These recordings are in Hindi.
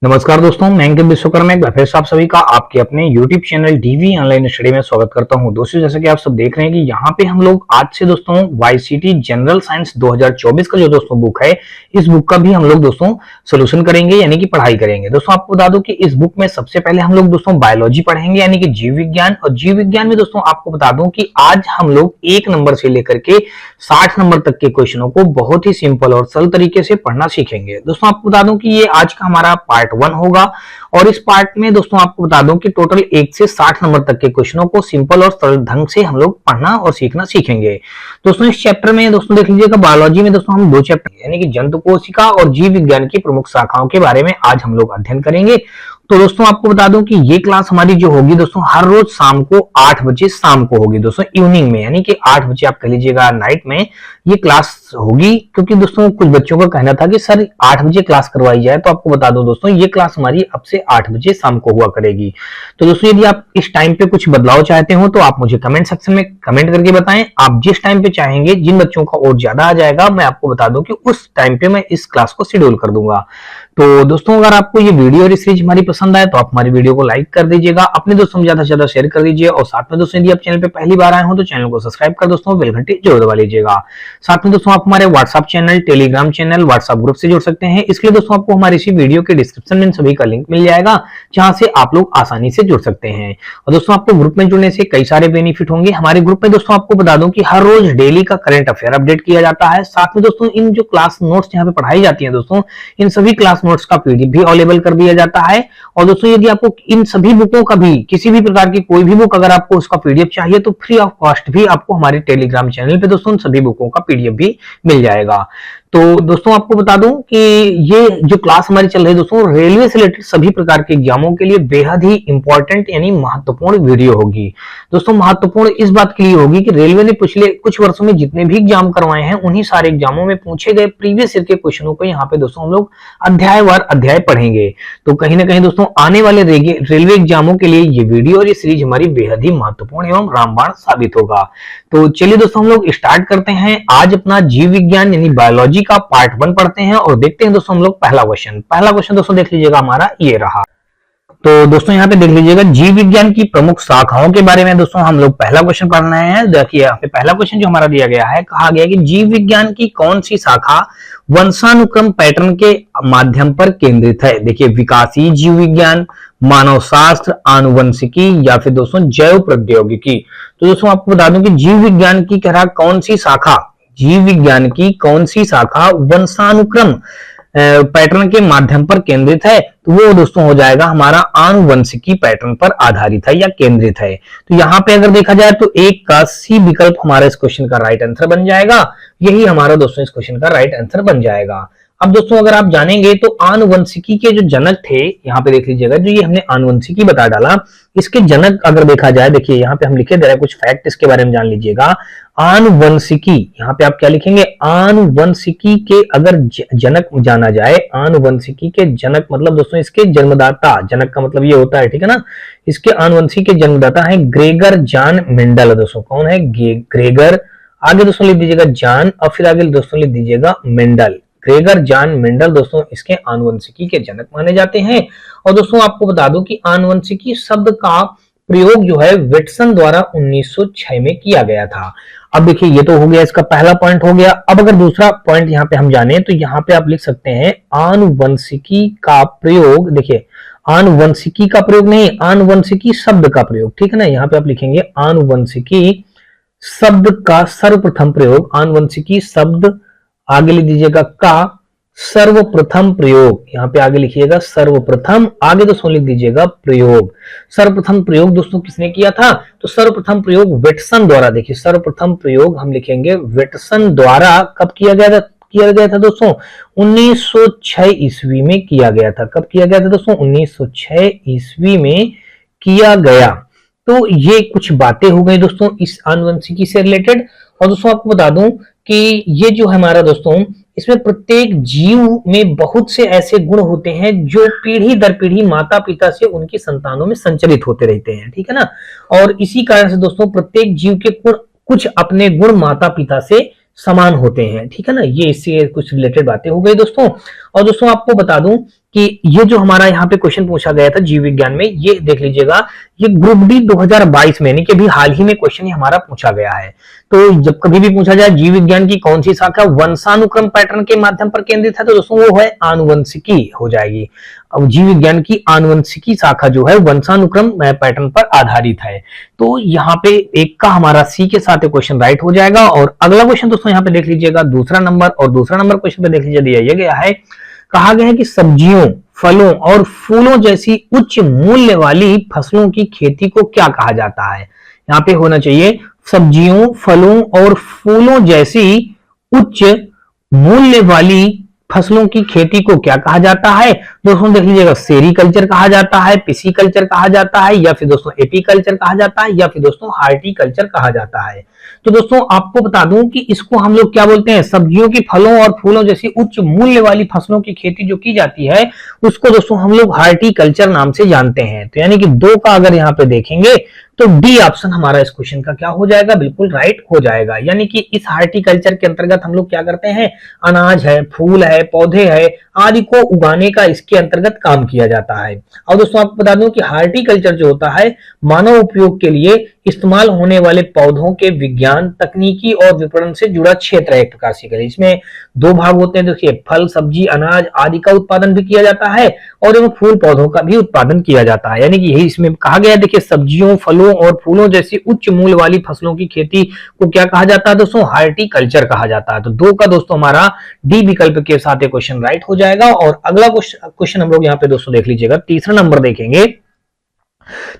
नमस्कार दोस्तों, मैं अंकित विश्वकर्मा एक बार फिर से आप सभी का आपके अपने YouTube channel DV online study में स्वागत करता हूं। दोस्तों, जैसे कि आप सब देख रहे हैं कि यहाँ पे हम लोग आज से दोस्तों YCT जनरल साइंस 2024 का जो दोस्तों बुक है, इस बुक का भी हम लोग दोस्तों सोल्यूशन करेंगे यानी कि पढ़ाई करेंगे। दोस्तों आपको बता दूं कि इस बुक में सबसे पहले हम लोग दोस्तों बायोलॉजी पढ़ेंगे यानी कि जीव विज्ञान। और जीव विज्ञान में दोस्तों आपको बता दूं कि आज हम लोग 1 नंबर से लेकर के 60 नंबर तक के क्वेश्चनों को बहुत ही सिंपल और सरल तरीके से पढ़ना सीखेंगे। दोस्तों आपको बता दूं कि ये आज का हमारा पार्ट 1 होगा और इस पार्ट में दोस्तों आपको बता दूं कि टोटल 1 से 60 नंबर तक के क्वेश्चनों को सिंपल और सरल ढंग से हम लोग पढ़ना और सीखना सीखेंगे। दोस्तों इस चैप्टर में दोस्तों देख लीजिएगा, बायोलॉजी में दोस्तों हम 2 चैप्टर यानी कि जंतु कोशिका और जीव विज्ञान की प्रमुख शाखाओं के बारे में आज हम लोग अध्ययन करेंगे। तो दोस्तों आपको बता दूं कि ये क्लास हमारी जो होगी दोस्तों हर रोज शाम को 8 बजे शाम को होगी दोस्तों इवनिंग में, यानी कि 8 बजे आप कह लीजिएगा नाइट में ये क्लास होगी। क्योंकि दोस्तों कुछ बच्चों का कहना था कि सर 8 बजे क्लास करवाई जाए, तो आपको बता दूं दोस्तों ये क्लास हमारी अब से 8 बजे शाम को हुआ करेगी। तो दोस्तों यदि आप इस टाइम पे कुछ बदलाव चाहते हो तो आप मुझे कमेंट सेक्शन में कमेंट करके बताएं। आप जिस टाइम पे चाहेंगे, जिन बच्चों का और ज्यादा आ जाएगा, मैं आपको बता दूं कि उस टाइम पे मैं इस क्लास को शेड्यूल कर दूंगा। तो दोस्तों अगर आपको ये वीडियो और सीरीज हमारी पसंद आए तो आप हमारी वीडियो को लाइक कर दीजिएगा, अपने दोस्तों में ज्यादा से ज्यादा शेयर कर दीजिए और साथ में दोस्तों यदि आप चैनल पे पहली बार आए हो तो चैनल को सब्सक्राइब कर दोस्तों बेल घंटी जरूर दबा लीजिएगा। साथ में दोस्तों आप हमारे WhatsApp channel, Telegram channel, WhatsApp group से जुड़ सकते हैं। इसके लिए दोस्तों आपको हमारे इसी वीडियो के डिस्क्रिप्शन में सभी का लिंक मिल जाएगा, जहां से आप लोग आसानी से जुड़ सकते हैं। और दोस्तों आपको ग्रुप में जुड़ने से कई सारे बेनिफिट होंगे। हमारे ग्रुप में दोस्तों आपको बता दूं कि हर रोज डेली का करंट अफेयर अपडेट किया जाता है। साथ में दोस्तों इन जो क्लास नोट्स यहाँ पे पढ़ाई जाती है दोस्तों, इन सभी क्लास नोट्स का पीडीएफ भी अवेलेबल कर दिया जाता है। और दोस्तों यदि आपको इन सभी बुकों का भी किसी भी प्रकार की कोई भी बुक अगर आपको उसका पीडीएफ चाहिए तो फ्री ऑफ कॉस्ट भी आपको हमारे टेलीग्राम चैनल पे दोस्तों सभी बुकों का पीडीएफ भी मिल जाएगा। तो दोस्तों आपको बता दूं कि ये जो क्लास हमारी चल रही है दोस्तों रेलवे से रिलेटेड सभी प्रकार के एग्जामों के लिए बेहद ही इंपॉर्टेंट यानी महत्वपूर्ण वीडियो होगी। दोस्तों महत्वपूर्ण इस बात के लिए होगी कि रेलवे ने पिछले कुछ वर्षों में जितने भी एग्जाम करवाए हैं उन्हीं सारे एग्जामों में पूछे गए प्रीवियस ईयर के क्वेश्चनों को यहाँ पे दोस्तों हम लोग अध्यायवार अध्याय पढ़ेंगे। तो कहीं ना कहीं दोस्तों आने वाले रेलवे एग्जामों के लिए ये वीडियो और ये सीरीज हमारी बेहद ही महत्वपूर्ण एवं रामबाण साबित होगा। तो चलिए दोस्तों हम लोग स्टार्ट करते हैं आज अपना जीव विज्ञान यानी बायोलॉजी का पार्ट 1 पढ़ते हैं और देखते हैं दोस्तों हम लोग पहला क्वेश्चन दोस्तों देख लीजिएगा हमारा ये रहा। तो दोस्तों यहाँ पे देख लीजिएगा, जीव विज्ञान की प्रमुख शाखाओं के बारे में दोस्तों हम लोग पहला क्वेश्चन पढ़ रहे हैं। देखिए यहाँ पे पहला क्वेश्चन जो हमारा दिया गया है, कहा गया कि जीव विज्ञान की कौन सी शाखा वंशानुक्रम पैटर्न के माध्यम पर केंद्रित है। देखिए विकासी जीव विज्ञान, मानव शास्त्र, आनुवंशिकी या फिर दोस्तों जैव प्रौद्योगिकी। तो दोस्तों आपको बता दूं कि जीव विज्ञान की कह रहा कौन सी शाखा, जीव विज्ञान की कौन सी शाखा वंशानुक्रम पैटर्न के माध्यम पर केंद्रित है, तो वो दोस्तों हो जाएगा हमारा आनुवंशिकी पैटर्न पर आधारित है या केंद्रित है। तो यहाँ पे अगर देखा जाए तो एक का सी विकल्प हमारा इस क्वेश्चन का राइट आंसर बन जाएगा। यही हमारा दोस्तों इस क्वेश्चन का राइट आंसर बन जाएगा। अब दोस्तों अगर आप जानेंगे तो आनुवंशिकी के जो जनक थे, यहाँ पे देख लीजिएगा, जो ये हमने आनुवंशिकी बता डाला, इसके जनक अगर देखा जाए, देखिए यहाँ पे हम लिखे दे रहे हैं कुछ फैक्ट इसके बारे में जान लीजिएगा। आनुवंशिकी, यहाँ पे आप क्या लिखेंगे, आनुवंशिकी के अगर जनक जाना जाए, आनुवंशिकी के जनक मतलब दोस्तों इसके जन्मदाता, जनक का मतलब ये होता है, ठीक है ना। इसके आनुवंशिकी के जन्मदाता है ग्रेगर जॉन मेंडल। दोस्तों कौन है, ग्रेगर, आगे दोस्तों लिख दीजिएगा जॉन और फिर आगे दोस्तों लिख दीजिएगा मेंडल। ग्रेगर जॉन मेंडल दोस्तों इसके आनुवंशिकी के जनक माने जाते हैं। और दोस्तों आपको बता दूं कि आनुवंशिकी शब्द का प्रयोग जो है विटसन द्वारा 1906 में किया गया था। अब देखिए ये तो हो गया, इसका पहला पॉइंट हो गया। अब अगर दूसरा पॉइंट यहाँ पे हम जाने तो यहाँ पे आप लिख सकते हैं आनुवंशिकी का प्रयोग। देखिए आनुवंशिकी का प्रयोग नहीं, आनुवंशिकी शब्द का प्रयोग, ठीक है ना। यहाँ पे आप लिखेंगे आनुवंशिकी शब्द का सर्वप्रथम प्रयोग, आनुवंशिकी शब्द आगे लिख दीजिएगा का सर्वप्रथम प्रयोग, यहाँ पे आगे लिखिएगा सर्वप्रथम, आगे दोस्तों लिख दीजिएगा प्रयोग। सर्वप्रथम प्रयोग दोस्तों किसने किया था, तो सर्वप्रथम प्रयोग विटसन द्वारा। देखिए सर्वप्रथम प्रयोग हम लिखेंगे विटसन द्वारा कब किया गया था दोस्तों, 1906 ईस्वी में किया गया था। कब किया गया था दोस्तों, 1906 ईस्वी में किया गया। तो ये कुछ बातें हो गई दोस्तों इस आनुवंशिकी से रिलेटेड। और दोस्तों आपको बता दूं कि ये जो हमारा दोस्तों इसमें प्रत्येक जीव में बहुत से ऐसे गुण होते हैं जो पीढ़ी दर पीढ़ी माता पिता से उनकी संतानों में संचरित होते रहते हैं, ठीक है ना। और इसी कारण से दोस्तों प्रत्येक जीव के कुछ अपने गुण माता पिता से समान होते हैं, ठीक है ना। ये इससे कुछ रिलेटेड बातें हो गई दोस्तों। और दोस्तों आपको बता दूं कि ये जो हमारा यहाँ पे क्वेश्चन पूछा गया था जीव विज्ञान में, ये देख लीजिएगा, ये ग्रुप डी 2022 में, यानी कि अभी हाल ही में क्वेश्चन हमारा पूछा गया है। तो जब कभी भी पूछा जाए जीव विज्ञान की कौन सी शाखा वंशानुक्रम पैटर्न के माध्यम पर केंद्रित है, तो दोस्तों वो है आनुवंशिकी हो जाएगी। अब जीव विज्ञान की आनुवंशिकी शाखा जो है वंशानुक्रम पैटर्न पर आधारित है। तो यहाँ पे एक का हमारा सी के साथ क्वेश्चन राइट हो जाएगा। और अगला क्वेश्चन दोस्तों यहाँ पे देख लीजिएगा, दूसरा नंबर, और दूसरा नंबर क्वेश्चन पे देख लीजिए दिया गया है, कहा गया है कि सब्जियों, फलों और फूलों जैसी उच्च मूल्य वाली फसलों की खेती को क्या कहा जाता है। यहाँ पे होना चाहिए सब्जियों, फलों और फूलों जैसी उच्च मूल्य वाली फसलों की खेती को क्या कहा जाता है। दोस्तों देख लीजिएगा, सेरीकल्चर कहा जाता है, पिसीकल्चर कहा जाता है, या फिर दोस्तों एपीकल्चर कहा जाता है, या फिर दोस्तों हार्टिकल्चर कहा जाता है। तो दोस्तों आपको बता दूं कि इसको हम लोग क्या बोलते हैं, सब्जियों की, फलों और फूलों जैसी उच्च मूल्य वाली फसलों की खेती जो की जाती है उसको दोस्तों हम लोग हार्टिकल्चर नाम से जानते हैं। तो यानी कि दो का अगर यहाँ पे देखेंगे तो डी ऑप्शन हमारा इस क्वेश्चन का क्या हो जाएगा, बिल्कुल राइट हो जाएगा। यानी कि इस हार्टिकल्चर के अंतर्गत हम लोग क्या करते हैं, अनाज है, फूल है, पौधे है आदि को उगाने का इसके अंतर्गत काम किया जाता है। और दोस्तों आपको बता दूं कि हार्टिकल्चर जो होता है मानव उपयोग के लिए इस्तेमाल होने वाले पौधों के विज्ञान, तकनीकी और विपणन से जुड़ा क्षेत्र है एक प्रकार से। इसमें दो भाग होते हैं, देखिए फल, सब्जी, अनाज आदि का उत्पादन भी किया जाता है और एवं फूल पौधों का भी उत्पादन किया जाता है। यानी कि यही इसमें कहा गया है, देखिए सब्जियों, फलों और फूलों जैसी उच्च मूल्य वाली फसलों की खेती को क्या कहा जाता है दोस्तों, हार्टिकल्चर कहा जाता है। तो दो का दोस्तों हमारा डी विकल्प के साथ ये क्वेश्चन राइट हो जाएगा। और अगला क्वेश्चन हम लोग यहाँ पे दोस्तों देख लीजिएगा, तीसरा नंबर देखेंगे।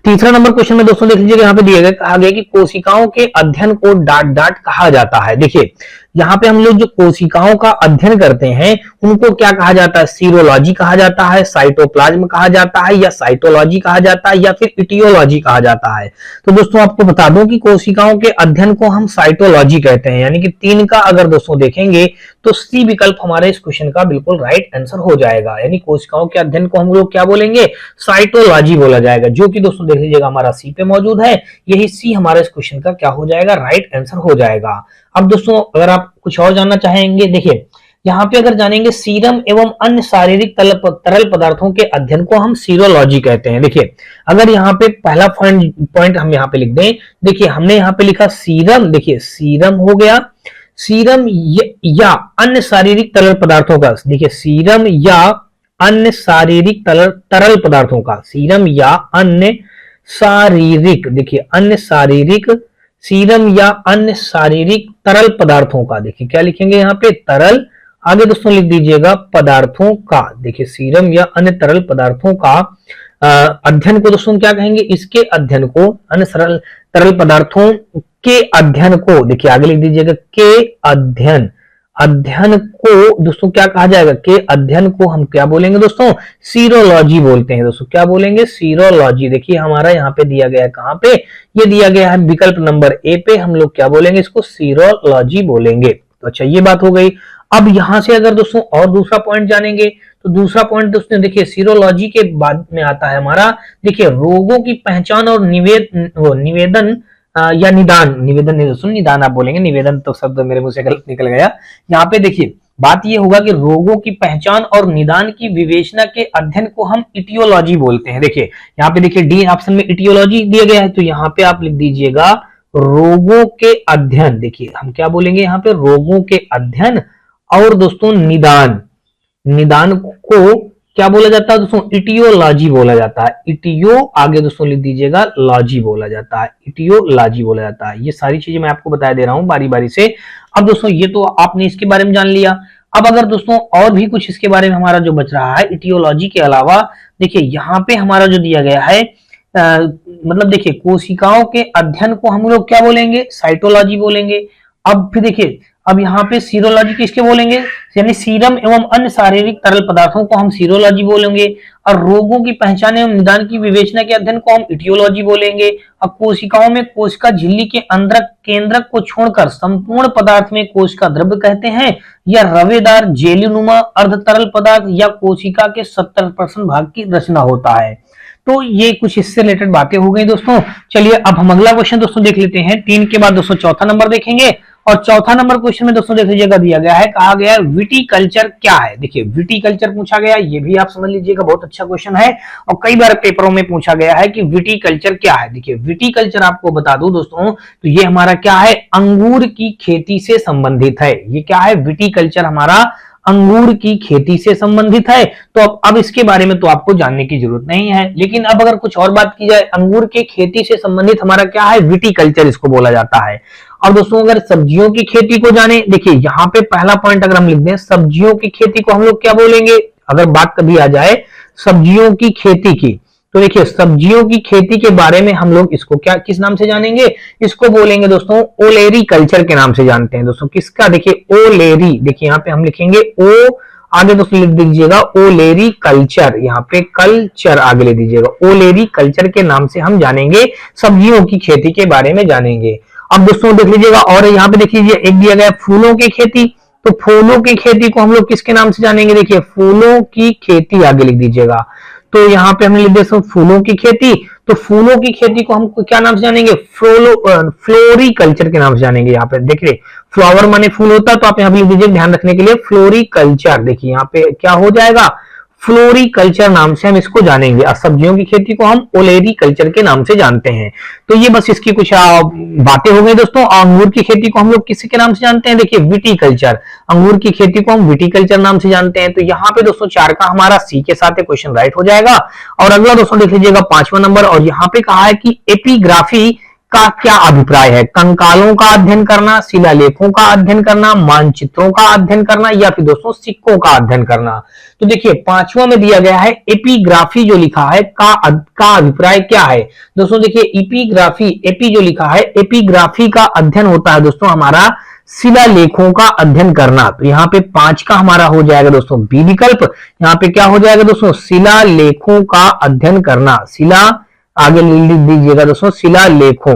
तीसरा नंबर क्वेश्चन में दोस्तों देख लीजिएगा, यहाँ पे दिया गया, कहा गया कि कोशिकाओं के अध्ययन को डाट डाट कहा जाता है। देखिए यहाँ पे हम लोग जो कोशिकाओं का अध्ययन करते हैं उनको क्या कहा जाता है, सीरोलॉजी कहा जाता है, साइटोप्लाज्म कहा जाता है, या साइटोलॉजी कहा जाता है, या फिर इटियोलॉजी कहा जाता है। तो दोस्तों आपको बता दूं कि कोशिकाओं के अध्ययन को हम साइटोलॉजी कहते हैं। यानी कि तीन का अगर दोस्तों देखेंगे तो सी विकल्प हमारे इस क्वेश्चन का बिल्कुल राइट आंसर हो जाएगा। यानी कोशिकाओं के अध्ययन को हम लोग क्या बोलेंगे, साइटोलॉजी बोला जाएगा, जो कि दोस्तों देख लीजिएगा हमारा सी पे मौजूद है। यही सी हमारे इस क्वेश्चन का क्या हो जाएगा, राइट आंसर हो जाएगा। अब दोस्तों अगर आप कुछ और जानना चाहेंगे, देखिए यहाँ पे अगर जानेंगे सीरम एवं अन्य शारीरिक तरल पदार्थों के अध्ययन को हम सीरोलॉजी कहते हैं। देखिए अगर यहाँ पे पहला पॉइंट हम यहाँ पे लिख दें, देखिए हमने यहाँ पे लिखा सीरम, देखिए सीरम हो गया, सीरम या अन्य शारीरिक तरल पदार्थों का, देखिए सीरम या अन्य शारीरिक तरल पदार्थों का, सीरम या अन्य शारीरिक, देखिए अन्य शारीरिक, सीरम या अन्य शारीरिक तरल पदार्थों का, देखिए क्या लिखेंगे यहाँ पे, तरल, आगे दोस्तों लिख दीजिएगा पदार्थों का। देखिए सीरम या अन्य तरल पदार्थों का अध्ययन को दोस्तों क्या कहेंगे, इसके अध्ययन को, अन्य तरल पदार्थों के अध्ययन को, देखिए आगे लिख दीजिएगा के अध्ययन, अध्ययन को दोस्तों क्या कहा जाएगा, के अध्ययन को हम क्या बोलेंगे दोस्तों, सीरोलॉजी बोलते हैं। दोस्तों क्या बोलेंगे, सीरोलॉजी। देखिए हमारा यहाँ पे दिया गया है, कहाँ पे, ये दिया गया है विकल्प नंबर ए पे, हम लोग क्या बोलेंगे, इसको सीरोलॉजी बोलेंगे। तो अच्छा ये बात हो गई। अब यहां से अगर दोस्तों और दूसरा पॉइंट जानेंगे तो दूसरा पॉइंट दोस्तों देखिए सीरोलॉजी के बाद में आता है हमारा, देखिए रोगों की पहचान और निवेदन या निदान, निवेदन नहीं दोस्तों, निदान आप बोलेंगे, निवेदन तो शब्द मेरे मुंह से गलत निकल गया। यहाँ पे देखिए बात ये होगा कि रोगों की पहचान और निदान की विवेचना के अध्ययन को हम इटियोलॉजी बोलते हैं। देखिए यहाँ पे देखिए डी ऑप्शन में इटियोलॉजी दिया गया है, तो यहाँ पे आप लिख दीजिएगा रोगों के अध्ययन। देखिए हम क्या बोलेंगे यहाँ पे, रोगों के अध्ययन और दोस्तों निदान, निदान को क्या बोला जाता है दोस्तों, इटियोलॉजी बोला जाता है। इटियो आगे दोस्तों लिख दीजिएगा लॉजी बोला जाता है, इटियोलॉजी बोला जाता है। ये सारी चीजें मैं आपको बता दे रहा हूं बारी बारी से। अब दोस्तों ये तो आपने इसके बारे में जान लिया। अब अगर दोस्तों और भी कुछ इसके बारे में हमारा जो बच रहा है इटियोलॉजी के अलावा, देखिए यहाँ पे हमारा जो दिया गया है मतलब देखिए कोशिकाओं के अध्ययन को हम लोग क्या बोलेंगे, साइटोलॉजी बोलेंगे। अब फिर देखिए अब यहाँ पे सीरोलॉजी किसके बोलेंगे, यानी सीरम एवं अन्य शारीरिक तरल पदार्थों को हम सीरोलॉजी बोलेंगे, और रोगों की पहचान एवं निदान की विवेचना के अध्ययन को हम इटियोलॉजी बोलेंगे। अब कोशिकाओं में कोशिका झिल्ली के अंदर केंद्रक को छोड़कर संपूर्ण पदार्थ में कोशिका द्रव्य कहते हैं, या रवेदार जेलीनुमा अर्ध तरल पदार्थ या कोशिका के 70% भाग की रचना होता है। तो ये कुछ इससे रिलेटेड बातें हो गई दोस्तों। चलिए अब हम अगला क्वेश्चन दोस्तों देख लेते हैं। 3 के बाद दोस्तों चौथा नंबर देखेंगे, और चौथा नंबर क्वेश्चन में दोस्तों देख लीजिएगा दिया गया है, कहा गया है विटिकल्चर क्या है। देखिए विटिकल्चर पूछा गया, ये भी आप समझ लीजिएगा बहुत अच्छा क्वेश्चन है और कई बार पेपरों में पूछा गया है कि विटिकल्चर क्या है। देखिए विटिकल्चर आपको बता दूं दोस्तों, तो ये हमारा क्या है, अंगूर की खेती से संबंधित है। ये क्या है, विटिकल्चर हमारा अंगूर की खेती से संबंधित है। तो अब इसके बारे में तो आपको जानने की जरूरत नहीं है, लेकिन अब अगर कुछ और बात की जाए, अंगूर के खेती से संबंधित हमारा क्या है, विटिकल्चर इसको बोला जाता है। अब दोस्तों अगर सब्जियों की खेती को जाने, देखिए यहाँ पे पहला पॉइंट अगर हम लिख दें, सब्जियों की खेती को हम लोग क्या बोलेंगे, अगर बात कभी आ जाए सब्जियों की खेती की, तो देखिए सब्जियों की खेती के बारे में हम लोग इसको क्या किस नाम से जानेंगे, इसको बोलेंगे दोस्तों ओलेरी कल्चर के नाम से जानते हैं दोस्तों। किसका, देखिए ओलेरी, देखिए यहाँ पे हम लिखेंगे ओ, आगे दोस्तों लिख दीजिएगा ओलेरी कल्चर, यहाँ पे कल्चर आगे ले दीजिएगा, ओलेरी कल्चर के नाम से हम जानेंगे, सब्जियों की खेती के बारे में जानेंगे। अब दोस्तों देख लीजिएगा, और यहाँ पे देख लीजिए एक दिया गया फूलों की खेती, तो फूलों की खेती को हम लोग किसके नाम से जानेंगे, देखिए फूलों की खेती आगे लिख दीजिएगा। तो यहाँ पे हमने लिख दिया फूलों की खेती, तो फूलों की खेती को हम क्या नाम से जानेंगे, फ्लोरिकल्चर के नाम से जानेंगे। यहाँ पे देखिए फ्लावर माने फूल होता है, तो आप यहाँ पे लिख दीजिए ध्यान रखने के लिए फ्लोरिकल्चर, देखिए यहाँ पे क्या हो जाएगा, फ्लोरिकल्चर नाम से हम इसको जानेंगे। और सब्जियों की खेती को हम ओलेरी कल्चर के नाम से जानते हैं। तो ये बस इसकी कुछ बातें हो गई दोस्तों। अंगूर की खेती को हम लोग किसी के नाम से जानते हैं, देखिए विटिकल्चर, अंगूर की खेती को हम विटिकल्चर नाम से जानते हैं। तो यहाँ पे दोस्तों 4 का हमारा सी के साथ क्वेश्चन राइट हो जाएगा। और अगला दोस्तों देख लीजिएगा 5वां नंबर, और यहाँ पे कहा है कि एपिग्राफी का क्या अभिप्राय है, कंकालों का अध्ययन करना, शिलालेखों का अध्ययन करना, मानचित्रों का अध्ययन करना, या फिर दोस्तों सिक्कों का अध्ययन करना। तो देखिए 5वां में दिया गया है एपिग्राफी, जो लिखा है का अभिप्राय क्या है दोस्तों। देखिए एपिग्राफी, एपी जो लिखा है, एपिग्राफी का अध्ययन होता है दोस्तों हमारा शिलालेखों का अध्ययन करना। तो यहाँ पे 5 का हमारा हो जाएगा दोस्तों बी विकल्प। यहाँ पे क्या हो जाएगा दोस्तों, शिलालेखों का अध्ययन करना, शिला आगे लिख दीजिएगा दोस्तों शिलालेखों।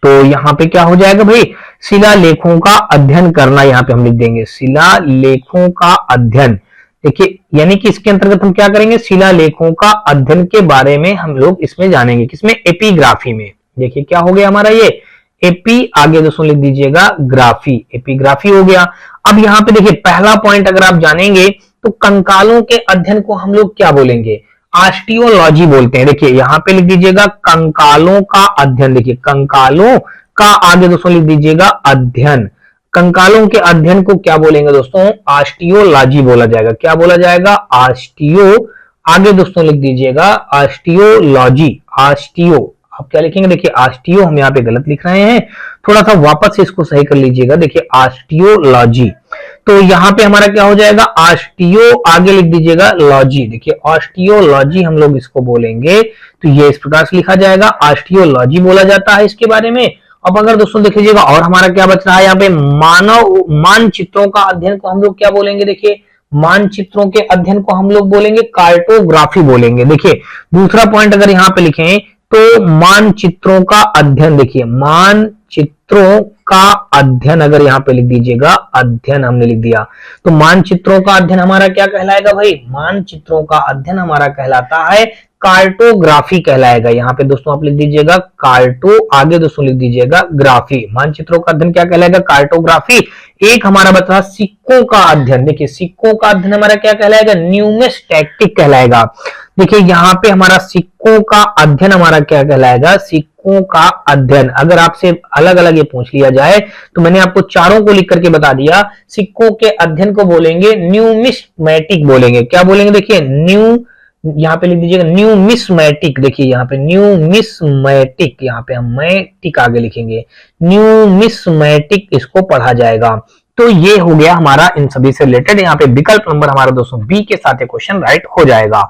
तो यहाँ पे क्या हो जाएगा भाई, शिलालेखों का अध्ययन करना, यहाँ पे हम लिख देंगे शिलालेखों का अध्ययन। देखिए यानी कि इसके अंतर्गत हम क्या करेंगे, शिलालेखों का अध्ययन के बारे में हम लोग इसमें जानेंगे, किसमें, एपिग्राफी में। देखिए क्या हो गया हमारा ये एपी, आगे दोस्तों लिख दीजिएगा ग्राफी, एपिग्राफी हो गया। अब यहाँ पे देखिए पहला पॉइंट अगर आप जानेंगे तो कंकालों के अध्ययन को हम लोग क्या बोलेंगे, ऑस्टियोलॉजी बोलते हैं। देखिए यहाँ पे लिख दीजिएगा कंकालों का अध्ययन, देखिए कंकालों का आगे दोस्तों लिख दीजिएगा अध्ययन, कंकालों के अध्ययन को क्या बोलेंगे दोस्तों, ऑस्टियोलॉजी बोला जाएगा। क्या बोला जाएगा, ऑस्टियो, आगे दोस्तों लिख दीजिएगा ऑस्टियोलॉजी, ऑस्टियो, आप क्या लिखेंगे, देखिए ऑस्टियो हम यहाँ पे गलत लिख रहे हैं, थोड़ा सा वापस से इसको सही कर लीजिएगा। देखिए ऑस्टियोलॉजी, तो यहाँ पे हमारा क्या हो जाएगा, ऑस्टियो आगे लिख दीजिएगा लॉजी, देखिए ऑस्टियोलॉजी हम लोग इसको बोलेंगे। तो ये इस प्रकार से लिखा जाएगा, ऑस्टियोलॉजी बोला जाता है इसके बारे में। अब अगर दोस्तों देख लीजिएगा और हमारा क्या बच रहा है यहाँ पे, मानचित्रों का अध्ययन को हम लोग क्या बोलेंगे, देखिए मानचित्रों के अध्ययन को हम लोग बोलेंगे कार्टोग्राफी बोलेंगे। देखिए दूसरा पॉइंट अगर यहाँ पे लिखें तो मानचित्रों का अध्ययन, देखिए मानचित्रों का अध्ययन अगर यहाँ पे लिख दीजिएगा, अध्ययन हमने लिख दिया, तो मानचित्रों का अध्ययन हमारा क्या कहलाएगा भाई, मानचित्रों का अध्ययन हमारा कहलाता है कार्टोग्राफी कहलाएगा। यहाँ पे दोस्तों आप लिख दीजिएगा कार्टो, आगे दोस्तों लिख दीजिएगा ग्राफी, मानचित्रों का अध्ययन क्या कहलाएगा, कार्टोग्राफी। एक हमारा बच रहा सिक्कों का अध्ययन, देखिए सिक्कों का अध्ययन हमारा क्या कहलाएगा, न्यूमिस्टैटिक कहलाएगा। देखिए यहाँ पे हमारा सिक्कों का अध्ययन हमारा क्या कहलाएगा, सिक्कों का अध्ययन। अगर आपसे अलग अलग ये पूछ लिया जाए तो मैंने आपको चारों को लिख करके बता दिया, सिक्कों के अध्ययन को बोलेंगे न्यूमिस्मैटिक बोलेंगे। क्या बोलेंगे, देखिए न्यू, यहाँ पे लिख दीजिएगा न्यूमिस्मैटिक, देखिए यहाँ पे न्यूमिस्मैटिक, यहाँ पे हम मैटिक आगे लिखेंगे, न्यूमिस्मैटिक इसको पढ़ा जाएगा। तो ये हो गया हमारा इन सभी से रिलेटेड। यहाँ पे विकल्प नंबर हमारा दोस्तों बी के साथ क्वेश्चन राइट हो जाएगा।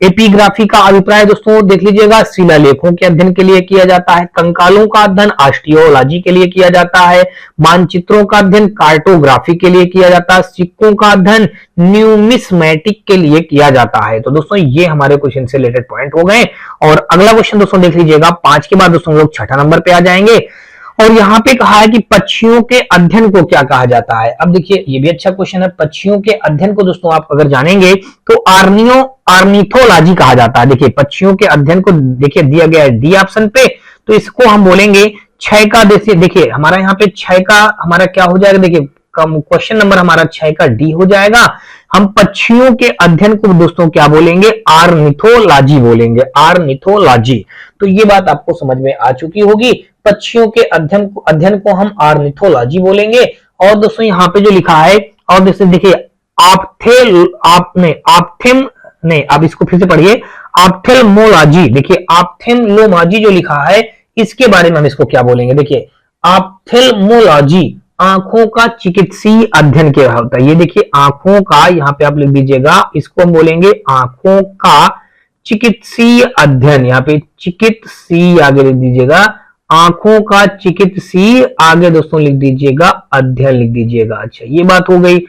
एपिग्राफी का अभिप्राय दोस्तों देख लीजिएगा, शिलालेखों के अध्ययन के लिए किया जाता है, कंकालों का अध्ययन ऑस्टियोलॉजी के लिए किया जाता है, मानचित्रों का अध्ययन कार्टोग्राफी के लिए किया जाता है, सिक्कों का अध्ययन न्यूमिस्मैटिक के लिए किया जाता है। तो दोस्तों ये हमारे क्वेश्चन से रिलेटेड पॉइंट हो गए। और अगला क्वेश्चन दोस्तों देख लीजिएगा, 5 के बाद दोस्तों हम लोग 6ठा नंबर पे आ जाएंगे। और यहाँ पे कहा है कि पक्षियों के अध्ययन को क्या कहा जाता है। अब देखिए ये भी अच्छा क्वेश्चन है, पक्षियों के अध्ययन को दोस्तों आप अगर जानेंगे तो ऑर्निथोलॉजी कहा जाता है। देखिए पक्षियों के अध्ययन को देखिए दिया गया है डी ऑप्शन पे, तो इसको हम बोलेंगे 6 का देखिए हमारा यहाँ पे 6 का हमारा क्या हो जाएगा, देखिए क्वेश्चन नंबर हमारा 6 का डी हो जाएगा। हम पक्षियों के अध्ययन को दोस्तों क्या बोलेंगे, ऑर्निथोलॉजी बोलेंगे, ऑर्निथोलॉजी। तो ये बात आपको समझ में आ चुकी होगी, पक्षियों के अध्ययन को हम ऑर्निथोलॉजी बोलेंगे। और दोस्तों यहाँ पे जो लिखा है, और देखिए आपथेम नहीं, आप इसको फिर से पढ़िए, ऑप्थेल्मोलॉजी। देखिए ऑप्थेल्मोलॉजी जो लिखा है इसके बारे में हम इसको क्या बोलेंगे, देखिए ऑप्थेल्मोलॉजी आंखों का चिकित्सीय अध्ययन क्या होता है। ये देखिए आंखों का, यहाँ पे आप लिख दीजिएगा, इसको हम बोलेंगे आंखों का चिकित्सीय अध्ययन। यहाँ पे चिकित्सीय आगे लिख दीजिएगा, आंखों का चिकित्सीय आगे दोस्तों लिख दीजिएगा अध्ययन लिख दीजिएगा। अच्छा ये बात हो गई।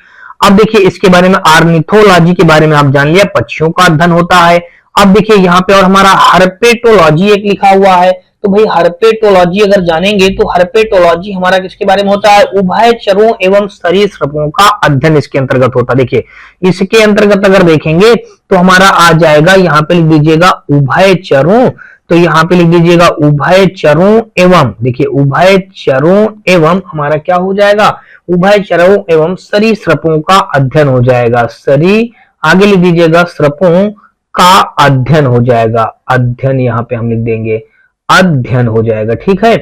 अब देखिए इसके बारे में ऑर्निथोलॉजी के बारे में आप जान लिया, पक्षियों का अध्ययन होता है। अब देखिए यहाँ पे और हमारा हर्पेटोलॉजी एक लिखा हुआ है। तो भाई हर्पेटोलॉजी अगर जानेंगे तो हर्पेटोलॉजी हमारा किसके बारे में होता है, उभयचरों एवं सरीसृपों का अध्ययन इसके अंतर्गत होता है। देखिए इसके अंतर्गत अगर देखेंगे तो हमारा आ जाएगा, यहाँ पे लिख दीजिएगा उभयचरों, तो यहाँ पे लिख दीजिएगा उभयचरों एवं, देखिए उभयचरों एवं हमारा क्या हो जाएगा, उभयचरों एवं सरीसृपों का अध्ययन हो जाएगा। आगे लिख दीजिएगा सृपों का अध्ययन हो जाएगा, अध्ययन यहाँ पे हम लिख देंगे, अध्ययन हो जाएगा। ठीक है,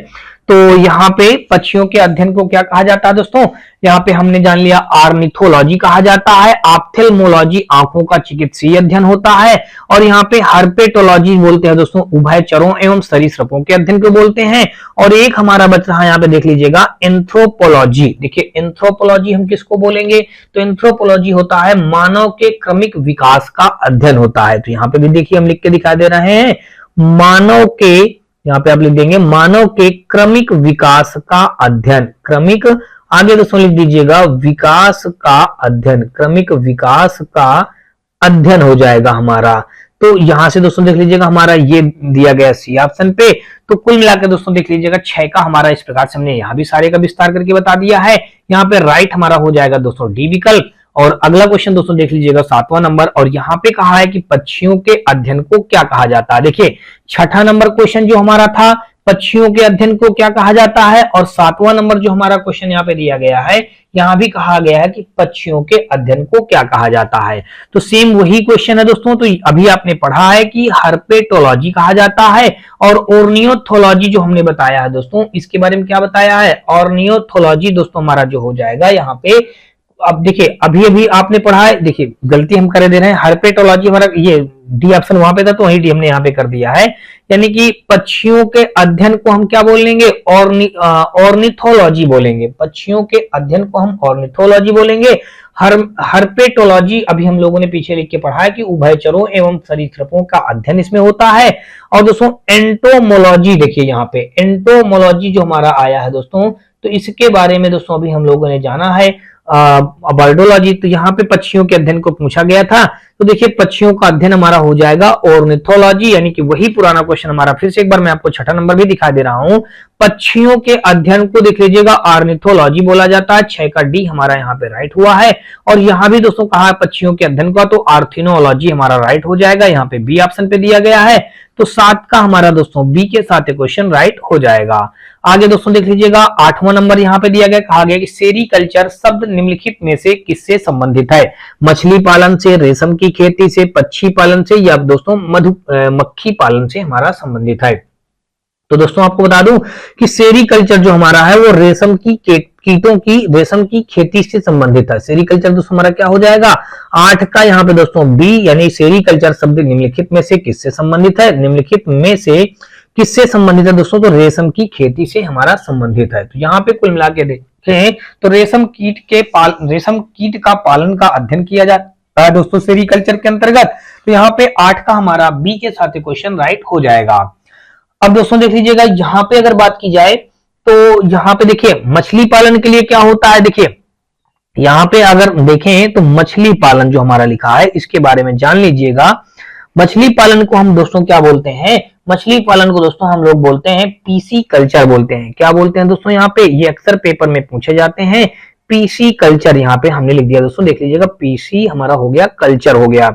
तो यहाँ पे पक्षियों के अध्ययन को क्या कहा जाता है दोस्तों, यहाँ पे हमने जान लिया ऑर्निथोलॉजी कहा जाता है। ऑप्थेल्मोलॉजी आंखों का चिकित्सीय अध्ययन होता है। और यहाँ पे हर्पेटोलॉजी बोलते हैं दोस्तों उभयचरों एवं सरीसृपों के अध्ययन को बोलते हैं। और एक हमारा बच रहा है, यहाँ पे देख लीजिएगा एंथ्रोपोलॉजी। देखिए एंथ्रोपोलॉजी हम किसको बोलेंगे, तो एंथ्रोपोलॉजी होता है मानव के क्रमिक विकास का अध्ययन होता है। तो यहाँ पे भी देखिए हम लिख के दिखा दे रहे हैं, मानव के, यहाँ पे आप लिख देंगे मानव के क्रमिक विकास का अध्ययन, क्रमिक आगे दोस्तों लिख दीजिएगा विकास का अध्ययन, क्रमिक विकास का अध्ययन हो जाएगा हमारा। तो यहां से दोस्तों देख लीजिएगा हमारा ये दिया गया सी ऑप्शन पे। तो कुल मिलाकर दोस्तों देख लीजिएगा 6 का हमारा इस प्रकार से हमने यहाँ भी सारे का विस्तार करके बता दिया है। यहाँ पे राइट हमारा हो जाएगा दोस्तों डी विकल्प। और अगला क्वेश्चन दोस्तों देख लीजिएगा 7वां नंबर, और यहाँ पे कहा है कि पक्षियों के अध्ययन को क्या कहा जाता है। देखिए 6ठा नंबर क्वेश्चन जो हमारा था पक्षियों के अध्ययन को क्या कहा जाता है, और 7वां नंबर जो हमारा क्वेश्चन यहाँ पे दिया गया है, यहाँ भी कहा गया है कि पक्षियों के अध्ययन को क्या कहा जाता है। तो सेम वही क्वेश्चन है दोस्तों। तो अभी आपने पढ़ा है कि हर्पेटोलॉजी कहा जाता है, और ऑर्नियोथोलॉजी जो हमने बताया है दोस्तों, इसके बारे में क्या बताया है, ऑर्नियोथोलॉजी दोस्तों हमारा जो हो जाएगा यहाँ पे। अब देखिए अभी अभी आपने पढ़ा है, देखिए गलती हम कर दे रहे हैं, हर्पेटोलॉजी हमारा ये डी ऑप्शन वहां पे था तो वही डी हमने यहाँ पे कर दिया है। यानी कि पक्षियों के अध्ययन को हम क्या बोलेंगे, ऑर्निथोलॉजी बोलेंगे, पक्षियों के अध्ययन को हम ऑर्निथोलॉजी बोलेंगे। हर्पेटोलॉजी अभी हम लोगों ने पीछे लिख के पढ़ा है कि उभयचरों एवं सरीसृपों का अध्ययन इसमें होता है। और दोस्तों एंटोमोलॉजी, देखिए यहाँ पे एंटोमोलॉजी जो हमारा आया है दोस्तों, तो इसके बारे में दोस्तों अभी हम लोगों ने जाना है। बर्डोलॉजी, तो यहाँ पे पक्षियों के अध्ययन को पूछा गया था। तो देखिए पक्षियों का अध्ययन हमारा हो जाएगा ऑर्निथोलॉजी, यानी कि वही पुराना क्वेश्चन हमारा। फिर से एक बार मैं आपको 6ठा नंबर भी दिखा दे रहा हूं, पक्षियों के अध्ययन को देख लीजिएगा ऑर्निथोलॉजी बोला जाता है। 6 का डी हमारा यहाँ पे राइट हुआ है। और यहाँ भी दोस्तों कहा है पक्षियों के अध्ययन का, तो आर्थिनोलॉजी हमारा राइट हो जाएगा, यहाँ पे बी ऑप्शन पे दिया गया है। तो 7 का हमारा दोस्तों बी के साथ क्वेश्चन राइट हो जाएगा। आगे दोस्तों देख लीजिएगा 8वां नंबर यहाँ पे दिया गया, कहा गया कि सेरीकल्चर शब्द निम्नलिखित में से किससे संबंधित है, मछली पालन से, रेशम की खेती से, पक्षी पालन से, या दोस्तों मक्खी पालन से हमारा संबंधित है। तो दोस्तों आपको बता दूं कि सेरीकल्चर जो हमारा है वो रेशम की कीटों की रेशम की खेती से संबंधित है। सेरीकल्चर दोस्तों हमारा क्या हो जाएगा, 8 का यहाँ पे दोस्तों बी, यानी सेरीकल्चर शब्द निम्नलिखित में से किससे संबंधित है, निम्नलिखित में से किससे संबंधित है दोस्तों, तो रेशम की खेती से हमारा संबंधित है। तो यहाँ पे कुल मिला के देखें तो रेशम कीट का पालन का अध्ययन किया जाता है दोस्तों सेरीकल्चर के अंतर्गत। तो यहाँ पे 8 का हमारा बी के साथ क्वेश्चन राइट हो जाएगा। अब दोस्तों देख लीजिएगा यहाँ पे अगर बात की जाए तो यहाँ पे देखिए मछली पालन के लिए क्या होता है, देखिए यहाँ पे अगर देखें तो मछली पालन जो हमारा लिखा है इसके बारे में जान लीजिएगा। मछली पालन को हम दोस्तों क्या बोलते हैं, मछली पालन को दोस्तों हम लोग बोलते हैं पीसी कल्चर बोलते हैं। क्या बोलते हैं दोस्तों, यहाँ पे ये अक्सर पेपर में पूछे जाते हैं, पीसी कल्चर यहाँ पे हमने लिख दिया दोस्तों, देख लीजिएगा पीसी हमारा हो गया, कल्चर हो गया।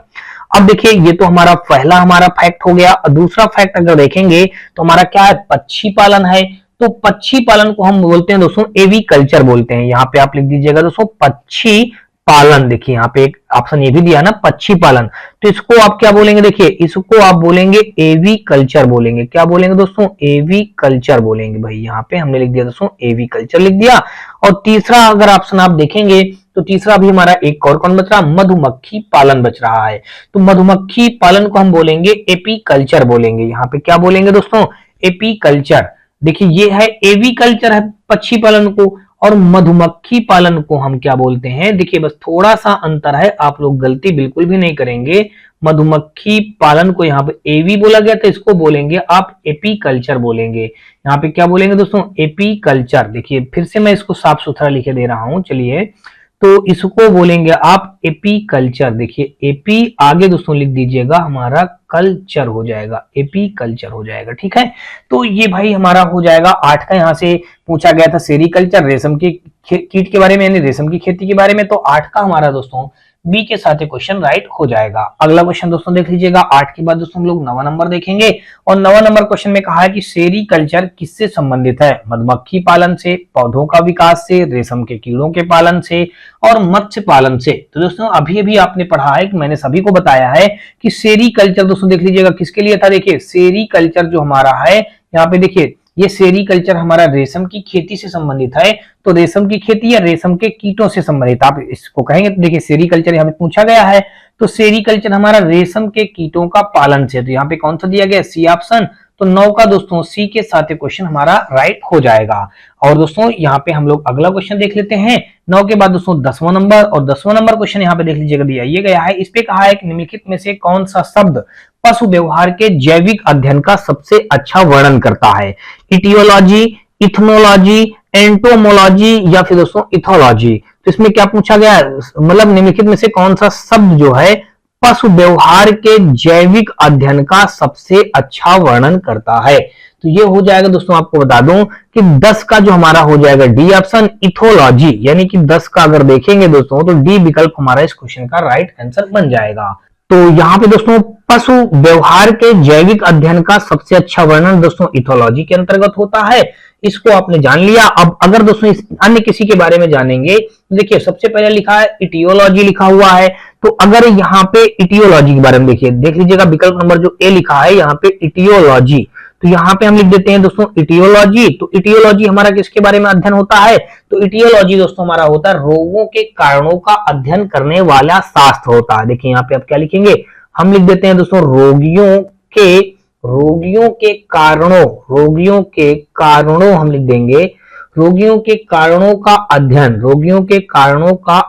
अब देखिए ये तो हमारा पहला हमारा फैक्ट हो गया। दूसरा फैक्ट अगर देखेंगे तो हमारा क्या है, पक्षी पालन है। तो पक्षी पालन को हम बोलते हैं दोस्तों एवी कल्चर बोलते हैं। यहाँ पे आप लिख दीजिएगा दोस्तों पक्षी पालन। देखिए यहाँ पे एक ऑप्शन ये भी दिया ना पक्षी पालन, तो इसको आप क्या बोलेंगे, देखिए इसको आप बोलेंगे एवी कल्चर बोलेंगे। क्या बोलेंगे दोस्तों, एवी कल्चर बोलेंगे। भाई यहाँ पे हमने लिख दिया दोस्तों एवी कल्चर लिख दिया। और तीसरा अगर ऑप्शन आप देखेंगे तो तीसरा भी हमारा एक और कौन बच रहा, मधुमक्खी पालन बच रहा है। तो मधुमक्खी पालन को हम बोलेंगे एपी कल्चर बोलेंगे। यहाँ पे क्या बोलेंगे दोस्तों, एपी कल्चर। देखिए ये है एवी कल्चर है पक्षी पालन को, और मधुमक्खी पालन को हम क्या बोलते हैं, देखिए बस थोड़ा सा अंतर है, आप लोग गलती बिल्कुल भी नहीं करेंगे। मधुमक्खी पालन को यहाँ पे एवी बोला गया था, इसको बोलेंगे आप एपी कल्चर बोलेंगे। यहाँ पे क्या बोलेंगे दोस्तों, एपी कल्चर। देखिए फिर से मैं इसको साफ सुथरा लिखे दे रहा हूं, चलिए तो इसको बोलेंगे आप एपी कल्चर। देखिए एपी आगे दोस्तों लिख दीजिएगा, हमारा कल्चर हो जाएगा, एपी कल्चर हो जाएगा। ठीक है, तो ये भाई हमारा हो जाएगा 8 का। यहाँ से पूछा गया था सेरीकल्चर, रेशम के कीट के बारे में, यानी रेशम की खेती के बारे में, तो 8 का हमारा दोस्तों बी के साथ क्वेश्चन राइट हो जाएगा। अगला क्वेश्चन दोस्तों देख लीजिएगा, 8 के बाद दोस्तों हम लोग 9वां नंबर देखेंगे। और 9वां नंबर क्वेश्चन में कहा है कि सेरीकल्चर किससे संबंधित है, मधुमक्खी पालन से, पौधों का विकास से, रेशम के कीड़ों के पालन से और मत्स्य पालन से। तो दोस्तों अभी अभी आपने पढ़ा है कि मैंने सभी को बताया है कि सेरीकल्चर दोस्तों देख लीजिएगा किसके लिए था। देखिए सेरीकल्चर जो हमारा है, यहाँ पे देखिए ये सेरीकल्चर हमारा रेशम की खेती से संबंधित है। तो रेशम की खेती या रेशम के कीटों से संबंधित आप इसको कहेंगे। तो देखिए सेरीकल्चर यहाँ पे पूछा गया है, तो सेरीकल्चर हमारा रेशम के कीटों का पालन से, तो यहाँ पे कौन सा दिया गया, सी ऑप्शन। तो 9 का दोस्तों सी के साथ क्वेश्चन हमारा राइट हो जाएगा। और दोस्तों यहाँ पे हम लोग अगला क्वेश्चन देख लेते हैं 9 के बाद दोस्तों 10वां नंबर। और 10वां नंबर क्वेश्चन यहाँ पे देख लीजिएगा दिया ये गया है, इस पे कहा है कि निम्नलिखित में से कौन सा शब्द पशु व्यवहार के जैविक अध्ययन का सबसे अच्छा वर्णन करता है, इटियोलॉजी, इथनोलॉजी, एंटोमोलॉजी या फिर दोस्तों इथोलॉजी। तो इसमें क्या पूछा गया है, मतलब निम्नलिखित में से कौन सा शब्द जो है पशु व्यवहार के जैविक अध्ययन का सबसे अच्छा वर्णन करता है। तो ये हो जाएगा दोस्तों, आपको बता दूं कि 10 का जो हमारा हो जाएगा डी ऑप्शन, इथोलॉजी। यानी कि 10 का अगर देखेंगे दोस्तों तो डी विकल्प हमारा इस क्वेश्चन का राइट आंसर बन जाएगा। तो यहाँ पे दोस्तों पशु व्यवहार के जैविक अध्ययन का सबसे अच्छा वर्णन दोस्तों इथोलॉजी के अंतर्गत होता है। इसको आपने जान लिया। अब अगर दोस्तों इस अन्य किसी के बारे में जानेंगे, देखिए सबसे पहले लिखा है इटियोलॉजी लिखा हुआ है। तो अगर यहाँ पे इटियोलॉजी के बारे में देखिए, देख लीजिएगा विकल्प नंबर जो ए लिखा है यहाँ पे इटियोलॉजी, तो यहाँ पे हम लिख देते हैं दोस्तों इटियोलॉजी। तो इटियोलॉजी हमारा किसके बारे में अध्ययन होता है, तो इटियोलॉजी दोस्तों हमारा होता है रोगों के कारणों का अध्ययन करने वाला शास्त्र होता है। देखिए यहाँ पे आप क्या लिखेंगे, हम लिख देते हैं दोस्तों रोगियों के कारणों हम लिख देंगे, रोगियों के कारणों का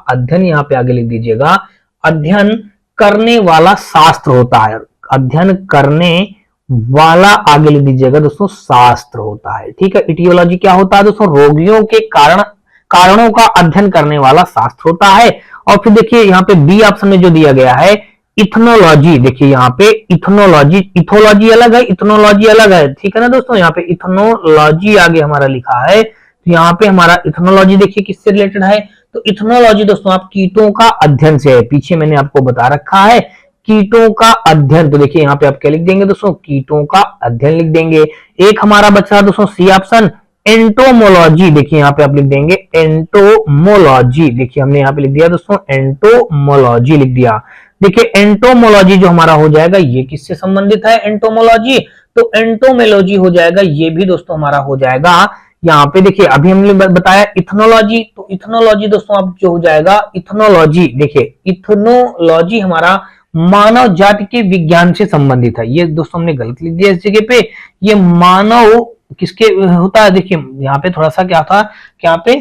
अध्ययन यहाँ पे आगे लिख दीजिएगा, अध्ययन करने वाला शास्त्र होता है। अध्ययन करने वाला आगे लिख दीजिएगा दोस्तों शास्त्र होता है। ठीक है, इटियोलॉजी क्या होता है दोस्तों, रोगियों के कारणों का अध्ययन करने वाला शास्त्र होता है। और फिर देखिए यहाँ पे बी ऑप्शन में जो दिया गया है इथनोलॉजी, देखिए यहाँ पे इथनोलॉजी, इथोलॉजी अलग है, इथनोलॉजी अलग है। ठीक है ना दोस्तों, यहाँ पे इथनोलॉजी आगे हमारा लिखा है। तो यहाँ पे हमारा इथनोलॉजी देखिए किससे रिलेटेड है, तो इथनोलॉजी दोस्तों आप कीटों का अध्ययन से है। पीछे मैंने आपको बता रखा है कीटों का अध्ययन, तो देखिए यहाँ पे आप क्या लिख देंगे दोस्तों, कीटों का अध्ययन लिख देंगे। एक हमारा बचा दोस्तों सी ऑप्शन एंटोमोलॉजी, देखिए यहाँ पे आप लिख देंगे एंटोमोलॉजी। देखिए हमने यहाँ पे लिख दिया दोस्तों एंटोमोलॉजी लिख दिया। देखिए एंटोमोलॉजी जो हमारा हो जाएगा ये किससे संबंधित है, एंटोमोलॉजी, तो एंटोमोलॉजी हो जाएगा ये भी दोस्तों हमारा हो जाएगा। यहाँ पे देखिए अभी हमने बताया इथनोलॉजी, तो इथनोलॉजी दोस्तों आप जो हो जाएगा इथनोलॉजी, देखिए इथनोलॉजी हमारा मानव जाति के विज्ञान से संबंधित है। ये दोस्तों हमने गलत लिख दिया इस जगह पे, ये मानव किसके होता है, देखिए यहाँ पे थोड़ा सा क्या था, यहाँ पे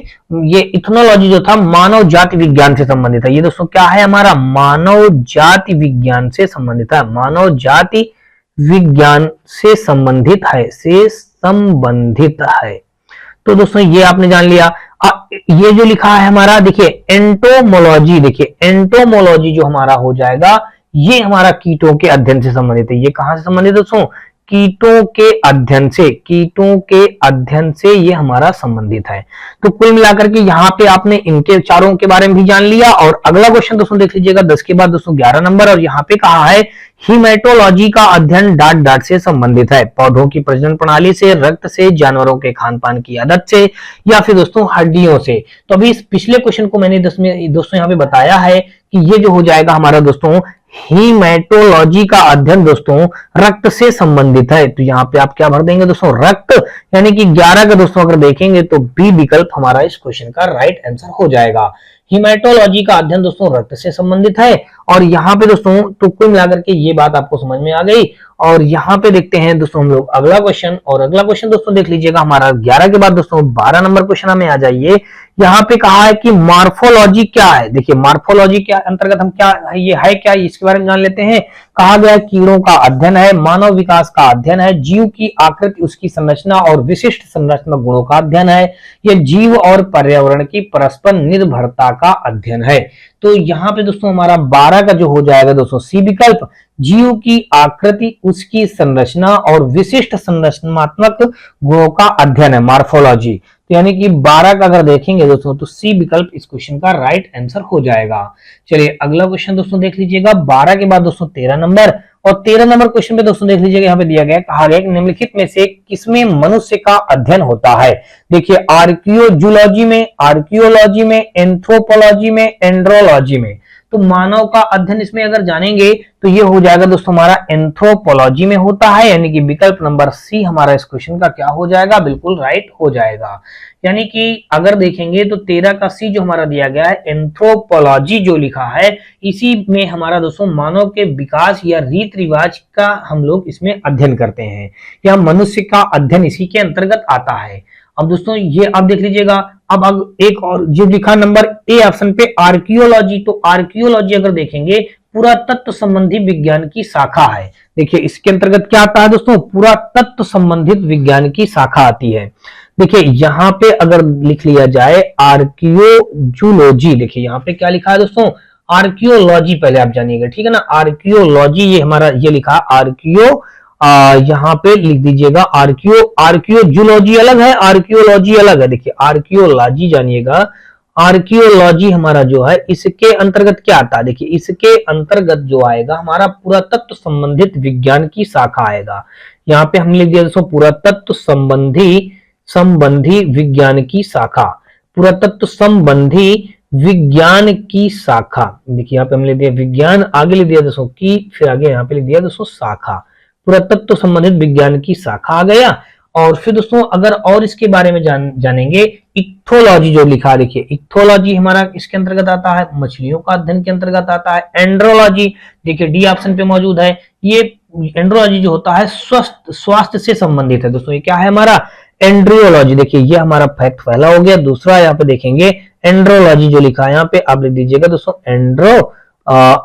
ये इथनोलॉजी जो था मानव जाति विज्ञान से संबंधित है। ये दोस्तों क्या है हमारा, मानव जाति विज्ञान से संबंधित है, मानव जाति विज्ञान से संबंधित है। तो दोस्तों ये आपने जान लिया। ये जो लिखा है हमारा देखिए एंटोमोलॉजी, देखिए एंटोमोलॉजी जो हमारा हो जाएगा ये हमारा कीटों के अध्ययन से संबंधित है। ये कहां से संबंधित दोस्तों, कीटों के अध्ययन से ये हमारा संबंधित है। तो कुल मिलाकर के यहाँ पे आपने इनके चारों के बारे में भी जान लिया। और अगला क्वेश्चन दोस्तों देख लीजिएगा 10 के बाद दोस्तों 11 नंबर, और यहाँ पे कहा है हीमेटोलॉजी का अध्ययन डाट डाट से संबंधित है। पौधों की प्रजनन प्रणाली से, रक्त से, जानवरों के खान पान की आदत से, या फिर दोस्तों हड्डियों से। तो अभी इस पिछले क्वेश्चन को मैंने दोस्तों यहाँ पे बताया है कि ये जो हो जाएगा हमारा दोस्तों हीमेटोलॉजी का अध्ययन दोस्तों रक्त से संबंधित है। तो यहाँ पे आप क्या भर देंगे दोस्तों, रक्त, यानी कि 11 का दोस्तों अगर देखेंगे तो बी विकल्प हमारा इस क्वेश्चन का राइट आंसर हो जाएगा। हीमेटोलॉजी का अध्ययन दोस्तों रक्त से संबंधित है। और यहाँ पे दोस्तों तो कुल मिलाकर के ये बात आपको समझ में आ गई। और यहाँ पे देखते हैं दोस्तों हम लोग अगला क्वेश्चन। और अगला क्वेश्चन दोस्तों देख लीजिएगा हमारा 11 के बाद दोस्तों 12 नंबर क्वेश्चन हमें आ जाइए। यहाँ पे कहा है कि मॉर्फोलॉजी क्या है। देखिए मॉर्फोलॉजी के अंतर्गत हम क्या ये है क्या, इसके बारे में जान लेते हैं। कहा गया कीड़ों का अध्ययन है, मानव विकास का अध्ययन है, जीव की आकृति, उसकी संरचना और विशिष्ट संरचनात्मक गुणों का अध्ययन है, यह जीव और पर्यावरण की परस्पर निर्भरता का अध्ययन है। तो यहाँ पे दोस्तों हमारा 12 का जो हो जाएगा दोस्तों सी विकल्प, जीव की आकृति, उसकी संरचना और विशिष्ट संरचनात्मक गुणों का अध्ययन है, मॉर्फोलॉजी। तो यानी कि 12 का अगर देखेंगे दोस्तों तो सी विकल्प इस क्वेश्चन का राइट आंसर हो जाएगा। चलिए अगला क्वेश्चन दोस्तों देख लीजिएगा 12 के बाद दोस्तों 13 नंबर। और 13 नंबर क्वेश्चन पे दोस्तों देख लीजिएगा यहाँ पे दिया गया, कहा गया कि निम्नलिखित में से किसमें मनुष्य का अध्ययन होता है। देखिए आर्कियोलॉजी में, आर्कियोलॉजी में, एंथ्रोपोलॉजी में, एंड्रोलॉजी में। तो मानव का अध्ययन इसमें अगर जानेंगे तो ये हो जाएगा दोस्तों हमारा एंथ्रोपोलॉजी में होता है। यानी कि विकल्प नंबर सी हमारा इस क्वेश्चन का क्या हो जाएगा, बिल्कुल राइट हो जाएगा। यानी कि अगर देखेंगे तो 13 का सी जो हमारा दिया गया है एंथ्रोपोलॉजी जो लिखा है, इसी में हमारा दोस्तों मानव के विकास या रीत रिवाज का हम लोग इसमें अध्ययन करते हैं, या मनुष्य का अध्ययन इसी के अंतर्गत आता है। अब दोस्तों ये आप देख लीजिएगा, अब एक और जो लिखा नंबर ए ऑप्शन पे आर्कियोलॉजी। तो आर्कियोलॉजी अगर देखेंगे पुरातत्व संबंधी विज्ञान की शाखा है। देखिए इसके अंतर्गत क्या आता है दोस्तों, पुरातत्व संबंधित विज्ञान की शाखा आती है। देखिए यहाँ पे अगर लिख लिया जाए आर्कियोजूलॉजी, देखिए यहाँ पे क्या लिखा है दोस्तों, आर्कियोलॉजी पहले आप जानिएगा, ठीक है ना। आर्कियोलॉजी ये हमारा ये लिखा आर्कियो, यहाँ पे लिख दीजिएगा आर्कियोजूलॉजी अलग है, आर्कियोलॉजी अलग है। देखिए आर्कियोलॉजी जानिएगा, आर्कियोलॉजी हमारा जो है इसके अंतर्गत क्या आता है। देखिए इसके अंतर्गत जो आएगा हमारा पुरातत्व संबंधित विज्ञान की शाखा आएगा। यहाँ पे हमने लिख दिया दोस्तों पुरातत्व संबंधी विज्ञान की शाखा, पुरातत्व संबंधी विज्ञान की शाखा। देखिए यहाँ पे हमने लिख दिया विज्ञान, आगे लिख दिया दोस्तों की, फिर आगे यहाँ पे लिख दिया दोस्तों शाखा, पुरातत्व संबंधित विज्ञान की शाखा आ गया। और फिर दोस्तों अगर और इसके बारे में जानेंगे, इक्थोलॉजी जो लिखा, देखिए इक्थोलॉजी हमारा इसके अंतर्गत आता है, मछलियों का अध्ययन के अंतर्गत आता है। एंड्रोलॉजी देखिए डी ऑप्शन पे मौजूद है, ये एंड्रोलॉजी जो होता है स्वास्थ्य से संबंधित है दोस्तों। ये क्या है हमारा एंड्रियोलॉजी। देखिए ये हमारा फैक्ट पहला हो गया। दूसरा यहाँ पे देखेंगे एंड्रोलॉजी जो लिखा है, यहाँ पे आप लिख दीजिएगा दोस्तों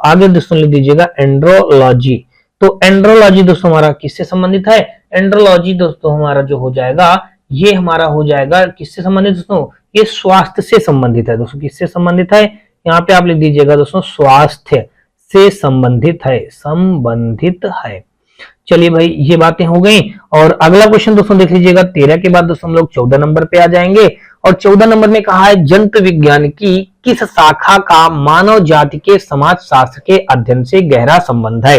आगे दोस्तों लिख दीजिएगा एंड्रोलॉजी। तो एंड्रोलॉजी दोस्तों हमारा किससे संबंधित है, एंड्रोलॉजी दोस्तों हमारा जो हो जाएगा ये हमारा हो जाएगा किससे संबंधित दोस्तों, ये स्वास्थ्य से संबंधित है दोस्तों। किससे संबंधित है, यहाँ पे आप लिख दीजिएगा दोस्तों स्वास्थ्य से संबंधित है। चलिए भाई ये बातें हो गई। और अगला क्वेश्चन दोस्तों देख लीजिएगा 13 के बाद दोस्तों हम लोग 14 नंबर पे आ जाएंगे। और 14 नंबर में कहा है जंतु विज्ञान की किस शाखा का मानव जाति के समाज शास्त्र के अध्ययन से गहरा संबंध है।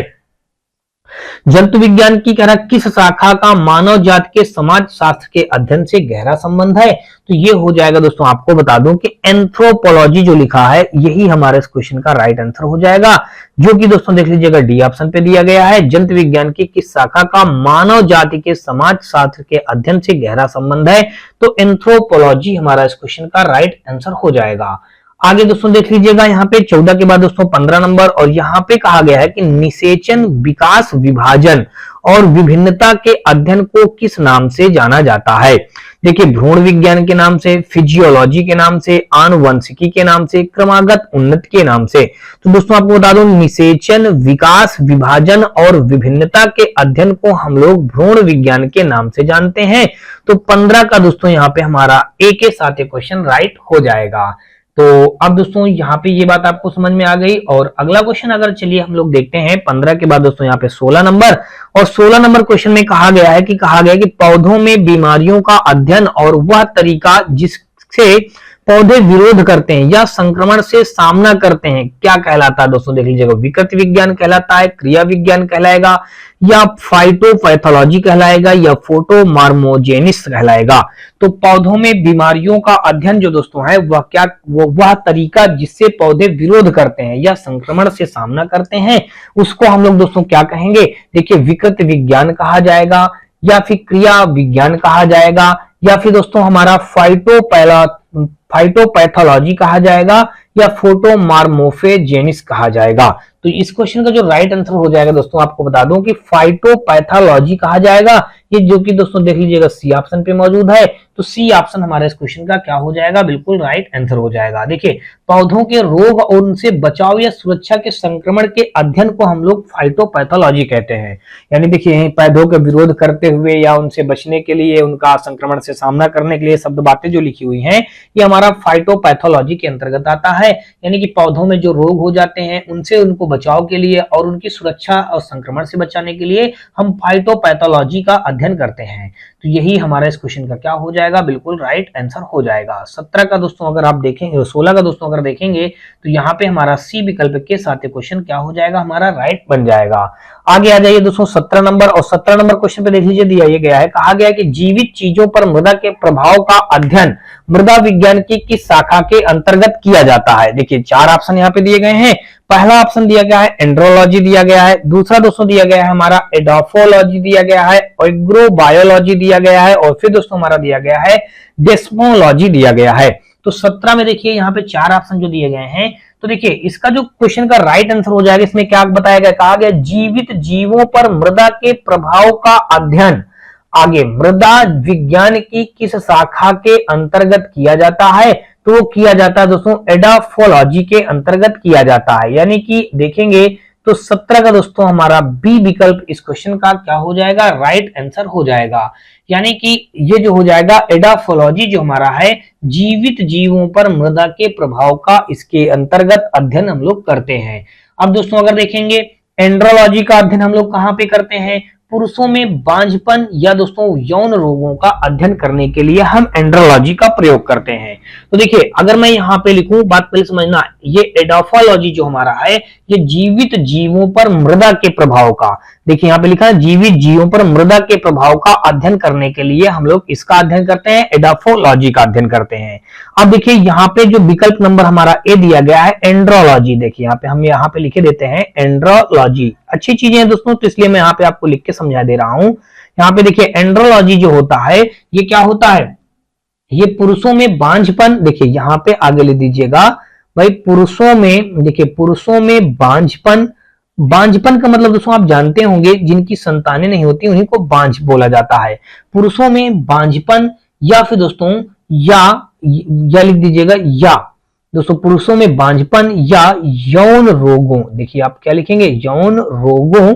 जंतु विज्ञान की कह रहा किस शाखा का मानव जाति के समाज शास्त्र के अध्ययन से गहरा संबंध है। तो ये हो जाएगा दोस्तों, आपको बता दूं कि एंथ्रोपोलॉजी जो लिखा है यही हमारे इस क्वेश्चन का राइट आंसर हो जाएगा, जो कि दोस्तों देख लीजिएगा डी ऑप्शन पे दिया गया है। जंतु विज्ञान की किस शाखा का मानव जाति के समाज शास्त्र के अध्ययन से गहरा संबंध है, तो एंथ्रोपोलॉजी हमारा इस क्वेश्चन का राइट आंसर हो जाएगा। आगे दोस्तों देख लीजिएगा यहाँ पे 14 के बाद दोस्तों 15 नंबर। और यहाँ पे कहा गया है कि निषेचन, विकास, विभाजन और विभिन्नता के अध्ययन को किस नाम से जाना जाता है। देखिए भ्रूण विज्ञान के नाम से, फिजियोलॉजी के नाम से, आनुवंशिकी के नाम से, क्रमागत उन्नति के नाम से। तो दोस्तों आपको बता दूं निषेचन, विकास, विभाजन और विभिन्नता के अध्ययन को हम लोग भ्रूण विज्ञान के नाम से जानते हैं। तो 15 का दोस्तों यहाँ पे हमारा ए के साथ क्वेश्चन राइट हो जाएगा। तो अब दोस्तों यहाँ पे ये बात आपको समझ में आ गई। और अगला क्वेश्चन अगर चलिए हम लोग देखते हैं 15 के बाद दोस्तों यहाँ पे 16 नंबर। और 16 नंबर क्वेश्चन में कहा गया है कि पौधों में बीमारियों का अध्ययन और वह तरीका जिससे पौधे विरोध करते हैं या संक्रमण से सामना करते हैं, क्या कहलाता है दोस्तों? देख लीजिएगा, विकृति विज्ञान कहलाता है, क्रिया विज्ञान कहलाएगा, या फाइटोपैथोलॉजी कहलाएगा, या फोटोमार्मोजेनिस कहलाएगा। तो पौधों में बीमारियों का अध्ययन जो दोस्तों है वह तरीका जिससे पौधे विरोध करते हैं या संक्रमण से सामना करते हैं, उसको हम लोग दोस्तों क्या कहेंगे? देखिए, विकृति विज्ञान कहा जाएगा, या फिर क्रिया विज्ञान कहा जाएगा, या फिर दोस्तों हमारा फाइटोपैथोलॉजी कहा जाएगा, या फोटोमार्मोफेजेनिस कहा जाएगा। तो इस क्वेश्चन का जो राइट आंसर हो जाएगा दोस्तों, आपको बता दूं कि फाइटोपैथोलॉजी कहा जाएगा, ये जो कि दोस्तों देख लीजिएगा सी ऑप्शन पे मौजूद है। तो सी ऑप्शन हमारे इस क्वेश्चन का क्या हो जाएगा? बिल्कुल राइट आंसर हो जाएगा। देखिए, पौधों के रोग और उनसे बचाव या सुरक्षा के संक्रमण के अध्ययन को हम लोग फाइटोपैथोलॉजी कहते हैं। यानी देखिए, पौधों के विरोध करते हुए या उनसे बचने के लिए, उनका संक्रमण से सामना करने के लिए शब्द बातें जो लिखी हुई हैं, ये हमारा फाइटोपैथोलॉजी के अंतर्गत आता है। यानी कि पौधों में जो रोग हो जाते हैं उनसे उनको बचाव के लिए और उनकी सुरक्षा और संक्रमण से बचाने के लिए हम फाइटोपैथोलॉजी का अध्ययन करते हैं। तो यही हमारा इस क्वेश्चन का क्या हो जाएगा? बिल्कुल राइट आंसर हो जाएगा। 17 का दोस्तों अगर आप देखेंगे, 16 का दोस्तों अगर देखेंगे, तो यहाँ पे हमारा सी विकल्प के साथ क्वेश्चन क्या हो जाएगा? हमारा राइट बन जाएगा। आगे आ जाइए दोस्तों 17 नंबर, और 17 नंबर क्वेश्चन पे देख लीजिए, दिया ये गया है, कहा गया कि जीवित चीजों पर मृदा के प्रभाव का अध्ययन मृदा विज्ञान की किस शाखा के अंतर्गत किया जाता है? देखिए, 4 ऑप्शन यहाँ पे दिए गए हैं। पहला ऑप्शन दिया गया है एंड्रोलॉजी दिया गया है, दूसरा दोस्तों दिया गया है हमारा एडोफोलॉजी दिया गया है, एग्रोबायोलॉजी दिया गया है, और फिर दोस्तों हमारा दिया गया है डेस्मोलॉजी दिया गया है। तो 17 में देखिए यहाँ पे 4 ऑप्शन जो दिए गए हैं, तो देखिए इसका जो क्वेश्चन का राइट आंसर हो जाएगा, इसमें क्या बताया गया? कहा गया जीवित जीवों पर मृदा के प्रभाव का अध्ययन आगे मृदा विज्ञान की किस शाखा के अंतर्गत किया जाता है? तो वो किया जाता है दोस्तों एडोफोलॉजी के अंतर्गत किया जाता है। यानी कि देखेंगे तो 17 का दोस्तों हमारा बी विकल्प इस क्वेश्चन का क्या हो जाएगा? राइट आंसर हो जाएगा। यानी कि ये जो हो जाएगा एडोफोलॉजी जो हमारा है, जीवित जीवों पर मृदा के प्रभाव का इसके अंतर्गत अध्ययन हम लोग करते हैं। अब दोस्तों अगर देखेंगे एंड्रोलॉजी का अध्ययन हम लोग कहां पे करते हैं? पुरुषों में बांझपन या दोस्तों यौन रोगों का अध्ययन करने के लिए हम एंड्रोलॉजी का प्रयोग करते हैं। तो देखिए, अगर मैं यहाँ पे लिखूं, बात पहले समझना, ये एडोफोलॉजी जो हमारा है, ये जीवित जीवों पर मृदा के प्रभाव का, देखिए यहाँ पे लिखा है जीवित जीवों पर मृदा के प्रभाव का अध्ययन करने के लिए हम लोग इसका अध्ययन करते हैं, एडोफोलॉजी का अध्ययन करते हैं। अब देखिए यहाँ पे जो विकल्प नंबर हमारा ए दिया गया है एंड्रोलॉजी, देखिए यहाँ पे हम यहाँ पे लिखे देते हैं एंड्रोलॉजी। अच्छी चीजें हैं दोस्तों, तो इसलिए मैं यहाँ पे आपको लिख के समझा दे रहा हूं। यहाँ पे देखिए एंड्रोलॉजी जो होता है, ये क्या होता है? ये पुरुषों में बांझपन, देखिए यहाँ पे आगे लिख दीजिएगा भाई, पुरुषों में, देखिए पुरुषों में बांझपन, बांझपन का मतलब दोस्तों आप जानते होंगे, जिनकी संतानें नहीं होती उन्हीं को बांझ बोला जाता है। पुरुषों में बांझपन, या फिर दोस्तों या लिख दीजिएगा, या दोस्तों पुरुषों में बांझपन या यौन रोगों, देखिए आप क्या लिखेंगे? यौन रोगों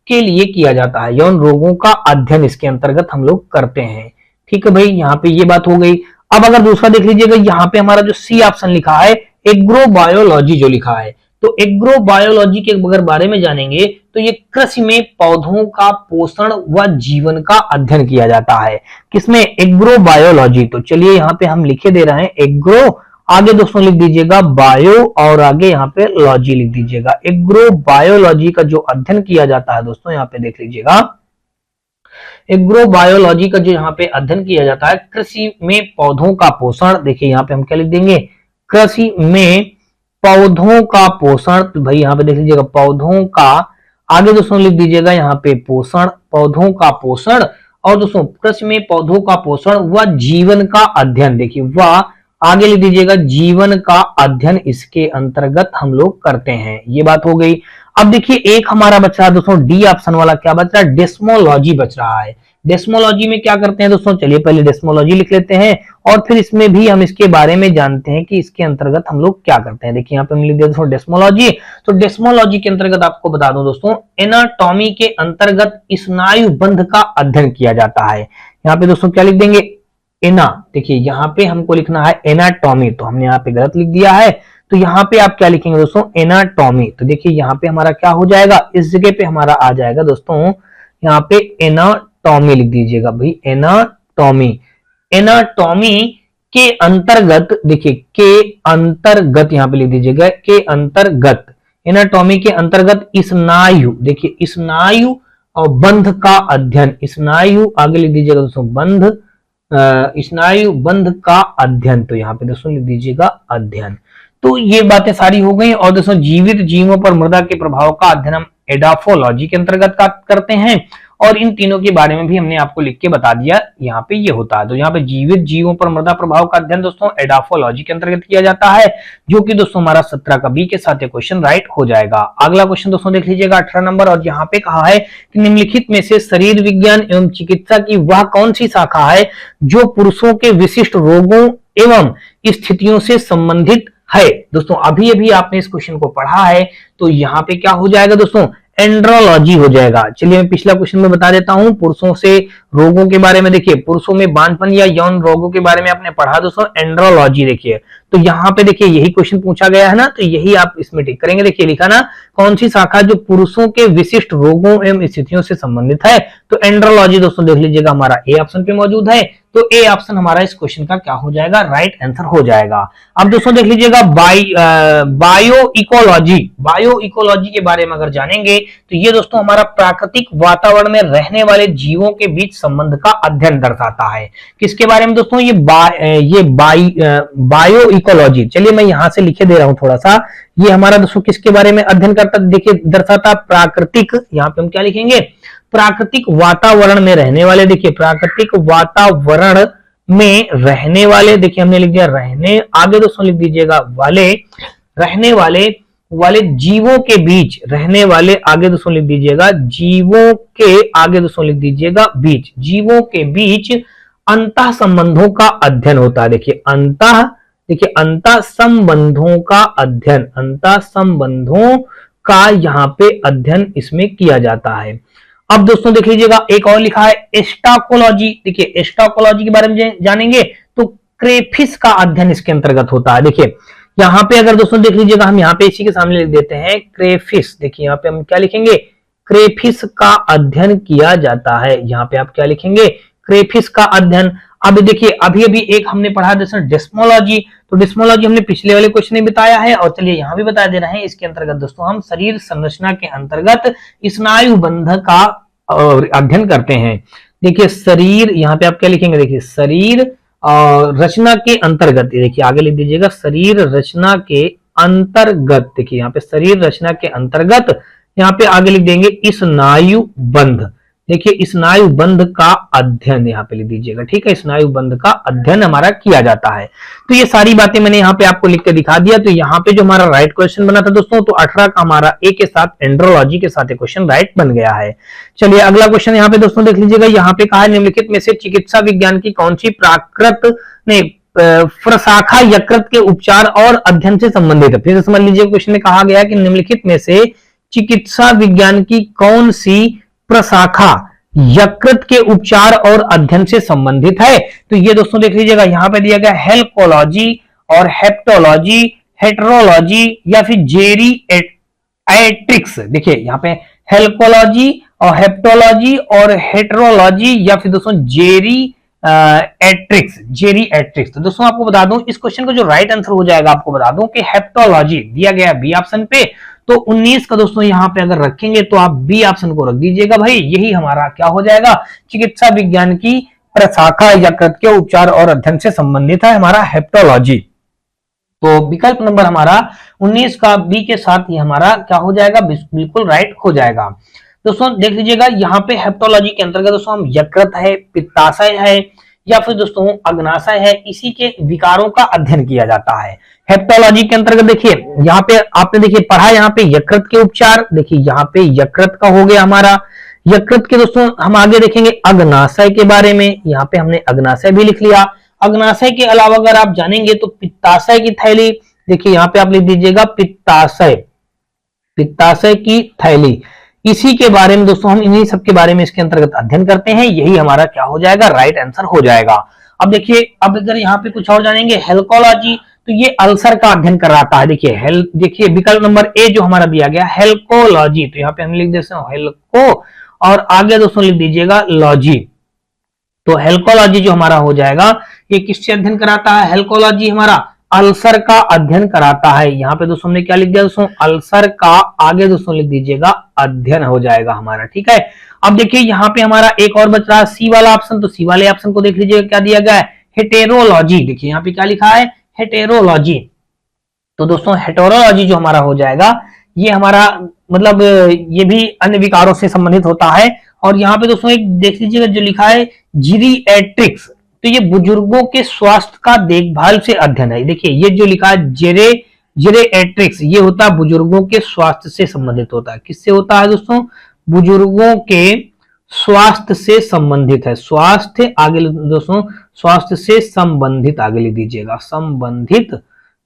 के लिए किया जाता है, यौन रोगों का अध्ययन इसके अंतर्गत हम लोग करते हैं। ठीक है भाई, यहाँ पे ये बात हो गई। अब अगर दूसरा देख लीजिएगा, यहाँ पे हमारा जो सी ऑप्शन लिखा है एग्रोबायोलॉजी जो लिखा है, तो एग्रोबायोलॉजी के अगर बारे में जानेंगे तो ये कृषि में पौधों का पोषण व जीवन का अध्ययन किया जाता है। किसमें? एग्रोबायोलॉजी। तो चलिए यहाँ पे हम लिखे दे रहे हैं एग्रो, आगे दोस्तों लिख दीजिएगा बायो, और आगे यहाँ पे लॉजी लिख दीजिएगा। एग्रोबायोलॉजी का जो अध्ययन किया जाता है दोस्तों, यहाँ पे देख लीजिएगा, एग्रोबायोलॉजी का जो यहाँ पे अध्ययन किया जाता है, कृषि में पौधों का पोषण, देखिए यहाँ पे हम क्या लिख देंगे? कृषि में पौधों का पोषण। तो भाई यहाँ पे देख लीजिएगा पौधों का, आगे दोस्तों लिख दीजिएगा यहाँ पे पोषण, पौधों का पोषण, और दोस्तों कृषि में पौधों का पोषण व जीवन का अध्ययन, देखिए वह आगे लिख दीजिएगा जीवन का अध्ययन इसके अंतर्गत हम लोग करते हैं। ये बात हो गई। अब देखिए एक हमारा बच रहा है दोस्तों डी ऑप्शन वाला, क्या बच रहा है? डेस्मोलॉजी बच रहा है। डेस्मोलॉजी में क्या करते हैं दोस्तों? चलिए पहले डेस्मोलॉजी लिख लेते हैं और फिर इसमें भी हम इसके बारे में जानते हैं कि इसके अंतर्गत हम लोग क्या करते हैं। देखिए यहाँ पे हम लिख दिया दोस्तों डेस्मोलॉजी। तो डेस्मोलॉजी के अंतर्गत आपको बता दूं दोस्तों, एनाटॉमी के अंतर्गत स्नायु बंध का अध्ययन किया जाता है। यहाँ पे दोस्तों क्या लिख देंगे? एना, देखिए यहाँ पे हमको लिखना है एनाटॉमी, तो हमने यहाँ पे गलत लिख दिया है। तो यहाँ पे आप क्या लिखेंगे दोस्तों? एनाटॉमी। तो देखिए यहाँ पे हमारा क्या हो जाएगा? इस जगह पे हमारा आ जाएगा दोस्तों, यहाँ पे एनाटॉमी लिख दीजिएगा भाई, एनाटॉमी। एनाटॉमी के अंतर्गत, देखिए के अंतर्गत यहां पे लिख दीजिएगा, के अंतर्गत, एनाटॉमी के अंतर्गत स्नायु, देखिए स्नायु और बंध का अध्ययन, स्नायु आगे लिख दीजिएगा दोस्तों बंध, स्नायु बंध का अध्ययन, तो यहाँ पे दोस्तों लिख दीजिएगा अध्ययन। तो ये बातें सारी हो गई। और दोस्तों जीवित जीवों पर मृदा के प्रभाव का अध्ययन हम एडाफोलॉजी के अंतर्गत करते हैं, और इन तीनों के बारे में भी हमने आपको लिख के बता दिया, यहाँ पे ये होता है। तो यहाँ पे जीवित जीवों पर मृदा प्रभाव का अध्ययन दोस्तों एडाफोलॉजी के अंतर्गत किया जाता है, जो कि दोस्तों हमारा 17 का बी के साथ क्वेश्चन राइट हो जाएगा। अगला क्वेश्चन दोस्तों देख लीजिएगा 18 नंबर, और यहाँ पे कहा है कि निम्नलिखित में से शरीर विज्ञान एवं चिकित्सा की वह कौन सी शाखा है जो पुरुषों के विशिष्ट रोगों एवं स्थितियों से संबंधित है। दोस्तों अभी अभी आपने इस क्वेश्चन को पढ़ा है, तो यहाँ पे क्या हो जाएगा दोस्तों, एंड्रोलॉजी हो जाएगा। चलिए मैं पिछला क्वेश्चन में बता देता हूं, पुरुषों से रोगों के बारे में, देखिए पुरुषों में बांझपन या यौन रोगों के बारे में आपने पढ़ा दोस्तों एंड्रोलॉजी। देखिए तो यहाँ पे देखिए यही क्वेश्चन पूछा गया है ना, तो यही आप इसमें टिक करेंगे। देखिए लिखा ना, कौन सी शाखा जो पुरुषों के विशिष्ट रोगों एवं स्थितियों से संबंधित है, तो एंड्रोलॉजी दोस्तों देख लीजिएगा हमारा ए ऑप्शन पे मौजूद है, तो ए ऑप्शन हमारा इस क्वेश्चन का क्या हो जाएगा, राइट आंसर हो जाएगा। अब दोस्तों देख लीजिएगा बायो इकोलॉजी, बायो इकोलॉजी के बारे में अगर जानेंगे तो ये दोस्तों हमारा प्राकृतिक वातावरण में रहने वाले जीवों के बीच संबंध का अध्ययन दर्शाता है। किसके बारे में दोस्तों, ये बायो इकोलॉजी, चलिए मैं यहां से लिखे दे रहा हूं थोड़ा सा, ये हमारा दोस्तों किसके बारे में अध्ययन करता, देखिए दर्शाता प्राकृतिक, यहाँ पे हम क्या लिखेंगे, प्राकृतिक वातावरण में रहने वाले, देखिए प्राकृतिक वातावरण में रहने वाले, देखिए हमने लिख दिया रहने, आगे दोस्तों लिख दीजिएगा वाले, रहने वाले जीवों के बीच, रहने वाले आगे दोस्तों लिख दीजिएगा जीवों के, आगे दोस्तों लिख दीजिएगा बीच, जीवों के बीच अंतः संबंधों का अध्ययन होता है। देखिए अंतः संबंधों का अध्ययन, अंतः संबंधों का यहाँ पे अध्ययन इसमें किया जाता है। अब दोस्तों देख लीजिएगा एक और लिखा है एस्टाकोलॉजी, देखिए एस्टाकोलॉजी के बारे में जानेंगे तो क्रेफिस का अध्ययन इसके अंतर्गत होता है। देखिए यहाँ पे अगर दोस्तों देख लीजिएगा, हम यहाँ पे इसी के सामने लिख देते हैं क्रेफिस, देखिए यहाँ पे हम क्या लिखेंगे, क्रेफिस का अध्ययन किया जाता है, यहाँ पे आप क्या लिखेंगे, क्रेफिस का अध्ययन। अब देखिए अभी अभी एक हमने पढ़ा दोस्तों डिस्मोलॉजी, तो डिस्मोलॉजी हमने पिछले वाले क्वेश्चन में बताया है, और चलिए यहाँ भी बता दे रहे हैं। इसके अंतर्गत दोस्तों हम शरीर संरचना के अंतर्गत स्नायु बंध का अध्ययन करते हैं। देखिए शरीर, यहाँ पे आप क्या लिखेंगे, देखिए शरीर रचना के अंतर्गत, देखिए आगे लिख दीजिएगा शरीर रचना के अंतर्गत, देखिए यहाँ पे शरीर रचना के अंतर्गत, यहाँ पे आगे लिख देंगे स्नायु बंध, देखिए स्नायु बंध का अध्ययन यहाँ पे लिख दीजिएगा, ठीक है, स्नायु बंध का अध्ययन हमारा किया जाता है। तो ये सारी बातें मैंने यहाँ पे आपको लिख के दिखा दिया। तो यहाँ पे जो हमारा राइट क्वेश्चन बना था दोस्तों, तो 18 का हमारा ए के साथ एंड्रोलॉजी के साथ क्वेश्चन राइट बन गया है। चलिए अगला क्वेश्चन यहाँ पे दोस्तों देख लीजिएगा, यहाँ पे कहा है निम्नलिखित में से चिकित्सा विज्ञान की कौन सी प्रशाखा यकृत के उपचार और अध्ययन से संबंधित है। फिर से समझ लीजिए, क्वेश्चन में कहा गया कि निम्नलिखित में से चिकित्सा विज्ञान की कौन सी प्रशाखा यकृत के उपचार और अध्ययन से संबंधित है। तो ये दोस्तों देख लीजिएगा, यहाँ पे दिया गया हेल्कोलॉजी और हेप्टोलॉजी, हेट्रोलॉजी या फिर जेरी एट्रिक्स। देखिए यहाँ पे हेल्कोलॉजी और हेप्टोलॉजी और हेट्रोलॉजी या फिर दोस्तों जेरी एट्रिक्स। तो दोस्तों आपको बता दूं, इस क्वेश्चन का जो राइट आंसर हो जाएगा, आपको बता दूं कि हेप्टोलॉजी दिया गया बी ऑप्शन पे, तो 19 का दोस्तों यहाँ पे अगर रखेंगे तो आप बी ऑप्शन को रख दीजिएगा भाई, यही हमारा क्या हो जाएगा, चिकित्सा विज्ञान की प्रशाखा यकृत के उपचार और अध्ययन से संबंधित है हमारा हेप्टोलॉजी। तो विकल्प नंबर हमारा 19 का बी के साथ ये हमारा क्या हो जाएगा, बिल्कुल राइट हो जाएगा। दोस्तों देख लीजिएगा, यहाँ पे हेप्टोलॉजी के अंतर्गत दोस्तों हम यकृत है, पित्ताशय है या फिर दोस्तों अग्नाशय है, इसी के विकारों का अध्ययन किया जाता है। हेप्टोलॉजी के अंतर्गत देखिए यहाँ पे आपने देखिए पढ़ा, यहाँ पे यकृत के उपचार, देखिए यहाँ पे यकृत का हो गया हमारा। यकृत के दोस्तों हम आगे देखेंगे अग्नाशय के बारे में, यहाँ पे हमने अग्नाशय भी लिख लिया। अग्नाशय के अलावा अगर आप जानेंगे तो पित्ताशय की थैली, देखिए यहाँ पे आप लिख दीजिएगा पित्ताशय की थैली, इसी के बारे में दोस्तों हम इन्हीं सब के बारे में इसके अंतर्गत अध्ययन करते हैं, यही हमारा क्या हो जाएगा, राइट आंसर हो जाएगा। अब देखिए, अब अगर यहाँ पे कुछ और जानेंगे, हेल्कोलॉजी, तो ये अल्सर का अध्ययन कराता है। देखिए विकल्प नंबर ए जो हमारा दिया गया हेल्कोलॉजी, तो यहाँ पे हम लिख देते हैं हेल्को और आगे दोस्तों लिख दीजिएगा लॉजी। तो हेल्कोलॉजी जो हमारा हो जाएगा ये किससे अध्ययन कराता है? हेल्कोलॉजी हमारा अल्सर का अध्ययन कराता है। यहाँ पे दोस्तों हमने क्या लिख दिया दोस्तों? अल्सर का, आगे दोस्तों लिख दीजिएगा अध्ययन हो जाएगा हमारा, ठीक है। अब देखिए यहाँ पे हमारा एक और बच रहा है सी वाला ऑप्शन, तो सी वाले ऑप्शन को देख लीजिएगा क्या दिया गया है? हेटेरोलॉजी। देखिए यहाँ पे क्या लिखा है? हेटेरोलॉजी। तो दोस्तों हेटेरोलॉजी जो हमारा हो जाएगा ये हमारा मतलब ये भी अन्य विकारों से संबंधित होता है। और यहाँ पे दोस्तों एक देख लीजिएगा जो लिखा है जीरिएट्रिक्स, तो ये बुजुर्गों के स्वास्थ्य का देखभाल से अध्ययन है। देखिए ये जो लिखा है जीरिएट्रिक्स, ये होता है बुजुर्गों के स्वास्थ्य से संबंधित होता है। किससे होता है दोस्तों? बुजुर्गों के स्वास्थ्य से संबंधित है। स्वास्थ्य आगे दोस्तों, स्वास्थ्य से संबंधित आगे लिख दीजिएगा, संबंधित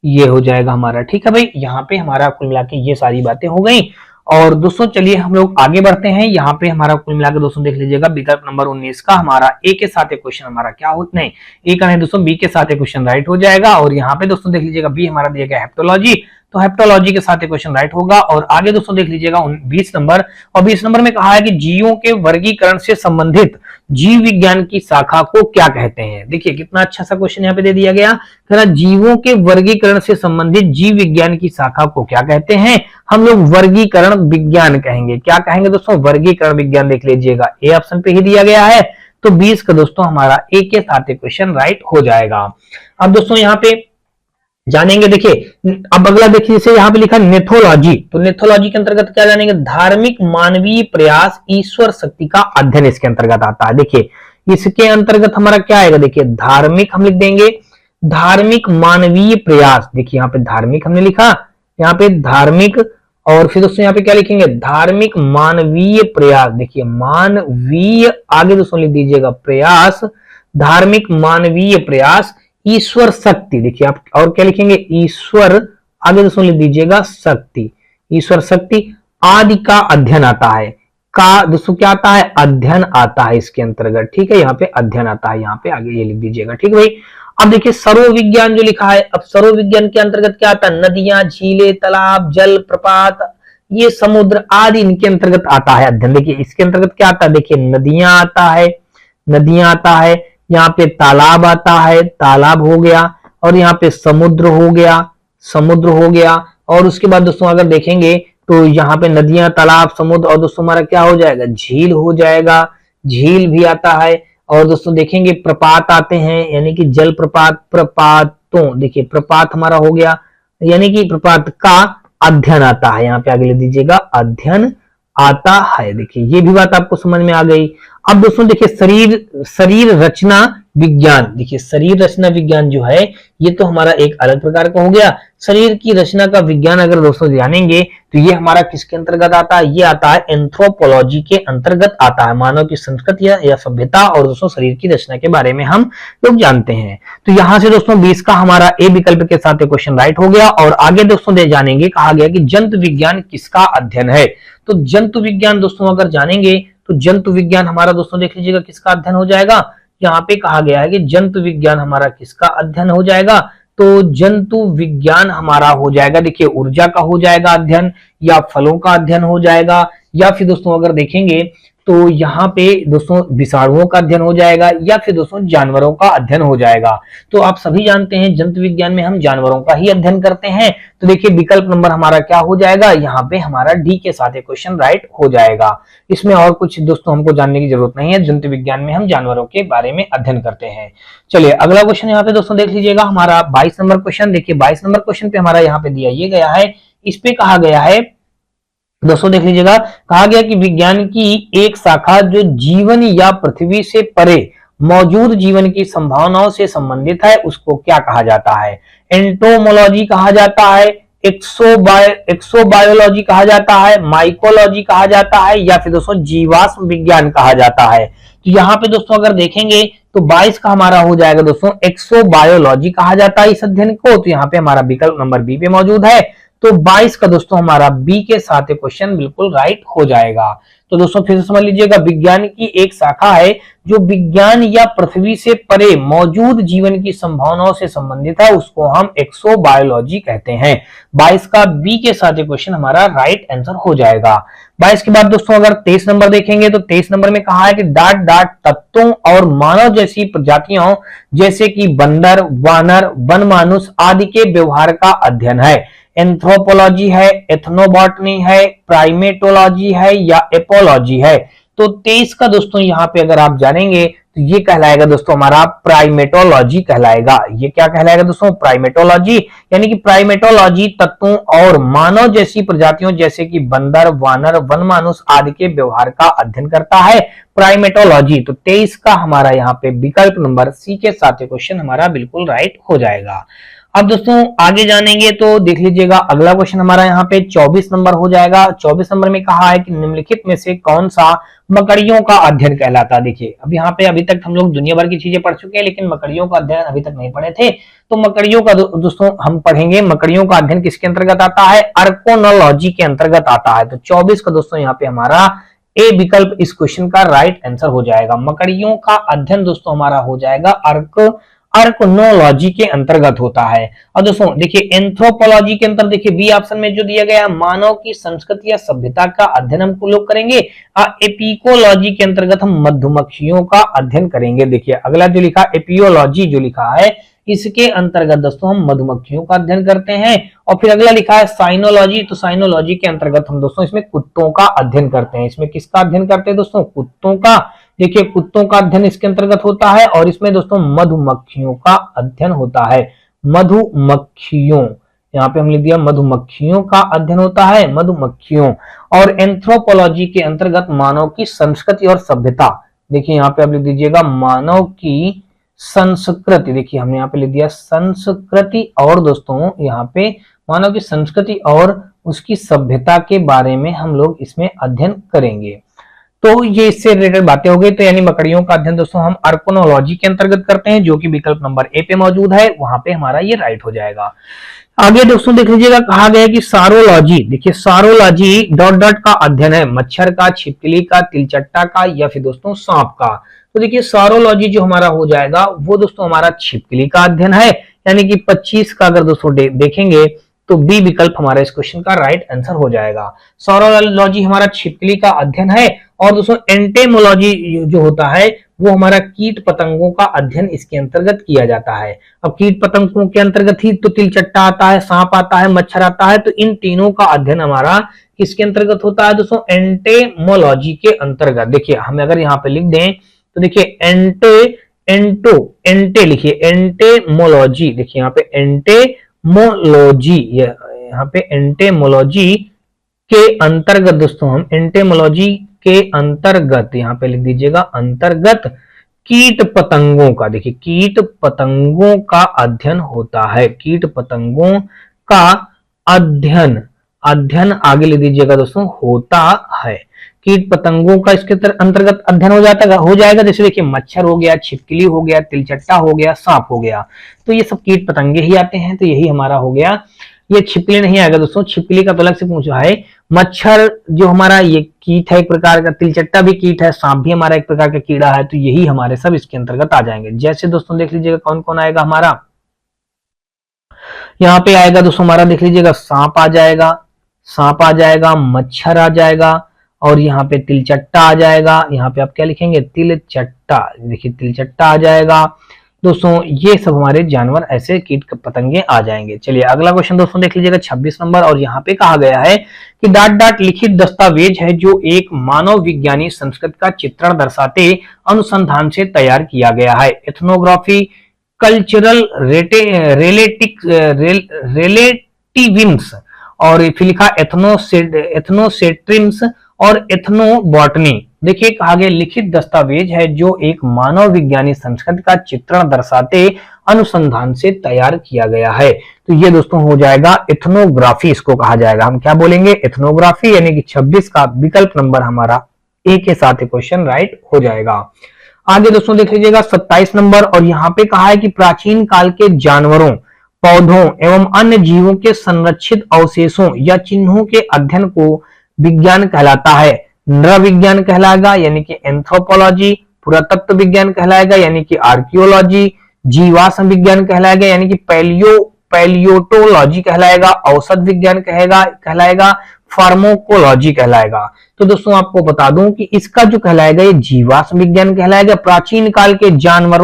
ये हो जाएगा हमारा, ठीक है भाई। यहाँ पे हमारा कुल मिला के ये सारी बातें हो गई। और दोस्तों चलिए हम लोग आगे बढ़ते हैं। यहाँ पे हमारा कुल मिलाकर दोस्तों देख लीजिएगा विकल्प नंबर 19 का हमारा ए के साथ एक क्वेश्चन हमारा क्या हो, नहीं ए का नहीं दोस्तों बी के साथ एक क्वेश्चन राइट हो जाएगा। और यहाँ पे दोस्तों देख लीजिएगा बी हमारा दिया गया हेप्टोलॉजी, तो हेप्टोलॉजी के साथ एक क्वेश्चन राइट होगा। और आगे दोस्तों देख लीजिएगा 20 नंबर, और 20 नंबर में कहा है कि जीवों के वर्गीकरण से संबंधित जीव विज्ञान की शाखा को क्या कहते हैं। देखिए कितना अच्छा सा क्वेश्चन यहाँ पे दे दिया गया, जीवों के वर्गीकरण से संबंधित जीव विज्ञान की शाखा को क्या कहते हैं? हम लोग वर्गीकरण विज्ञान कहेंगे। क्या कहेंगे दोस्तों? वर्गीकरण विज्ञान। देख लीजिएगा ए ऑप्शन पे ही दिया गया है, तो 20 का दोस्तों हमारा ए के साथ एक क्वेश्चन राइट हो जाएगा। अब दोस्तों यहाँ पे जानेंगे, देखिए अब अगला देखिए जैसे यहाँ पे लिखा नेथोलॉजी, तो नेथोलॉजी के अंतर्गत क्या जानेंगे? धार्मिक मानवीय प्रयास ईश्वर शक्ति का अध्ययन इसके अंतर्गत आता है। देखिए इसके अंतर्गत हमारा क्या आएगा? देखिए धार्मिक हम लिख देंगे, धार्मिक मानवीय प्रयास। देखिए यहाँ पे धार्मिक हमने लिखा, यहाँ पे धार्मिक, और फिर दोस्तों यहाँ पे क्या लिखेंगे? धार्मिक मानवीय प्रयास। देखिए मानवीय आगे दोस्तों लिख दीजिएगा प्रयास, धार्मिक मानवीय प्रयास ईश्वर शक्ति। देखिए आप और क्या लिखेंगे? ईश्वर आगे दोस्तों लिख दीजिएगा शक्ति, ईश्वर शक्ति आदि का अध्ययन आता है। का दोस्तों क्या आता है? अध्ययन आता है इसके अंतर्गत, ठीक है। यहाँ पे अध्ययन आता है, यहाँ पे आगे ये लिख दीजिएगा, ठीक है भाई। अब देखिए सर्व विज्ञान जो लिखा है, अब सर्व विज्ञान के अंतर्गत क्या आता है? नदियां, झीलें, तालाब, जल प्रपात, ये समुद्र आदि इनके अंतर्गत आता है अध्ययन। देखिए इसके अंतर्गत क्या आता है? देखिए नदियां आता है, नदियां आता है, यहाँ पे तालाब आता है, तालाब हो गया, और यहाँ पे समुद्र हो गया, समुद्र हो गया। और उसके बाद दोस्तों अगर देखेंगे तो यहाँ पे नदियां, तालाब, समुद्र, और दोस्तों हमारा क्या हो जाएगा? झील हो जाएगा, झील भी आता है। और दोस्तों देखेंगे प्रपात आते हैं, यानी कि जल प्रपात, प्रपातों, देखिए प्रपात हमारा हो गया, यानी कि प्रपात का अध्ययन आता है। यहाँ पे आगे लिख दीजिएगा अध्ययन आता है। देखिए ये भी बात आपको समझ में आ गई। अब दोस्तों देखिए शरीर रचना विज्ञान। देखिए शरीर रचना विज्ञान जो है ये तो हमारा एक अलग प्रकार का हो गया। शरीर की रचना का विज्ञान अगर दोस्तों जानेंगे तो ये हमारा किसके अंतर्गत आता है? ये आता है एंथ्रोपोलॉजी के अंतर्गत आता है। मानव की संस्कृति या सभ्यता और दोस्तों शरीर की रचना के बारे में हम लोग जानते हैं। तो यहाँ से दोस्तों 20 का हमारा ए विकल्प के साथ क्वेश्चन राइट हो गया। और आगे दोस्तों जानेंगे, कहा गया कि जंतु विज्ञान किसका अध्ययन है। तो जंतु विज्ञान दोस्तों अगर जानेंगे तो जंतु विज्ञान हमारा दोस्तों देख लीजिएगा किसका अध्ययन हो जाएगा। यहाँ पे कहा गया है कि जंतु विज्ञान हमारा किसका अध्ययन हो जाएगा? तो जंतु विज्ञान हमारा हो जाएगा, देखिए ऊर्जा का हो जाएगा अध्ययन, या फलों का अध्ययन हो जाएगा, या फिर दोस्तों अगर देखेंगे तो यहाँ पे दोस्तों विषाणुओं का अध्ययन हो जाएगा, या फिर दोस्तों जानवरों का अध्ययन हो जाएगा। तो आप सभी जानते हैं जंतु विज्ञान में हम जानवरों का ही अध्ययन करते हैं। तो देखिए विकल्प नंबर हमारा क्या हो जाएगा? यहाँ पे हमारा डी के साथ एक क्वेश्चन राइट हो जाएगा। इसमें और कुछ दोस्तों हमको जानने की जरूरत नहीं है, जंतु विज्ञान में हम जानवरों के बारे में अध्ययन करते हैं। चलिए अगला क्वेश्चन यहाँ पे दोस्तों देख लीजिएगा हमारा 22 नंबर क्वेश्चन। देखिए 22 नंबर क्वेश्चन पे हमारा यहाँ पे दिया ये गया है, इस पे कहा गया है दोस्तों देख लीजिएगा, कहा गया कि विज्ञान की एक शाखा जो जीवन या पृथ्वी से परे मौजूद जीवन की संभावनाओं से संबंधित है उसको क्या कहा जाता है? एंटोमोलॉजी कहा जाता है, एक्सोबायोलॉजी कहा जाता है, माइकोलॉजी कहा जाता है, या फिर दोस्तों जीवाश्म विज्ञान कहा जाता है। तो यहाँ पे दोस्तों अगर देखेंगे तो 22 का हमारा हो जाएगा दोस्तों एक्सोबायोलॉजी कहा जाता है इस अध्ययन को। तो यहाँ पे हमारा विकल्प नंबर बी पे मौजूद है। तो 22 का दोस्तों हमारा बी के साथ क्वेश्चन बिल्कुल राइट हो जाएगा। तो दोस्तों फिर से समझ लीजिएगा, विज्ञान की एक शाखा है जो विज्ञान या पृथ्वी से परे मौजूद जीवन की संभावनाओं से संबंधित है, उसको हम एक्सोबायोलॉजी कहते हैं। 22 का बी के साथ क्वेश्चन हमारा राइट आंसर हो जाएगा। 22 के बाद दोस्तों अगर 23 नंबर देखेंगे तो 23 नंबर में कहा है कि डाट डाट तत्वों और मानव जैसी प्रजातियों जैसे कि बंदर, वानर, वनमानुष आदि के व्यवहार का अध्ययन है। एंथ्रोपोलॉजी है, एथनोबॉटनी है, प्राइमेटोलॉजी है या एपोलॉजी है। तो 23 का दोस्तों यहाँ पे अगर आप जानेंगे तो ये कहलाएगा दोस्तों हमारा प्राइमेटोलॉजी कहलाएगा। ये क्या कहलाएगा दोस्तों? प्राइमेटोलॉजी, यानी कि प्राइमेटोलॉजी तत्वों और मानव जैसी प्रजातियों जैसे कि बंदर, वानर, वनमानुष आदि के व्यवहार का अध्ययन करता है, प्राइमेटोलॉजी। तो 23 का हमारा यहाँ पे विकल्प नंबर सी के साथ क्वेश्चन हमारा बिल्कुल राइट हो जाएगा। अब दोस्तों आगे जानेंगे तो देख लीजिएगा, अगला क्वेश्चन हमारा यहाँ पे 24 नंबर हो जाएगा। 24 नंबर में कहा है कि निम्नलिखित में से कौन सा मकड़ियों का अध्ययन कहलाता है। देखिए अब यहाँ पे अभी तक हम लोग दुनिया भर की चीजें पढ़ चुके हैं, लेकिन मकड़ियों का अध्ययन अभी तक नहीं पढ़े थे। तो मकड़ियों का दोस्तों हम पढ़ेंगे। मकड़ियों का अध्ययन किसके अंतर्गत आता है? अर्कोनोलॉजी के अंतर्गत आता है। तो 24 का दोस्तों यहाँ पे हमारा ए विकल्प इस क्वेश्चन का राइट आंसर हो जाएगा। मकड़ियों का अध्ययन दोस्तों हमारा हो जाएगा अर्कोनोलॉजी के अंतर्गत होता है। और दोस्तों देखिए एंथ्रोपोलॉजी के अंतर देखिए बी ऑप्शन में जो दिया गया मानव की संस्कृति या सभ्यता का अध्ययन हम लोग करेंगे। एपिकोलॉजी के अंतर्गत हम मधुमक्खियों का अध्ययन करेंगे। देखिए अगला जो लिखा एपियोलॉजी जो लिखा है इसके अंतर्गत दोस्तों हम मधुमक्खियों का अध्ययन करते हैं। और फिर अगला लिखा है साइनोलॉजी, तो साइनोलॉजी के अंतर्गत हम दोस्तों इसमें कुत्तों का अध्ययन करते हैं। इसमें किसका अध्ययन करते हैं दोस्तों? कुत्तों का। देखिए कुत्तों का अध्ययन इसके अंतर्गत होता है और इसमें दोस्तों मधुमक्खियों का अध्ययन होता है। मधुमक्खियों, यहाँ पे हम लिख दिया मधुमक्खियों का अध्ययन होता है, मधुमक्खियों। और एंथ्रोपोलॉजी के अंतर्गत मानव की संस्कृति और सभ्यता। देखिए यहाँ पे आप लिख दीजिएगा मानव की संस्कृति। देखिए हमने यहाँ पे लिख दिया संस्कृति और दोस्तों यहाँ पे मानव की संस्कृति और उसकी सभ्यता के बारे में हम लोग इसमें अध्ययन करेंगे। तो ये इससे रिलेटेड बातें हो गई। तो यानी मकड़ियों का अध्ययन दोस्तों हम अर्कोनोलॉजी के अंतर्गत करते हैं, जो कि विकल्प नंबर ए पे मौजूद है, वहां पे हमारा ये राइट हो जाएगा। आगे दोस्तों देख लीजिएगा, कहा गया कि सारोलॉजी। देखिए सारोलॉजी डॉट डॉट का अध्ययन है मच्छर का, छिपकली का, तिलचट्टा का या फिर दोस्तों सांप का। तो देखिए सारोलॉजी जो हमारा हो जाएगा वो दोस्तों हमारा छिपकली का अध्ययन है, यानी कि 25 का अगर दोस्तों देखेंगे तो बी विकल्प हमारा इस क्वेश्चन का राइट आंसर हो जाएगा। सारोलॉजी हमारा छिपकली का अध्ययन है। और दोस्तों एंटेमोलॉजी जो होता है वो हमारा कीट पतंगों का अध्ययन इसके अंतर्गत किया जाता है। अब कीट पतंगों के अंतर्गत ही तो तिलचट्टा आता है, सांप आता है, मच्छर आता है। तो इन तीनों का अध्ययन हमारा किसके अंतर्गत होता है दोस्तों? एंटेमोलॉजी के अंतर्गत। देखिए हम अगर यहाँ पे लिख दें तो देखिए एंटे लिखिए एंटेमोलॉजी। देखिए यहाँ पे एंटेमोलॉजी, यहाँ पे एंटेमोलॉजी के अंतर्गत दोस्तों हम एंटेमोलॉजी के अंतर्गत यहाँ पे लिख दीजिएगा अंतर्गत कीट पतंगों का। देखिए कीट पतंगों का अध्ययन होता है, कीट पतंगों का अध्ययन आगे लिख दीजिएगा दोस्तों होता है। कीट पतंगों का इसके अंतर्गत अध्ययन हो जाएगा। जैसे देखिए मच्छर हो गया, छिपकली हो गया, तिलचट्टा हो गया, सांप हो गया, तो ये सब कीट पतंगे ही आते हैं। तो यही हमारा हो गया। ये छिपकली नहीं आएगा दोस्तों, छिपकली का तो अलग से पूछा है। मच्छर जो हमारा ये कीट है एक प्रकार का, तिलचट्टा भी कीट है, सांप भी हमारा एक प्रकार का कीड़ा है। तो यही हमारे सब इसके अंतर्गत आ जाएंगे। जैसे दोस्तों देख लीजिएगा कौन कौन आएगा हमारा, यहाँ पे आएगा दोस्तों हमारा देख लीजिएगा सांप आ जाएगा, मच्छर आ जाएगा और यहाँ पे तिलचट्टा आ जाएगा। यहाँ पे आप क्या लिखेंगे? तिलचट्टा। देखिए तिलचट्टा आ जाएगा दोस्तों। ये सब हमारे जानवर ऐसे कीट पतंगे आ जाएंगे। चलिए अगला क्वेश्चन दोस्तों देख लीजिएगा 26 नंबर। और यहाँ पे कहा गया है कि डाट डाट लिखित दस्तावेज है जो एक मानव विज्ञानी संस्कृति का चित्रण दर्शाते अनुसंधान से तैयार किया गया है। एथनोग्राफी, कल्चरल रिलेटिविज्म और फिर लिखा एथनोसेट्रिम्स और एथनोबॉटनी। देखिए कहा गया लिखित दस्तावेज है जो एक मानव विज्ञानी संस्कृति का चित्रण दर्शाते अनुसंधान से तैयार किया गया है। तो ये दोस्तों हो जाएगा एथनोग्राफी, इसको कहा जाएगा। हम क्या बोलेंगे? एथनोग्राफी, यानी कि 26 का विकल्प नंबर हमारा ए के साथ क्वेश्चन राइट हो जाएगा। आगे दोस्तों देख लीजिएगा 27 नंबर। और यहाँ पे कहा है कि प्राचीन काल के जानवरों पौधों एवं अन्य जीवों के संरक्षित अवशेषों या चिन्हों के अध्ययन को विज्ञान कहलाता है। नृ विज्ञान कहलाएगा यानी कि एंथ्रोपोलॉजी, पुरातत्व विज्ञान कहलाएगा यानी कि आर्कियोलॉजी, जीवाश्म विज्ञान कहलाएगा यानी कि पैलियोटोलॉजी कहलाएगा, औषध विज्ञान कहलाएगा, फार्माकोलॉजी कहलाएगा। तो दोस्तों आपको बता दूं कि इसका जो कहलाएगा ये जीवाश्म विज्ञान कहलाएगा। प्राचीन काल के जानवर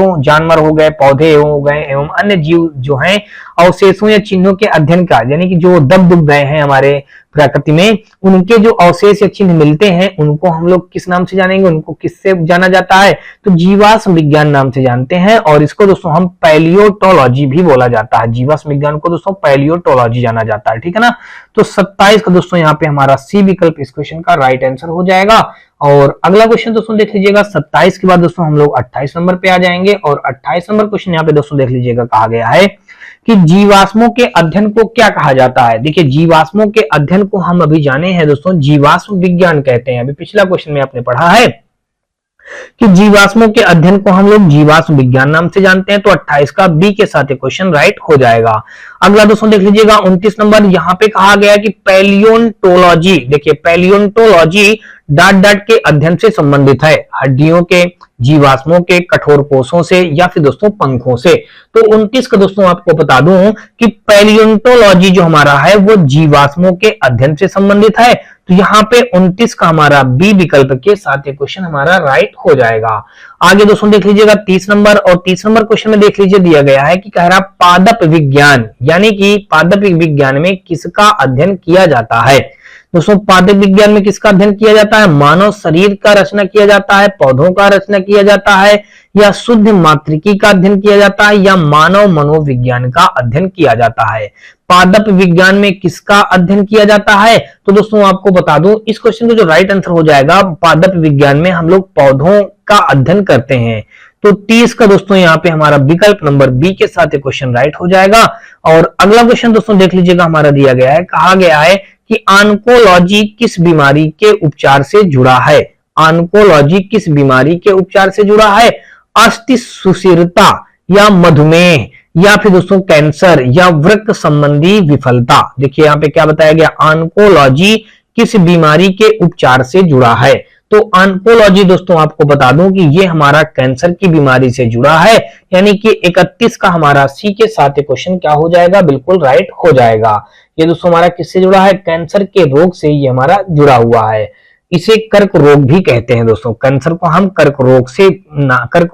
हो गए, पौधे हो गए एवं अन्य जीव जो हैं अवशेषों या चिन्हों के अध्ययन का, यानी कि जो दब दुब गए हैं हमारे प्रकृति में, उनके जो अवशेष या चिन्ह मिलते हैं उनको हम लोग किस नाम से जानेंगे, उनको किससे जाना जाता है, तो जीवाश्म विज्ञान नाम से जानते हैं। और इसको दोस्तों हम पैलियोटोलॉजी भी बोला जाता है। जीवाश्म विज्ञान को दोस्तों पैलियोटोलॉजी जाना जाता है, ठीक है ना। तो 27 का दोस्तों यहाँ पे हमारा सी विकल्प इस क्वेश्चन का राइट आंसर हो जाएगा। और अगला क्वेश्चन दोस्तों देख लीजिएगा, 27 के बाद दोस्तों हम लोग 28 नंबर पे आ जाएंगे। और 28 नंबर क्वेश्चन यहाँ पे दोस्तों देख लीजिएगा, कहा गया है कि जीवाश्मों के अध्ययन को क्या कहा जाता है। देखिए जीवाश्मों के अध्ययन को हम अभी जाने हैं दोस्तों, जीवाश्म विज्ञान कहते हैं। अभी पिछला क्वेश्चन में आपने पढ़ा है कि जीवाश्मों के अध्ययन को हम लोग जीवाश्म विज्ञान नाम से जानते हैं। तो 28 का बी के साथ क्वेश्चन राइट हो जाएगा। अगला दोस्तों देख लीजिएगा 29 नंबर, यहाँ पे कहा गया है कि पैलियोंटोलॉजी, देखिए पैलियोंटोलॉजी डाट के अध्ययन से संबंधित है, हड्डियों के, जीवाश्मों के, कठोर कोषों से या फिर दोस्तों पंखों से। तो 29 का दोस्तों आपको बता दूं कि पैलियोंटोलॉजी जो हमारा है वो जीवाश्मों के अध्ययन से संबंधित है। तो यहाँ पे 29 का हमारा बी विकल्प के साथ ये क्वेश्चन हमारा राइट हो जाएगा। आगे दोस्तों देख लीजिएगा 30 नंबर, और 30 नंबर क्वेश्चन में देख लीजिए दिया गया है कि कह रहा पादप विज्ञान, यानी कि पादप विज्ञान में किसका अध्ययन किया जाता है। दोस्तों पादप विज्ञान में किसका अध्ययन किया जाता है, मानव शरीर का रचना किया जाता है, पौधों का रचना किया जाता है, या शुद्ध मात्रिकी का अध्ययन किया जाता है, या मानव मनोविज्ञान का अध्ययन किया जाता है। पादप विज्ञान में किसका अध्ययन किया जाता है, तो दोस्तों आपको बता दूं इस क्वेश्चन का जो राइट आंसर हो जाएगा, पादप विज्ञान में हम लोग पौधों का अध्ययन करते हैं। तो 30 का दोस्तों यहाँ पे हमारा विकल्प नंबर बी के साथ क्वेश्चन राइट हो जाएगा। और अगला क्वेश्चन दोस्तों देख लीजिएगा, हमारा दिया गया है, कहा गया है कि ऑन्कोलॉजी किस बीमारी के उपचार से जुड़ा है। ऑन्कोलॉजी किस बीमारी के उपचार से जुड़ा है, अस्थि सुषिरता, या मधुमेह, या फिर दोस्तों कैंसर, या वृक्क संबंधी विफलता। देखिए यहाँ पे क्या बताया गया, ऑन्कोलॉजी किस बीमारी के उपचार से जुड़ा है। तो ऑन्कोलॉजी दोस्तों आपको बता दूं कि ये हमारा कैंसर की बीमारी से जुड़ा है, यानी कि 31 का हमारा सी के साथ क्वेश्चन क्या हो जाएगा, बिल्कुल राइट हो जाएगा। ये दोस्तों हमारा किससे जुड़ा है, कैंसर के रोग से ये हमारा जुड़ा हुआ है। इसे कर्क रोग भी कहते हैं दोस्तों, कैंसर को हम कर्क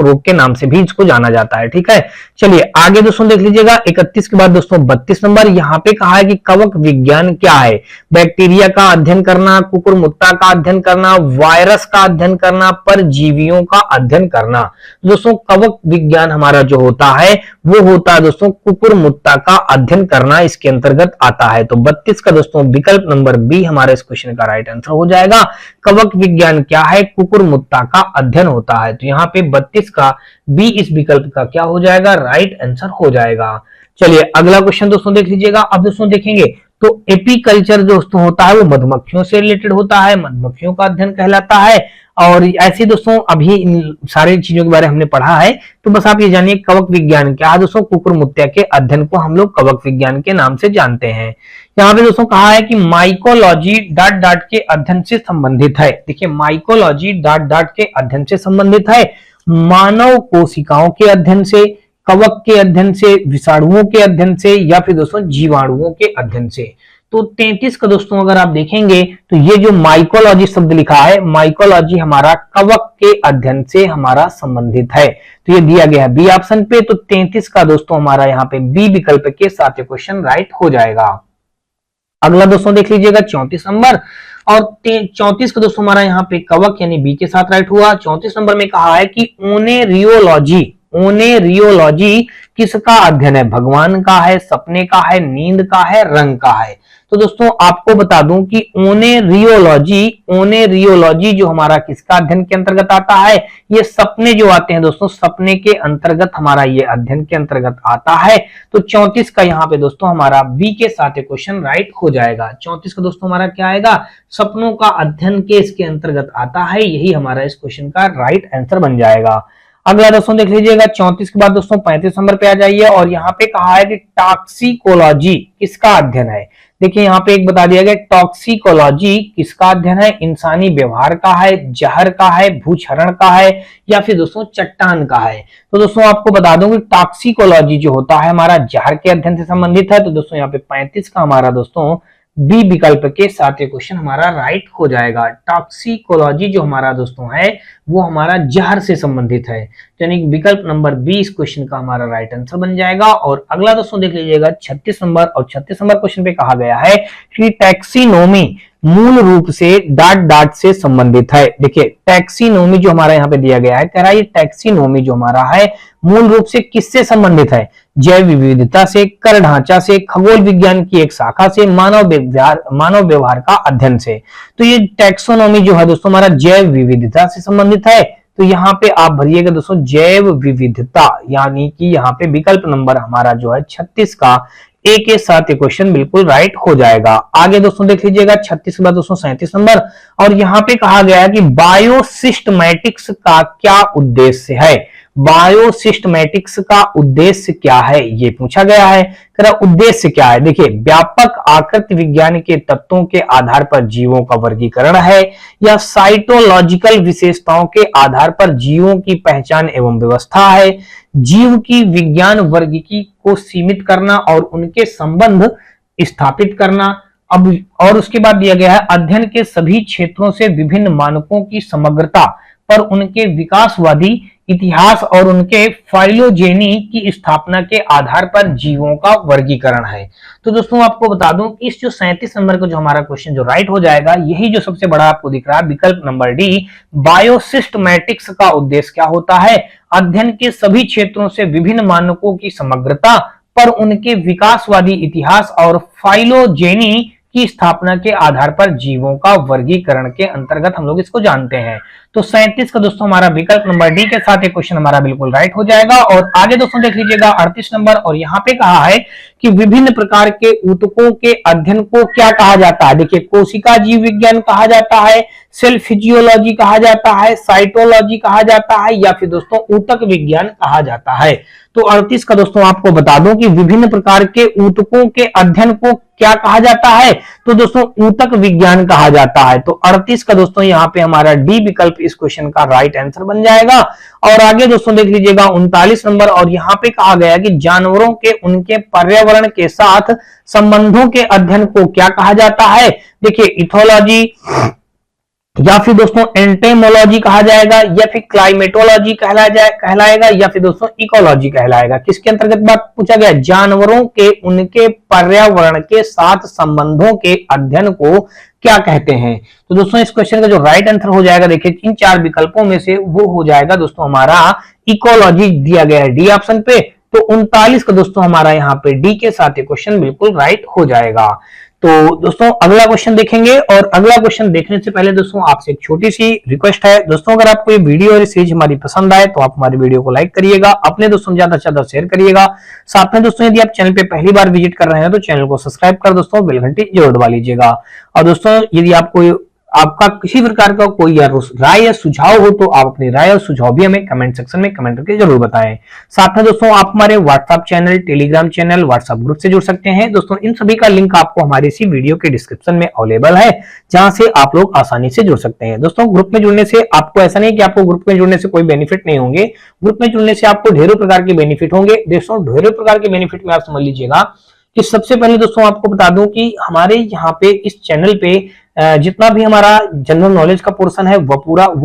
रोग के नाम से भी इसको जाना जाता है, ठीक है। चलिए आगे दोस्तों देख लीजिएगा 31 के बाद दोस्तों 32 नंबर, यहाँ पे कहा है कि कवक विज्ञान क्या है। बैक्टीरिया का अध्ययन करना, कुकुरमुत्ता का अध्ययन करना, वायरस का अध्ययन करना, परजीवियों का अध्ययन करना। दोस्तों कवक विज्ञान हमारा जो होता है वो होता है दोस्तों कुकुरमुत्ता का अध्ययन करना, इसके अंतर्गत आता है। तो 32 का दोस्तों विकल्प नंबर बी हमारे इस क्वेश्चन का राइट आंसर हो जाएगा। कवक विज्ञान क्या है, कुकुरमुत्ता का अध्ययन होता है। तो यहाँ पे 32 का बी इस विकल्प का क्या हो जाएगा, राइट आंसर हो जाएगा। चलिए अगला क्वेश्चन दोस्तों देख लीजिएगा। अब दोस्तों देखेंगे तो एपीकल्चर दोस्तों होता है वो मधुमक्खियों से रिलेटेड होता है, मधुमक्खियों का अध्ययन कहलाता है। और ऐसे दोस्तों अभी इन सारी चीजों के बारे में हमने पढ़ा है, तो बस आप ये जानिए कवक विज्ञान क्या है। दोस्तों कुकुरमुत्ता के अध्ययन को हम लोग कवक विज्ञान के नाम से जानते हैं। यहाँ पे दोस्तों कहा है कि माइकोलॉजी डाट के अध्ययन से संबंधित है। देखिए माइकोलॉजी डाट के अध्ययन से संबंधित है, मानव कोशिकाओं के अध्ययन से, कवक के अध्ययन से, विषाणुओं के अध्ययन से, या फिर दोस्तों जीवाणुओं के अध्ययन से। तो 33 का दोस्तों अगर आप देखेंगे तो ये जो माइकोलॉजी शब्द लिखा है, माइकोलॉजी हमारा कवक के अध्ययन से हमारा संबंधित है। तो ये दिया गया है बी ऑप्शन पे। तो 33 का दोस्तों हमारा यहाँ पे बी विकल्प के साथ क्वेश्चन राइट हो जाएगा। अगला दोस्तों देख लीजिएगा 34 नंबर, और 34 का दोस्तों हमारा यहाँ पे कवक यानी बी के साथ राइट हुआ। 34 नंबर में कहा है कि ओनेरियोलॉजी किसका अध्ययन है, भगवान का है, सपने का है, नींद का है, रंग का है। तो दोस्तों आपको बता दूं कि ओनेरियोलॉजी जो हमारा किसका अध्ययन के अंतर्गत आता है, ये सपने जो आते हैं दोस्तों, सपने के अंतर्गत हमारा ये अध्ययन के अंतर्गत आता है। तो 34 का यहाँ पे दोस्तों हमारा बी के साथ क्वेश्चन राइट हो जाएगा। 34 का दोस्तों हमारा क्या आएगा, सपनों का अध्ययन के इसके अंतर्गत आता है, यही हमारा इस क्वेश्चन का राइट आंसर बन जाएगा। अगला दोस्तों देख लीजिएगा 34 के बाद दोस्तों 35 नंबर पे आ जाइए और यहाँ पे कहा है कि टॉक्सिकोलॉजी किसका अध्ययन है। देखिए यहाँ पे एक बता दिया गया टॉक्सिकोलॉजी किसका अध्ययन है, इंसानी व्यवहार का है, जहर का है, भूक्षरण का है या फिर दोस्तों चट्टान का है। तो दोस्तों आपको बता दूं कि टॉक्सिकोलॉजी जो होता है हमारा जहर के अध्ययन से संबंधित है। तो दोस्तों यहाँ पे 35 का हमारा दोस्तों बी विकल्प के साथ ये क्वेश्चन हमारा राइट हो जाएगा। टॉक्सिकोलॉजी जो हमारा दोस्तों है वो हमारा जहर से संबंधित है, यानी कि विकल्प नंबर बी इस क्वेश्चन का हमारा राइट आंसर बन जाएगा। और अगला दोस्तों देख लीजिएगा 36 नंबर, और 36 नंबर क्वेश्चन पे कहा गया है कि टैक्सीनोमी मूल रूप से डाट से संबंधित है। देखिए टैक्सीनोमी जो हमारा यहाँ पे दिया गया है, कह रहा है ये टैक्सीनोमी जो हमारा है मूल रूप से किससे संबंधित है, जैव विविधता से, कर ढांचा से, खगोल विज्ञान की एक शाखा से, मानव व्यवहार का अध्ययन से। तो ये टैक्सोनॉमी जो है दोस्तों हमारा जैव विविधता से संबंधित है। तो यहाँ पे आप भरिएगा दोस्तों जैव विविधता, यानी कि यहाँ पे विकल्प नंबर हमारा जो है 36 का ए के साथ ये क्वेश्चन बिल्कुल राइट हो जाएगा। आगे दोस्तों देख लीजिएगा 36 के बाद दोस्तों 37 नंबर, और यहाँ पे कहा गया है कि बायोसिस्टमैटिक्स का क्या उद्देश्य है। बायोसिस्टमैटिक्स का उद्देश्य क्या है ये पूछा गया है। उद्देश्य क्या है, देखिए व्यापक आकृति विज्ञान के तत्वों के आधार पर जीवों का वर्गीकरण है, या साइटोलॉजिकल विशेषताओं के आधार पर जीवों की पहचान एवं व्यवस्था है, जीव की विज्ञान वर्गीकी को सीमित करना और उनके संबंध स्थापित करना। अब और उसके बाद दिया गया है अध्ययन के सभी क्षेत्रों से विभिन्न मानकों की समग्रता पर उनके विकासवादी इतिहास और उनके फाइलोजेनी की स्थापना के आधार पर जीवों का वर्गीकरण है। तो दोस्तों आपको बता दूं कि इस जो 37 नंबर का जो हमारा क्वेश्चन जो राइट हो जाएगा, यही जो सबसे बड़ा आपको दिख रहा है विकल्प नंबर डी, बायोसिस्टमैटिक्स का उद्देश्य क्या होता है, अध्ययन के सभी क्षेत्रों से विभिन्न मानकों की समग्रता पर उनके विकासवादी इतिहास और फाइलोजेनी की स्थापना के आधार पर जीवों का वर्गीकरण के अंतर्गत हम लोग इसको जानते हैं। तो 37 का दोस्तों हमारा विकल्प नंबर डी के साथ एक क्वेश्चन हमारा बिल्कुल राइट हो जाएगा। और आगे दोस्तों देख लीजिएगा 38 नंबर, और यहाँ पे कहा है कि विभिन्न प्रकार के ऊतकों के अध्ययन को क्या कहा जाता है। देखिए कोशिका जीव विज्ञान कहा जाता है, सेल फिजियोलॉजी कहा जाता है, साइटोलॉजी कहा जाता है, या फिर दोस्तों ऊतक विज्ञान कहा जाता है। तो 38 का दोस्तों आपको बता दूं कि विभिन्न प्रकार के ऊतकों के अध्ययन को क्या कहा जाता है, तो दोस्तों ऊतक विज्ञान कहा जाता है। तो 38 का दोस्तों यहाँ पे हमारा डी विकल्प इस क्वेश्चन का राइट आंसर बन जाएगा। और आगे दोस्तों देख लीजिएगा 39 नंबर, और यहाँ पे कहा गया कि जानवरों के उनके पर्यावरण के साथ संबंधों के अध्ययन को क्या कहा जाता है। देखिए इथोलॉजी, या फिर दोस्तों एंटेमोलॉजी कहा जाएगा, या फिर क्लाइमेटोलॉजी कहलाएगा, या फिर दोस्तों इकोलॉजी कहलाएगा। किसके अंतर्गत बात पूछा गया, जानवरों के उनके पर्यावरण के साथ संबंधों के अध्ययन को क्या कहते हैं। तो दोस्तों इस क्वेश्चन का जो राइट आंसर हो जाएगा, देखिए इन चार विकल्पों में से वो हो जाएगा दोस्तों हमारा इकोलॉजी दिया गया है डी ऑप्शन पे। तो 39 का दोस्तों हमारा यहाँ पे डी के साथ ये क्वेश्चन बिल्कुल राइट हो जाएगा। तो दोस्तों अगला क्वेश्चन देखेंगे, और अगला क्वेश्चन देखने से पहले दोस्तों आपसे एक छोटी सी रिक्वेस्ट है दोस्तों, अगर आपको ये वीडियो और सीरीज हमारी पसंद आए तो आप हमारी वीडियो को लाइक करिएगा, अपने दोस्तों में ज्यादा से ज्यादा शेयर करिएगा। साथ में दोस्तों यदि आप चैनल पे पहली बार विजिट कर रहे हैं तो चैनल को सब्सक्राइब कर दोस्तों बेल घंटी जरूर दबा लीजिएगा। और दोस्तों यदि आपको आपका किसी प्रकार का कोई राय या सुझाव हो तो आप अपनी राय और सुझाव भी हमें कमेंट सेक्शन में कमेंट करके जरूर बताएं। साथ में दोस्तों आप हमारे WhatsApp channel, Telegram channel, WhatsApp group से जुड़ सकते हैं। दोस्तों इन सभी का लिंक आपको हमारी इसी वीडियो के डिस्क्रिप्शन में अवेलेबल है, जहां से आप लोग आसानी से जुड़ सकते हैं। दोस्तों ग्रुप में जुड़ने से आपको ऐसा नहीं कि आपको ग्रुप में जुड़ने से कोई बेनिफिट नहीं होंगे, ग्रुप में जुड़ने से आपको ढेरों प्रकार के बेनिफिट होंगे। दोस्तों ढेरों प्रकार के बेनिफिट में आप समझ लीजिएगा कि सबसे पहले दोस्तों आपको बता दूं कि हमारे यहाँ पे इस चैनल पे जितना भी हमारा जनरल नॉलेज का पोर्शन है वो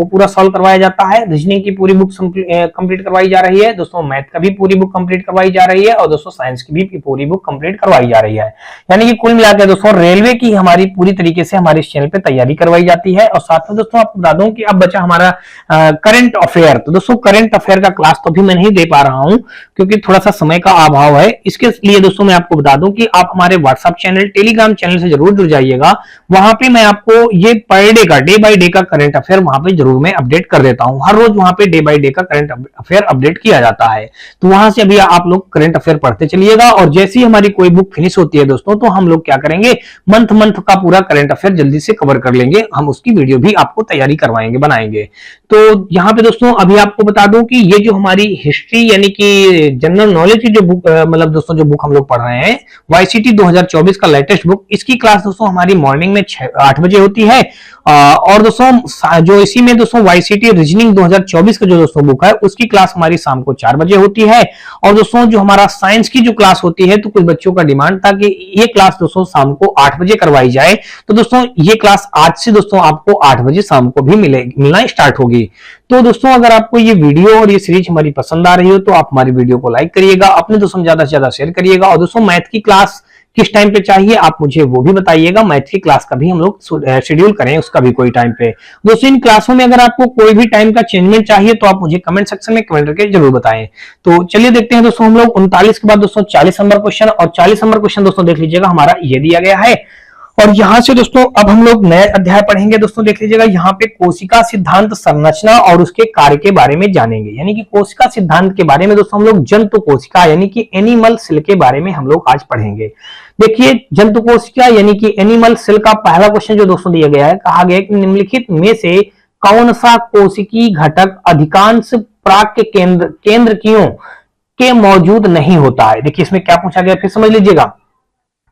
पूरा सॉल्व करवाया जाता है। रीजनिंग की पूरी बुक कंप्लीट करवाई जा रही है दोस्तों, मैथ का भी पूरी बुक कंप्लीट करवाई जा रही है, और दोस्तों साइंस की भी पूरी बुक कंप्लीट करवाई जा रही है। यानी कि कुल मिलाकर दोस्तों रेलवे की हमारी पूरी तरीके से हमारे इस चैनल पे तैयारी करवाई जाती है। और साथ में दोस्तों आपको बता दूं कि अब बचा हमारा करंट अफेयर। तो दोस्तों करंट अफेयर का क्लास तो अभी मैं नहीं दे पा रहा हूं क्योंकि थोड़ा सा समय का अभाव है। इसके लिए दोस्तों मैं आपको बता दूं कि आप हमारे व्हाट्सएप चैनल, टेलीग्राम चैनल से जरूर जुड़ जाइएगा। वहां पे मैं मैं आपको ये पर डे का डे बाय डे का करंट अफेयर वहां पे जरूर मैं अपडेट कर देता हूं। हर रोज वहां पे डे बाय डे का करंट अफेयर अपडेट किया जाता है। तो वहां से अभी आप लोग करंट अफेयर पढ़ते चलिएगा, और जैसे ही हमारी कोई बुक फिनिश होती है दोस्तों, तो हम लोग क्या करेंगे, मंथ का पूरा करंट अफेयर जल्दी से कवर कर लेंगे। हम उसकी वीडियो भी आपको तैयारी करवाएंगे, बनाएंगे। तो यहाँ पे दोस्तों अभी आपको बता दूं कि ये जो हमारी हिस्ट्री यानी कि जनरल नॉलेज की जो बुक, मतलब दोस्तों जो बुक हम लोग पढ़ रहे हैं, वाईसीटी 2024 का लेटेस्ट बुक, इसकी क्लास दोस्तों हमारी मॉर्निंग में 8 बजे होती है। और दोस्तों जो इसी में दोस्तों वाईसीटी रीजनिंग 2024 का जो दोस्तों बुक है, उसकी क्लास हमारी शाम को 4 बजे होती है। और दोस्तों जो हमारा साइंस की जो क्लास होती है, तो कुछ बच्चों का डिमांड था कि ये क्लास दोस्तों शाम को 8 बजे करवाई जाए। तो दोस्तों ये क्लास आज से दोस्तों आपको 8 बजे शाम को भी मिलना स्टार्ट होगी। तो दोस्तों अगर आपको ये वीडियो और ये सीरीज हमारी पसंद आ रही हो, तो आप हमारी वीडियो को लाइक करिएगा, अपने दोस्तों में ज्यादा से ज्यादा शेयर करिएगा। और दोस्तों मैथ की क्लास किस टाइम पे चाहिए आप मुझे वो भी बताइएगा, मैथ की क्लास का भी हम लोग शेड्यूल करें उसका भी कोई टाइम पे। दोस्तों इन क्लासों में अगर आपको कोई भी टाइम का चेंजमेंट चाहिए, तो आप मुझे कमेंट सेक्शन में कमेंट करके जरूर बताएं। तो चलिए देखते हैं दोस्तों हम लोग 39 के बाद दोस्तों 40 नंबर क्वेश्चन, और 40 नंबर क्वेश्चन दोस्तों देख लीजिएगा हमारा ये दिया गया है। और यहां से दोस्तों अब हम लोग नए अध्याय पढ़ेंगे। दोस्तों देख लीजिएगा, यहाँ पे कोशिका सिद्धांत संरचना और उसके कार्य के बारे में जानेंगे। यानी कि कोशिका सिद्धांत के बारे में दोस्तों हम लोग जंतु कोशिका यानी कि एनिमल सेल के बारे में हम लोग आज पढ़ेंगे। देखिए जंतु कोशिका यानी कि एनिमल सेल का पहला क्वेश्चन जो दोस्तों दिया गया है, कहा गया कि निम्नलिखित में से कौन सा कोशिकीय घटक अधिकांश प्राक्य केंद्रकीयों के मौजूद नहीं होता है। देखिए इसमें क्या पूछा गया, फिर समझ लीजिएगा।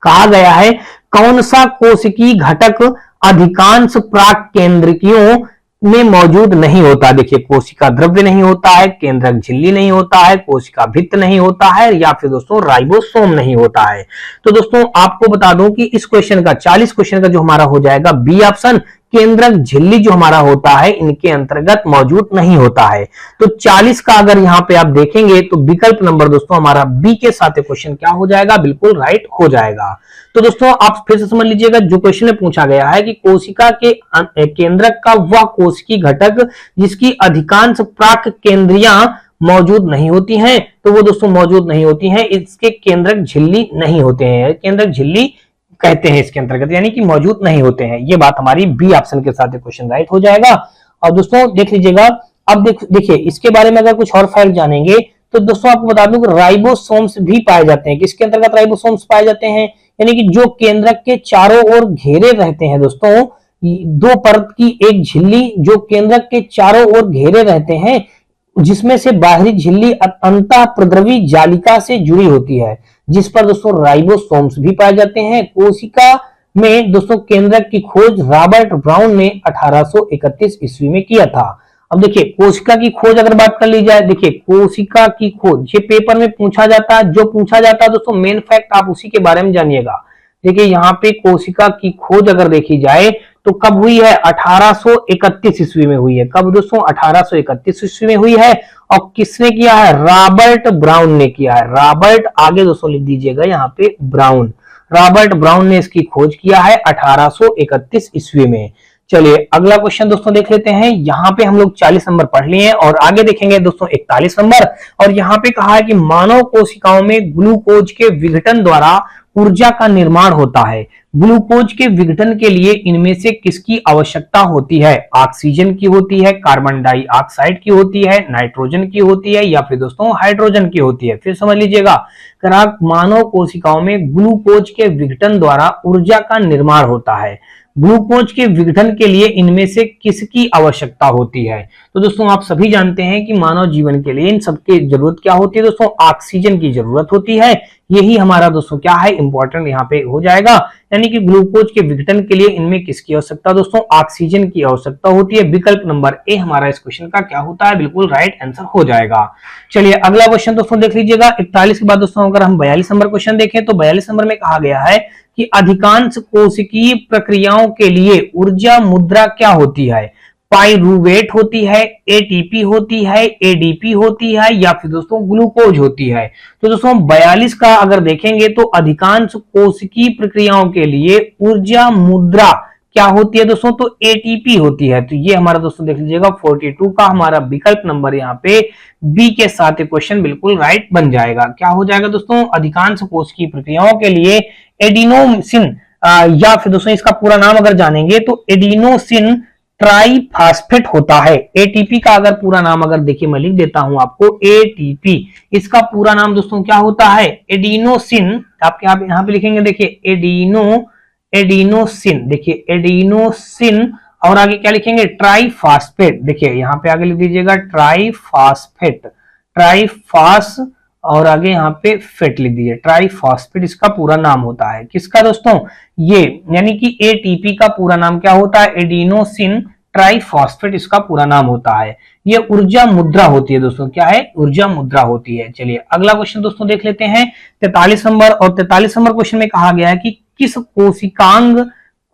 कहा गया है कौन सा कोशिकीय घटक अधिकांश प्राक केंद्रकियों में मौजूद नहीं होता। देखिए कोशिका द्रव्य नहीं होता है, केंद्रक झिल्ली नहीं होता है, कोशिका भित्त नहीं होता है, या फिर दोस्तों राइबोसोम नहीं होता है। तो दोस्तों आपको बता दूं कि इस क्वेश्चन का 40 क्वेश्चन का जो हमारा हो जाएगा बी ऑप्शन, केंद्रक झिल्ली जो हमारा होता है इनके अंतर्गत मौजूद नहीं होता है। तो 40 का अगर यहाँ पे आप देखेंगे तो विकल्प नंबर दोस्तों हमारा बी के साथ क्वेश्चन क्या हो जाएगा, बिल्कुल राइट हो जाएगा। तो दोस्तों आप फिर से समझ लीजिएगा, जो क्वेश्चन में पूछा गया है कि कोशिका के केंद्रक का वह कोशिकीय घटक जिसकी अधिकांश प्राक केंद्रियां मौजूद नहीं होती हैं, तो वो दोस्तों मौजूद नहीं होती हैं, इसके केंद्रक झिल्ली नहीं होते हैं, केंद्रक झिल्ली कहते हैं इसके अंतर्गत, यानी कि मौजूद नहीं होते हैं। ये बात हमारी बी ऑप्शन के साथ क्वेश्चन राइट हो जाएगा। और दोस्तों देख लीजिएगा, अब देखिए इसके बारे में अगर कुछ और फैक्ट जानेंगे, तो दोस्तों आपको बता दूं कि राइबोसोम्स भी पाए जाते हैं। किसके अंतर्गत राइबोसोम्स पाए जाते हैं, यानी कि जो केंद्रक के चारों ओर घेरे रहते हैं दोस्तों, 2 परत की एक झिल्ली जो केंद्रक के चारों ओर घेरे रहते हैं, जिसमें से बाहरी झिल्ली अंतः प्रद्रवी जालिका से जुड़ी होती है, जिस पर दोस्तों राइबोसोम्स भी पाए जाते हैं। कोशिका में दोस्तों केंद्रक की खोज रॉबर्ट ब्राउन ने 1831 ईस्वी में किया था। अब देखिए कोशिका की खोज अगर बात कर ली जाए, देखिए कोशिका की खोज ये पेपर में पूछा जाता है, जो पूछा जाता है दोस्तों मेन फैक्ट आप उसी के बारे में जानिएगा। देखिए यहाँ पे कोशिका की खोज अगर देखी जाए तो कब हुई है, 1831 ईस्वी में हुई है। कब दोस्तों, 1831 ईस्वी में हुई है। और किसने किया है, रॉबर्ट ब्राउन ने किया है। रॉबर्ट आगे दोस्तों लिख दीजिएगा यहाँ पे ब्राउन, रॉबर्ट ब्राउन ने इसकी खोज किया है 1831 ईस्वी में। चलिए अगला क्वेश्चन दोस्तों देख लेते हैं। यहाँ पे हम लोग 40 नंबर पढ़ लिए हैं और आगे देखेंगे दोस्तों 41 नंबर। और यहाँ पे कहा है कि मानव कोशिकाओं में ग्लूकोज के विघटन द्वारा ऊर्जा का निर्माण होता है। ग्लूकोज के विघटन के लिए इनमें से किसकी आवश्यकता होती है, ऑक्सीजन की होती है, कार्बन डाइऑक्साइड की होती है, नाइट्रोजन की होती है, या फिर दोस्तों हाइड्रोजन की होती है। फिर समझ लीजिएगा, मानव कोशिकाओं में ग्लूकोज के विघटन द्वारा ऊर्जा का निर्माण होता है। ग्लूकोज के विघटन के लिए इनमें से किसकी आवश्यकता होती है। तो दोस्तों आप सभी जानते हैं कि मानव जीवन के लिए इन सबकी जरूरत क्या होती है दोस्तों, ऑक्सीजन की जरूरत होती है। यही हमारा दोस्तों क्या है, इंपॉर्टेंट यहाँ पे हो जाएगा। यानी कि ग्लूकोज के विघटन के लिए इनमें किसकी आवश्यकता दोस्तों, ऑक्सीजन की आवश्यकता होती है। विकल्प नंबर ए हमारा इस क्वेश्चन का क्या होता है, बिल्कुल राइट आंसर हो जाएगा। चलिए अगला क्वेश्चन दोस्तों देख लीजिएगा। 41 के बाद दोस्तों अगर हम 42 नंबर क्वेश्चन देखें तो 42 नंबर में कहा गया है कि अधिकांश कोशिकीय प्रक्रियाओं के लिए ऊर्जा मुद्रा क्या होती है, पाइरूवेट होती है, एटीपी होती है, एडीपी होती है, या फिर दोस्तों ग्लूकोज होती है। तो दोस्तों 42 का अगर देखेंगे तो अधिकांश कोशिकीय प्रक्रियाओं के लिए ऊर्जा मुद्रा क्या होती है दोस्तों, तो एटीपी होती है। तो ये हमारा दोस्तों देख लीजिएगा 42 का हमारा विकल्प नंबर यहाँ पे बी के साथ क्वेश्चन बिल्कुल राइट बन जाएगा। क्या हो जाएगा दोस्तों, अधिकांश कोशिकीय प्रक्रियाओं के लिए एडिनोसिन या फिर दोस्तों इसका पूरा नाम अगर जानेंगे तो एडिनोसिन ट्राइफॉस्फेट होता है। एटीपी का अगर पूरा नाम अगर देखिए मैं लिख देता हूं आपको, एटीपी इसका पूरा नाम दोस्तों क्या होता है, एडिनोसिन। आपके यहाँ पे लिखेंगे देखिए एडिनोसिन, देखिए एडिनोसिन और आगे क्या लिखेंगे, ट्राइफॉस्फेट। देखिए यहाँ पे आगे लिख दीजिएगा ट्राइफॉस्फेट, ट्राइफॉस और आगे यहाँ पे फेट लिख दीजिए, ट्राइफॉस्फेट इसका पूरा नाम होता है। किसका दोस्तों, ये यानी कि एटीपी का पूरा नाम क्या होता है, एडिनोसिन ट्राइफॉस्फेट इसका पूरा नाम होता है। ये ऊर्जा मुद्रा होती है दोस्तों, क्या है, ऊर्जा मुद्रा होती है। चलिए अगला क्वेश्चन दोस्तों देख लेते हैं 43 नंबर। और 43 नंबर क्वेश्चन में कहा गया है कि किस कोशिकांग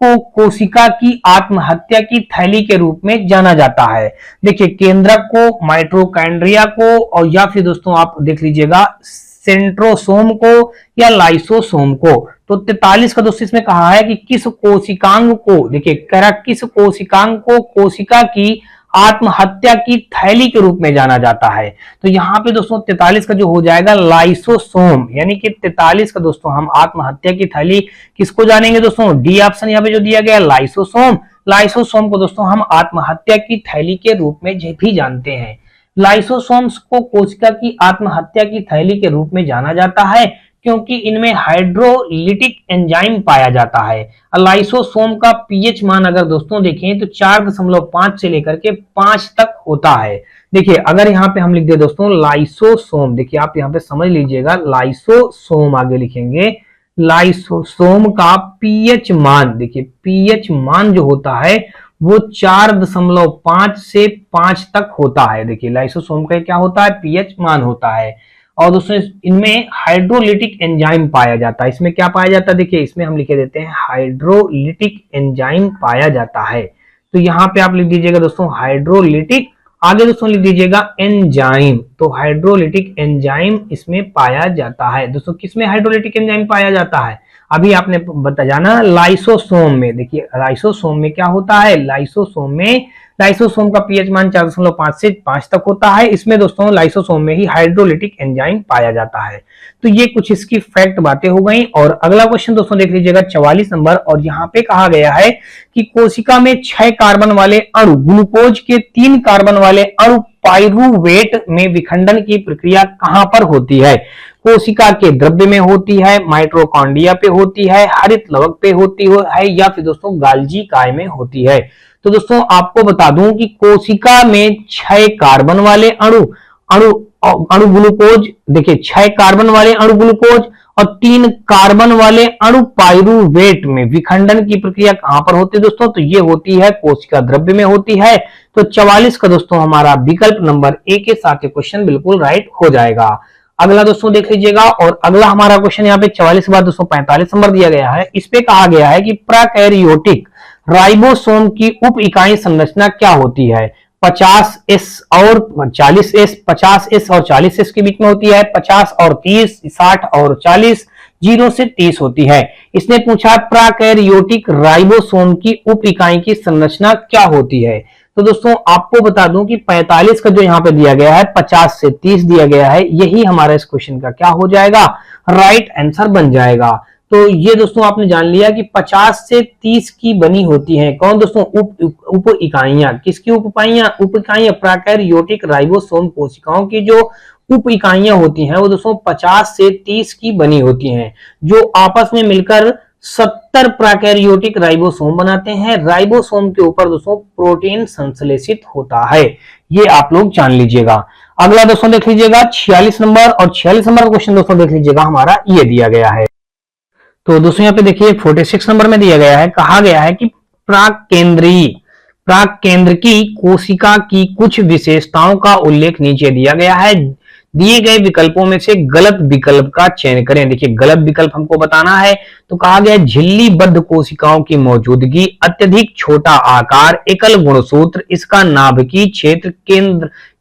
को कोशिका की आत्महत्या की थैली के रूप में जाना जाता है। देखिए केंद्रक को, माइटोकॉन्ड्रिया को, और या फिर दोस्तों आप देख लीजिएगा सेंट्रोसोम को या लाइसोसोम को। तो 43 का दोस्तों इसमें कहा है कि किस कोशिकांग को, देखिए कह रहा किस कोशिकांग को कोशिका की आत्महत्या की थैली के रूप में जाना जाता है। तो यहाँ पे दोस्तों 43 का जो हो जाएगा लाइसोसोम, यानी कि 43 का दोस्तों हम आत्महत्या की थैली किसको जानेंगे दोस्तों, डी ऑप्शन यहाँ पे जो दिया गया लाइसोसोम। लाइसोसोम को दोस्तों हम आत्महत्या की थैली के रूप में भी जानते हैं। लाइसोसोम्स को कोशिका की आत्महत्या की थैली के रूप में जाना जाता है क्योंकि इनमें हाइड्रोलिटिक एंजाइम पाया जाता है। लाइसोसोम का पीएच मान अगर दोस्तों देखें तो 4.5 से लेकर के 5 तक होता है। देखिए अगर यहाँ पे हम लिख दे दोस्तों लाइसोसोम, देखिए आप यहाँ पे समझ लीजिएगा लाइसोसोम आगे लिखेंगे, लाइसोसोम का पीएच मान, देखिए पीएच मान जो होता है वो 4.5 से 5 तक होता है। देखिए लाइसोसोम का क्या होता है, पीएच मान होता है। और दोस्तों इनमें हाइड्रोलिटिक एंजाइम पाया जाता है। इसमें क्या पाया जाता है, देखिए इसमें हम लिखे देते हैं हाइड्रोलिटिक एंजाइम पाया जाता है। तो यहाँ पे आप लिख दीजिएगा दोस्तों हाइड्रोलिटिक, आगे दोस्तों लिख दीजिएगा एंजाइम। तो हाइड्रोलिटिक एंजाइम इसमें पाया जाता है। दोस्तों किसमें हाइड्रोलिटिक एंजाइम पाया जाता है, अभी आपने बता जाना लाइसोसोम में। देखिए लाइसोसोम में क्या होता है, लाइसोसोम का पीएच मान 4.5 से 5 तक होता है। इसमें दोस्तों लाइसोसोम में ही हाइड्रोलिटिक एंजाइम पाया जाता है। तो ये कुछ इसकी फैक्ट बातें हो गई। और अगला क्वेश्चन दोस्तों देख लीजिएगा 44 नंबर। और यहाँ पे कहा गया है कि कोशिका में 6 कार्बन वाले अणु ग्लूकोज के 3 कार्बन वाले अणु पाइरूवेट में विखंडन की प्रक्रिया कहां पर होती है। कोशिका के द्रव्य में होती है, माइटोकॉन्ड्रिया पे होती है, हरित लवक पे होती है, या फिर दोस्तों गाल्जी काय में होती है। तो दोस्तों आपको बता दूं कि कोशिका में 6 कार्बन वाले अणु ग्लूकोज, देखिए 6 कार्बन वाले अणु ग्लूकोज और 3 कार्बन वाले अणु पाइरूवेट में विखंडन की प्रक्रिया कहां पर होती है दोस्तों, तो ये होती है कोशिका द्रव्य में होती है। तो 44 का दोस्तों हमारा विकल्प नंबर ए के साथ ये क्वेश्चन बिल्कुल राइट हो जाएगा। अगला दोस्तों देख लीजिएगा। और अगला हमारा क्वेश्चन यहाँ पे 44 के बाद दोस्तों 45 नंबर दिया गया है। इस पे कहा गया है कि प्रोकैरियोटिक राइबोसोम की उप इकाई संरचना क्या होती है। 50s और 40s, 50s और 40s के बीच में होती है, 50 और 30, 60 और 40, 0 से 30 होती है। इसने पूछा प्रोकैरियोटिक राइबोसोम की उप इकाई की संरचना क्या होती है। तो दोस्तों आपको बता दूं कि 45 का जो यहाँ पे दिया गया है 50 से 30 दिया गया है, यही हमारा इस क्वेश्चन का क्या हो जाएगा, राइट आंसर बन जाएगा। तो ये दोस्तों आपने जान लिया कि 50 से 30 की बनी होती है कौन दोस्तों, उप इकाइयां। किसकी उप इकाइयां, प्रोकैरियोटिक राइबोसोम कोशिकाओं की जो उप इकाइयां होती हैं वो दोस्तों 50 से 30 की बनी होती हैं, जो आपस में मिलकर 70 प्रोकैरियोटिक राइबोसोम बनाते हैं। राइबोसोम के ऊपर दोस्तों प्रोटीन संश्लेषित होता है, ये आप लोग जान लीजिएगा। अगला दोस्तों देख लीजिएगा 46 नंबर। और 46 नंबर क्वेश्चन दोस्तों देख लीजिएगा हमारा ये दिया गया है। तो दोस्तों यहाँ पे देखिए 46 नंबर में दिया गया है, कहा गया है कि प्राक की कोशिका की कुछ विशेषताओं का उल्लेख नीचे दिया गया है। दिए गए विकल्पों में से गलत विकल्प का चयन करें। देखिए गलत विकल्प हमको बताना है। तो कहा गया झिल्लीबद्ध कोशिकाओं की मौजूदगी, अत्यधिक छोटा आकार, एकल गुणसूत्र, इसका नाभिकीय क्षेत्र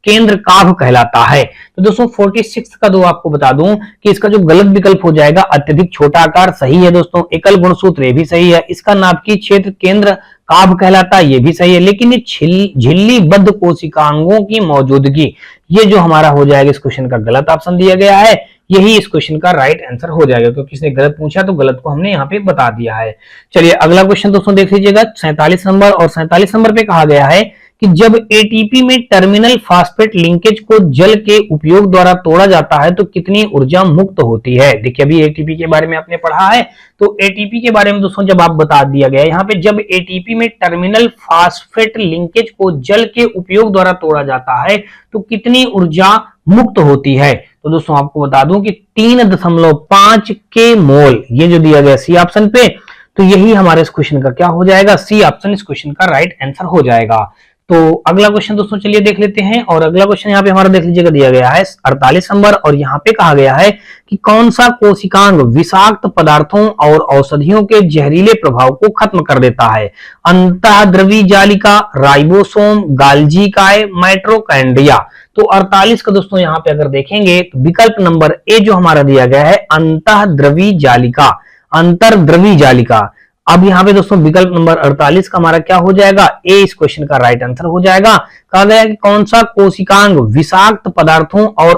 केंद्र काभ कहलाता है। तो दोस्तों 46 का दो आपको बता दूं कि इसका जो गलत विकल्प हो जाएगा अत्यधिक छोटा आकार सही है दोस्तों, एकल गुणसूत्र ये भी सही है, इसका नाभिकीय क्षेत्र केंद्र काभ कहलाता है ये भी सही है, लेकिन ये झिल्लीबद्ध कोशिकांगों की मौजूदगी ये जो हमारा हो जाएगा इस क्वेश्चन का गलत ऑप्शन दिया गया है। यही इस क्वेश्चन का राइट आंसर हो जाएगा, क्योंकि इसने गलत पूछा तो गलत को हमने यहाँ पे बता दिया है। चलिए अगला क्वेश्चन दोस्तों देख लीजिएगा 47 नंबर, और 47 नंबर पे कहा गया है कि जब एटीपी में टर्मिनल फास्फेट लिंकेज को जल के उपयोग द्वारा तोड़ा जाता है तो कितनी ऊर्जा मुक्त होती है। देखिए अभी एटीपी के बारे में आपने पढ़ा है, तो एटीपी के बारे में दोस्तों जब आप बता दिया गया यहाँ पे, जब एटीपी में टर्मिनल फास्फेट लिंकेज को जल के उपयोग द्वारा तोड़ा जाता है तो कितनी ऊर्जा मुक्त होती है। तो दोस्तों आपको बता दूं कि 3.5 के मोल, ये जो दिया गया सी ऑप्शन पे, तो यही हमारे इस क्वेश्चन का क्या हो जाएगा, सी ऑप्शन इस क्वेश्चन का राइट आंसर हो जाएगा। तो अगला क्वेश्चन दोस्तों चलिए देख लेते हैं, और अगला क्वेश्चन यहाँ पे हमारा देख लीजिएगा दिया गया है 48 नंबर, और यहाँ पे कहा गया है कि कौन सा कोशिकांग विषाक्त पदार्थों और औषधियों के जहरीले प्रभाव को खत्म कर देता है। अंतःद्रवी जालिका, राइबोसोम, गाल्जी काय, माइटोकॉन्ड्रिया। तो 48 का दोस्तों यहाँ पे अगर देखेंगे तो विकल्प नंबर ए जो हमारा दिया गया है अंतःद्रवी जालिका, अंतर्द्रवी जालिका। अब यहाँ पे दोस्तों विकल्प नंबर 48 का हमारा क्या हो जाएगा, ए इस क्वेश्चन का राइट आंसर हो जाएगा। कहा गया कि कौन सा कोशिकांग विषाक्त पदार्थों और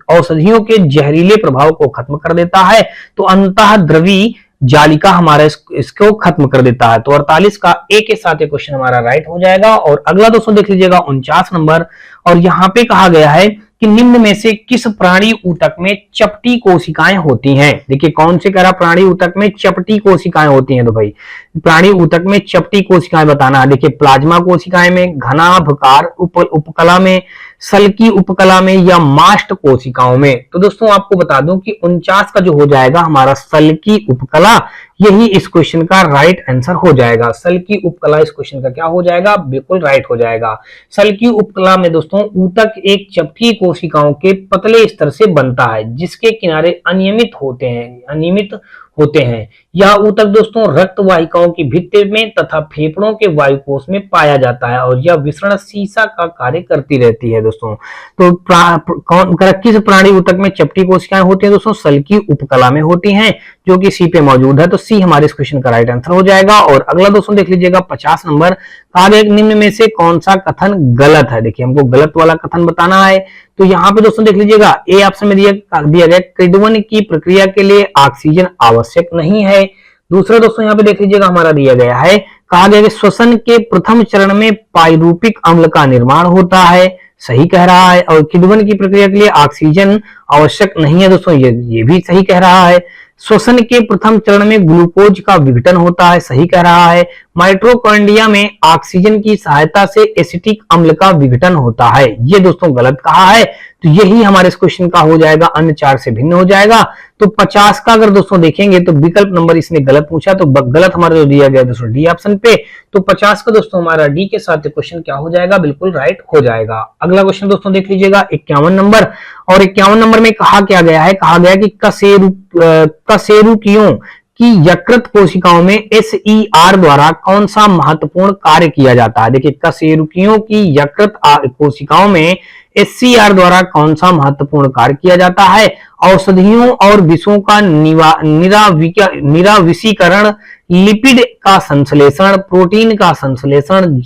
औषधियों के जहरीले प्रभाव को खत्म कर देता है, तो अंतःद्रवी जालिका हमारा इसको खत्म कर देता है। तो 48 का ए के साथ ये क्वेश्चन हमारा राइट हो जाएगा। और अगला दोस्तों देख लीजिएगा 49 नंबर, और यहाँ पे कहा गया है कि निम्न में से किस प्राणी ऊतक में चपटी कोशिकाएं होती हैं। देखिए कौन से करा प्राणी ऊतक में चपटी कोशिकाएं होती हैं, तो भाई प्राणी ऊतक में चपटी कोशिकाएं बताना है। देखिए प्लाज्मा कोशिकाएं में, घनाभकार उपकला में, सल्की उपकला में, या मास्ट कोशिकाओं में। तो दोस्तों आपको बता दूं कि 49 का जो हो जाएगा हमारा सल्की उपकला, यही इस क्वेश्चन का राइट आंसर हो जाएगा। सल्की उपकला इस क्वेश्चन का क्या हो जाएगा, बिल्कुल राइट हो जाएगा। सल्की उपकला में दोस्तों ऊतक एक चपटी कोशिकाओं के पतले स्तर से बनता है जिसके किनारे अनियमित होते हैं। यह ऊतक दोस्तों रक्त वाहिकाओं की भित्ति में तथा फेफड़ों के वायुकोश में पाया जाता है, और यह विसरण शीशा का कार्य करती रहती है दोस्तों। तो किस प्राणी ऊतक में चपटी कोशिकाएं होती हैं दोस्तों, सल्की उपकला में होती हैं, जो कि सी पे मौजूद है। तो सी हमारे इस क्वेश्चन का राइट आंसर हो जाएगा। और अगला दोस्तों देख लीजिएगा 50 नंबर, कहा गया निम्न में से कौन सा कथन गलत है। देखिए हमको गलत वाला कथन बताना है। तो यहाँ पे दोस्तों देख लीजिएगा ए ऑप्शन में दिया गया किण्वन की प्रक्रिया के लिए ऑक्सीजन आवश्यक नहीं है। दूसरा दोस्तों यहाँ पे देख लीजिएगा हमारा दिया गया है, कहा गया कि श्वसन के प्रथम चरण में पाइरूपिक अम्ल का निर्माण होता है, सही कह रहा है। और किण्वन की प्रक्रिया के लिए ऑक्सीजन आवश्यक नहीं है दोस्तों, ये भी सही कह रहा है। श्वसन के प्रथम चरण में ग्लूकोज का विघटन होता है, सही कह रहा है। माइटोकॉन्ड्रिया में ऑक्सीजन की सहायता से एसिटिक अम्ल का विघटन होता है, ये दोस्तों गलत कहा है। तो यही हमारे इस क्वेश्चन का हो जाएगा, अन्य 4 से भिन्न हो जाएगा। तो 50 का अगर दोस्तों देखेंगे तो विकल्प नंबर इसने गलत पूछा, तो गलत हमारा जो दिया गया दोस्तों डी ऑप्शन पे। तो 50 का दोस्तों हमारा डी के साथ क्वेश्चन क्या हो जाएगा, बिल्कुल राइट हो जाएगा। अगला क्वेश्चन दोस्तों देख लीजिएगा 51 नंबर, और 51 नंबर में कहा क्या गया है, कहा गया कि कशेरुकियों की यकृत कोशिकाओं में SER द्वारा कौन सा महत्वपूर्ण कार्य किया जाता है। देखिए कशेरुकियों की यकृत कोशिकाओं में SCR द्वारा कौन सा महत्वपूर्ण कार्य किया जाता है। औषधियों और विषों का निराविषीकरण, लिपिड का संश्लेषण, प्रोटीन का संश्लेषण,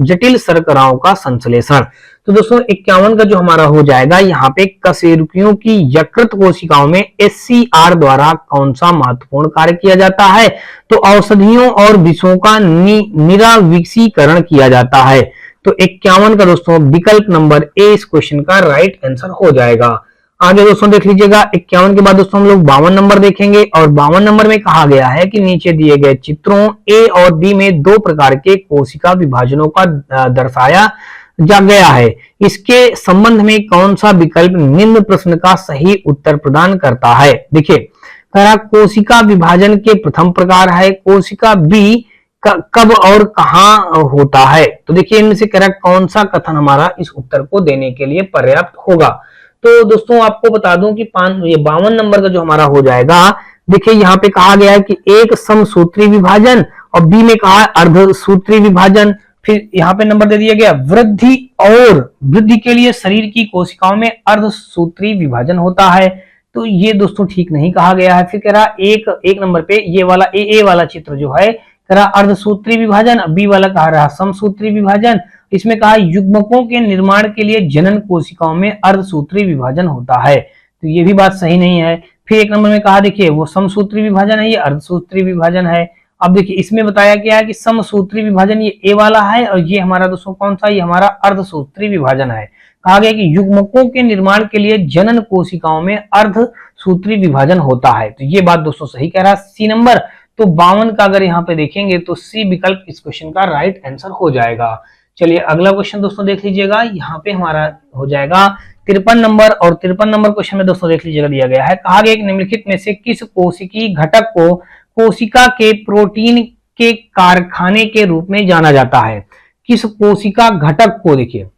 जटिल शर्कराओं का संश्लेषण। तो दोस्तों 51 का जो हमारा हो जाएगा यहाँ पे कशेरुकियों की यकृत कोशिकाओं में SCR द्वारा कौन सा महत्वपूर्ण कार्य किया जाता है, तो औषधियों और विषों का निराविषीकरण किया जाता है। तो 51 का दोस्तों विकल्प नंबर ए इस क्वेश्चन का राइट आंसर हो जाएगा। आगे दोस्तों देख लीजिएगा 51 के बाद दोस्तों हम लोग 52 नंबर देखेंगे, और 52 नंबर में कहा गया है कि नीचे दिए गए चित्रों ए और बी में 2 प्रकार के कोशिका विभाजनों का दर्शाया जा गया है। इसके संबंध में कौन सा विकल्प निम्न प्रश्न का सही उत्तर प्रदान करता है। देखिए कोशिका विभाजन के प्रथम प्रकार है, कोशिका बी कब और कहां होता है। तो देखिए इनमें से कौन सा कथन हमारा इस उत्तर को देने के लिए पर्याप्त होगा। तो दोस्तों आपको बता दूं कि 52 नंबर का जो हमारा हो जाएगा, देखिए यहाँ पे कहा गया है कि एक समसूत्री विभाजन, और बी में कहा है अर्धसूत्री विभाजन। फिर यहाँ पे नंबर दे दिया गया वृद्धि के लिए शरीर की कोशिकाओं में अर्धसूत्री विभाजन होता है। तो ये दोस्तों ठीक नहीं कहा गया है। फिर कह रहा एक नंबर पे ये वाला ए वाला चित्र जो है कह रहा अर्धसूत्री विभाजन, बी वाला कहा रहा समसूत्री विभाजन। इसमें कहा युग्मकों के निर्माण के लिए जनन कोशिकाओं में अर्धसूत्री विभाजन होता है। तो ये भी बात सही नहीं है। फिर एक नंबर में कहा देखिए वो समसूत्री विभाजन है, ये अर्धसूत्री विभाजन है। अब देखिए इसमें बताया गया है कि समसूत्री विभाजन ये ए वाला है और ये हमारा दोस्तों कौन सा, ये हमारा अर्धसूत्री विभाजन है। कहा गया कि युग्मकों के निर्माण के लिए जनन कोशिकाओं में अर्धसूत्री विभाजन होता है। तो ये बात दोस्तों सही कह रहा है सी नंबर। तो 52 का अगर यहाँ पे देखेंगे तो सी विकल्प इस क्वेश्चन का राइट आंसर हो जाएगा। चलिए अगला क्वेश्चन दोस्तों देख लीजिएगा, यहाँ पे हमारा हो जाएगा 53 नंबर। और 53 नंबर क्वेश्चन में दोस्तों देख लीजिएगा दिया गया है, कहा गया कि निम्नलिखित में से किस कोशिकीय घटक को कोशिका के प्रोटीन के कारखाने के रूप में जाना जाता है। किस कोशिका घटक को, देखिए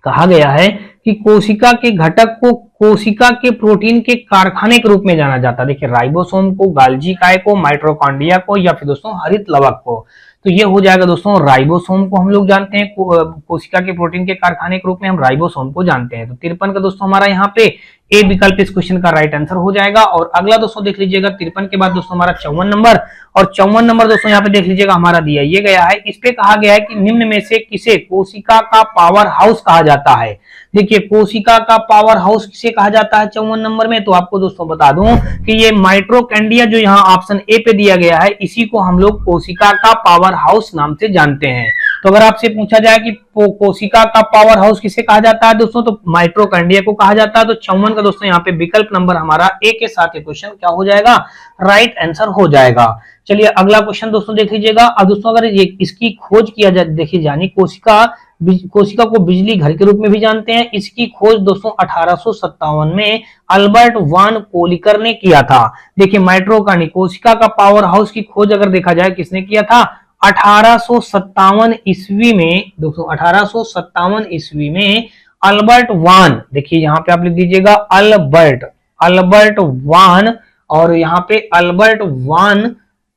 कहा गया है कि कोशिका के घटक को कोशिका के प्रोटीन के कारखाने के रूप में जाना जाता है। देखिए राइबोसोम को, गाल्जी काय को, माइटोकॉन्ड्रिया को, या फिर दोस्तों हरित लवक को। तो ये हो जाएगा दोस्तों राइबोसोम को हम लोग जानते हैं, कोशिका के प्रोटीन के कारखाने के रूप में हम राइबोसोम को जानते हैं। तो 53 का दोस्तों हमारा यहाँ पे ए विकल्प इस क्वेश्चन का राइट आंसर हो जाएगा। और अगला दोस्तों देख लीजिएगा 53 के बाद दोस्तों हमारा 54 नंबर। और 54 नंबर दोस्तों यहाँ पे देख लीजिएगा हमारा दिया ये गया है, इस पे कहा गया है कि निम्न में से किसे कोशिका का पावर हाउस कहा जाता है। देखिए कोशिका का पावर हाउस किसे कहा जाता है 54 नंबर में, तो आपको दोस्तों बता दूं कि ये माइटोकॉन्ड्रिया जो यहाँ ऑप्शन ए पे दिया गया है, इसी को हम लोग कोशिका का पावर हाउस नाम से जानते हैं। तो अगर आपसे पूछा जाए कि कोशिका का पावर हाउस किसे कहा जाता है दोस्तों, तो माइटोकॉन्ड्रिया को कहा जाता है। तो 54 का दोस्तों यहाँ पे विकल्प नंबर हमारा ए के साथ ये क्वेश्चन क्या हो जाएगा, राइट आंसर हो जाएगा। चलिए अगला क्वेश्चन दोस्तों देख लीजिएगा। अब दोस्तों अगर इसकी खोज किया जाए, देखिए जानी कोशिका को बिजली घर के रूप में भी जानते हैं। इसकी खोज दोस्तों 1857 में अल्बर्ट वान कोलिकर ने किया था। देखिए माइटोकॉन्ड्रिया कोशिका का पावर हाउस की खोज अगर देखा जाए किसने किया था, 1857 ईस्वी में दोस्तों, 1857 ईस्वी में अल्बर्ट वान, देखिए यहाँ पे आप लिख दीजिएगा अल्बर्ट वान, और यहाँ पे अल्बर्ट वान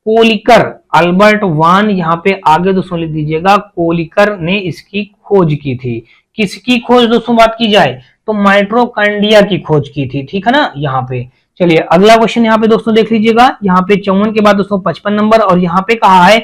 कोलिकर, अल्बर्ट वान यहाँ पे आगे दोस्तों लिख दीजिएगा कोलिकर ने इसकी खोज की थी। किसकी खोज दोस्तों बात की जाए तो माइटोकॉन्ड्रिया की खोज की थी, ठीक है ना यहाँ पे। चलिए अगला क्वेश्चन यहाँ पे दोस्तों देख लीजिएगा, यहाँ पे 54 के बाद दोस्तों 55 नंबर। और यहाँ पे कहा है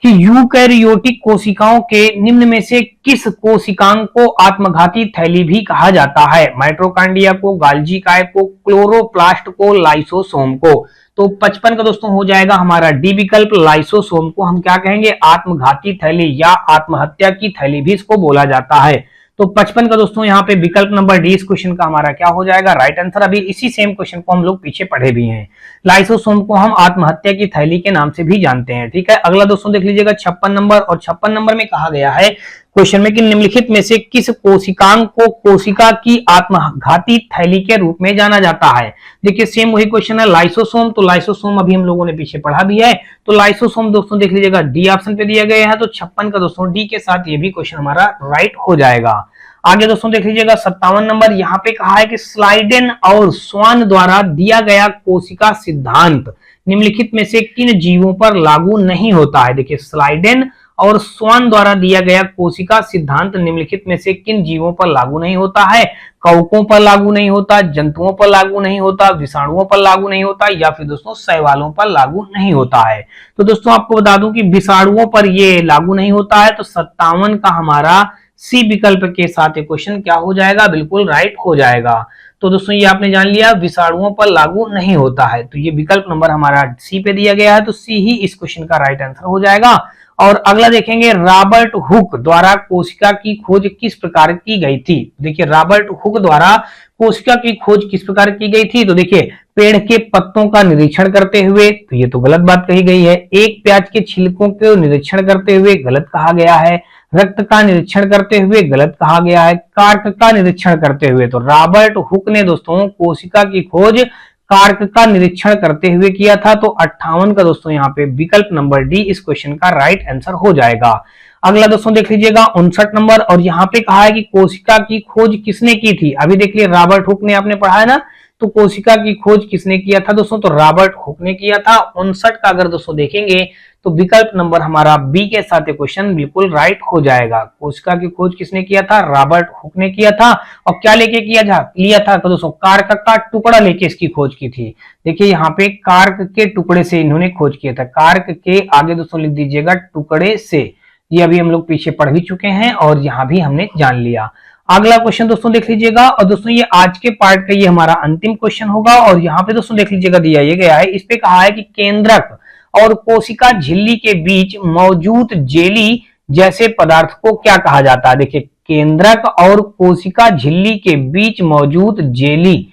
कि यूकैरियोटिक कोशिकाओं के निम्न में से किस कोशिकांग को आत्मघाती थैली भी कहा जाता है। माइटोकॉन्ड्रिया को, गाल्जी काय को, क्लोरोप्लास्ट को, लाइसोसोम को। तो 55 का दोस्तों हो जाएगा हमारा डी विकल्प, लाइसोसोम को हम क्या कहेंगे, आत्मघाती थैली या आत्महत्या की थैली भी इसको बोला जाता है। तो 55 का दोस्तों यहाँ पे विकल्प नंबर डी इस क्वेश्चन का हमारा क्या हो जाएगा, राइट आंसर। अभी इसी सेम क्वेश्चन को हम लोग पीछे पढ़े भी हैं। लाइसोसोम को हम आत्महत्या की थैली के नाम से भी जानते हैं, ठीक है। अगला दोस्तों देख लीजिएगा 56 नंबर। और 56 नंबर में कहा गया है क्वेश्चन में कि निम्नलिखित में से किस कोशिकांग को कोशिका की आत्मघाती थैली के रूप में जाना जाता है। देखिए सेम वही क्वेश्चन है, लाइसोसोम। तो लाइसोसोम अभी हम लोगों ने पीछे पढ़ा भी है। तो लाइसोसोम दोस्तों देख लीजिएगा डी ऑप्शन पे दिया गया है। तो 56 का दोस्तों डी के साथ ये भी क्वेश्चन हमारा राइट हो जाएगा। आगे दोस्तों देख लीजिएगा 57 नंबर। यहाँ पे कहा है कि स्लाइडेन और स्वान द्वारा दिया गया कोशिका सिद्धांत निम्नलिखित में से किन जीवों पर लागू नहीं होता है। देखिए स्लाइडेन और स्वान द्वारा दिया गया कोशिका सिद्धांत निम्नलिखित में से किन जीवों पर लागू नहीं होता है। कवकों पर लागू नहीं होता, जंतुओं पर लागू नहीं होता, विषाणुओं पर लागू नहीं होता, या फिर दोस्तों शैवालों पर लागू नहीं होता है। तो दोस्तों आपको बता दूं कि विषाणुओं पर ये लागू नहीं होता है। तो 57 का हमारा सी विकल्प के साथ ये क्वेश्चन क्या हो जाएगा, बिल्कुल राइट हो जाएगा। तो दोस्तों ये आपने जान लिया विषाणुओं पर लागू नहीं होता है। तो ये विकल्प नंबर हमारा सी पे दिया गया है। तो सी ही इस क्वेश्चन का राइट आंसर हो जाएगा। और अगला देखेंगे रॉबर्ट हुक द्वारा कोशिका की खोज किस प्रकार की गई थी। देखिए रॉबर्ट हुक द्वारा कोशिका की खोज किस प्रकार की गई थी। तो देखिए पेड़ के पत्तों का निरीक्षण करते हुए, तो ये तो गलत बात कही गई है। एक प्याज के छिलकों के निरीक्षण करते हुए, गलत कहा गया है। रक्त का निरीक्षण करते हुए, गलत कहा गया है। कार्क का निरीक्षण करते हुए, तो रॉबर्ट हुक ने दोस्तों कोशिका की खोज कार्क का निरीक्षण करते हुए किया था। तो 58 का दोस्तों यहाँ पे विकल्प नंबर डी इस क्वेश्चन का राइट आंसर हो जाएगा। अगला दोस्तों देख लीजिएगा 59 नंबर। और यहाँ पे कहा है कि कोशिका की खोज किसने की थी। अभी देख लिया रॉबर्ट हुक ने आपने पढ़ा है ना, तो कोशिका की खोज किसने किया था दोस्तों, तो रॉबर्ट हुक ने किया था। 59 का अगर दोस्तों देखेंगे तो विकल्प नंबर हमारा बी के साथ क्वेश्चन बिल्कुल राइट हो जाएगा। कोशिका की खोज किसने किया था, रॉबर्ट हुक ने किया था। और क्या लेके लिया था तो दोस्तों कार्क का टुकड़ा लेके इसकी खोज की थी। देखिए यहाँ पे कार्क के टुकड़े से इन्होंने खोज किया था। कार्क के आगे दोस्तों लिख दीजिएगा टुकड़े से। ये अभी हम लोग पीछे पढ़ भी चुके हैं और यहाँ भी हमने जान लिया। अगला क्वेश्चन दोस्तों देख लीजिएगा, और दोस्तों ये आज के पार्ट का ये हमारा अंतिम क्वेश्चन होगा। और यहाँ पे दोस्तों देख लीजिएगा, दिया ये गया है, इस पे कहा है कि केंद्रक और कोशिका झिल्ली के बीच मौजूद जेली जैसे पदार्थ को क्या कहा जाता है। देखिए, केंद्रक और कोशिका झिल्ली के बीच मौजूद जेली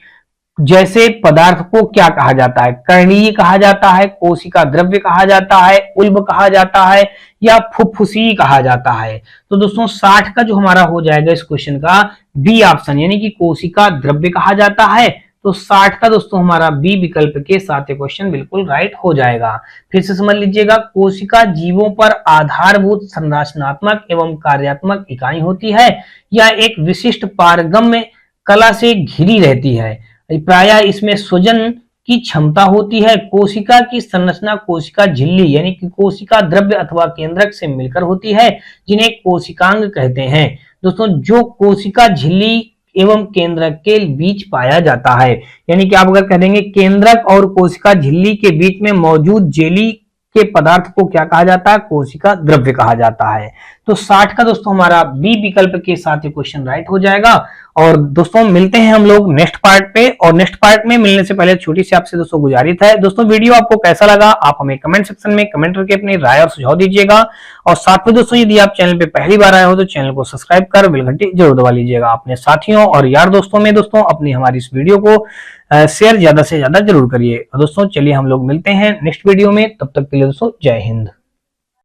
जैसे पदार्थ को क्या कहा जाता है। कर्णीय कहा जाता है, कोशिका द्रव्य कहा जाता है, उल्ब कहा जाता है, या फुफ्फुसी कहा जाता है। तो दोस्तों 60 का जो हमारा हो जाएगा इस क्वेश्चन का बी ऑप्शन, यानी कि कोशिका द्रव्य कहा जाता है। तो 60 का दोस्तों हमारा बी विकल्प के साथ क्वेश्चन बिल्कुल राइट हो जाएगा। फिर से समझ लीजिएगा, कोशिका जीवों पर आधारभूत संरचनात्मक एवं कार्यात्मक इकाई होती है, या एक विशिष्ट पारगम्य कला से घिरी रहती है। प्रायः इसमें स्वजन की क्षमता होती है। कोशिका की संरचना कोशिका झिल्ली यानी कि कोशिका द्रव्य अथवा केंद्रक से मिलकर होती है, जिन्हें कोशिकांग कहते हैं। दोस्तों, जो कोशिका झिल्ली एवं केंद्रक के बीच पाया जाता है, यानी कि आप अगर कह देंगे केंद्रक और कोशिका झिल्ली के बीच में मौजूद जेली के पदार्थ को क्या कहा जाता है, कोशिका द्रव्य कहा जाता है। तो 60 का दोस्तों हमारा बी विकल्प के साथ ये क्वेश्चन राइट हो जाएगा। और दोस्तों मिलते हैं हम लोग नेक्स्ट पार्ट पे, और नेक्स्ट पार्ट में मिलने से पहले छोटी सी आपसे दोस्तों गुजारिश है, दोस्तों वीडियो आपको कैसा लगा आप हमें कमेंट सेक्शन में कमेंट करके अपनी राय और सुझाव दीजिएगा। और साथ में दोस्तों यदि आप चैनल पे पहली बार आए हो तो चैनल को सब्सक्राइब कर बेल घंटी जरूर दबा लीजिएगा। अपने साथियों और यार दोस्तों में दोस्तों अपनी हमारी इस वीडियो को शेयर ज्यादा से ज्यादा जरूर करिए। दोस्तों चलिए हम लोग मिलते हैं नेक्स्ट वीडियो में, तब तक के लिए दोस्तों जय हिंद।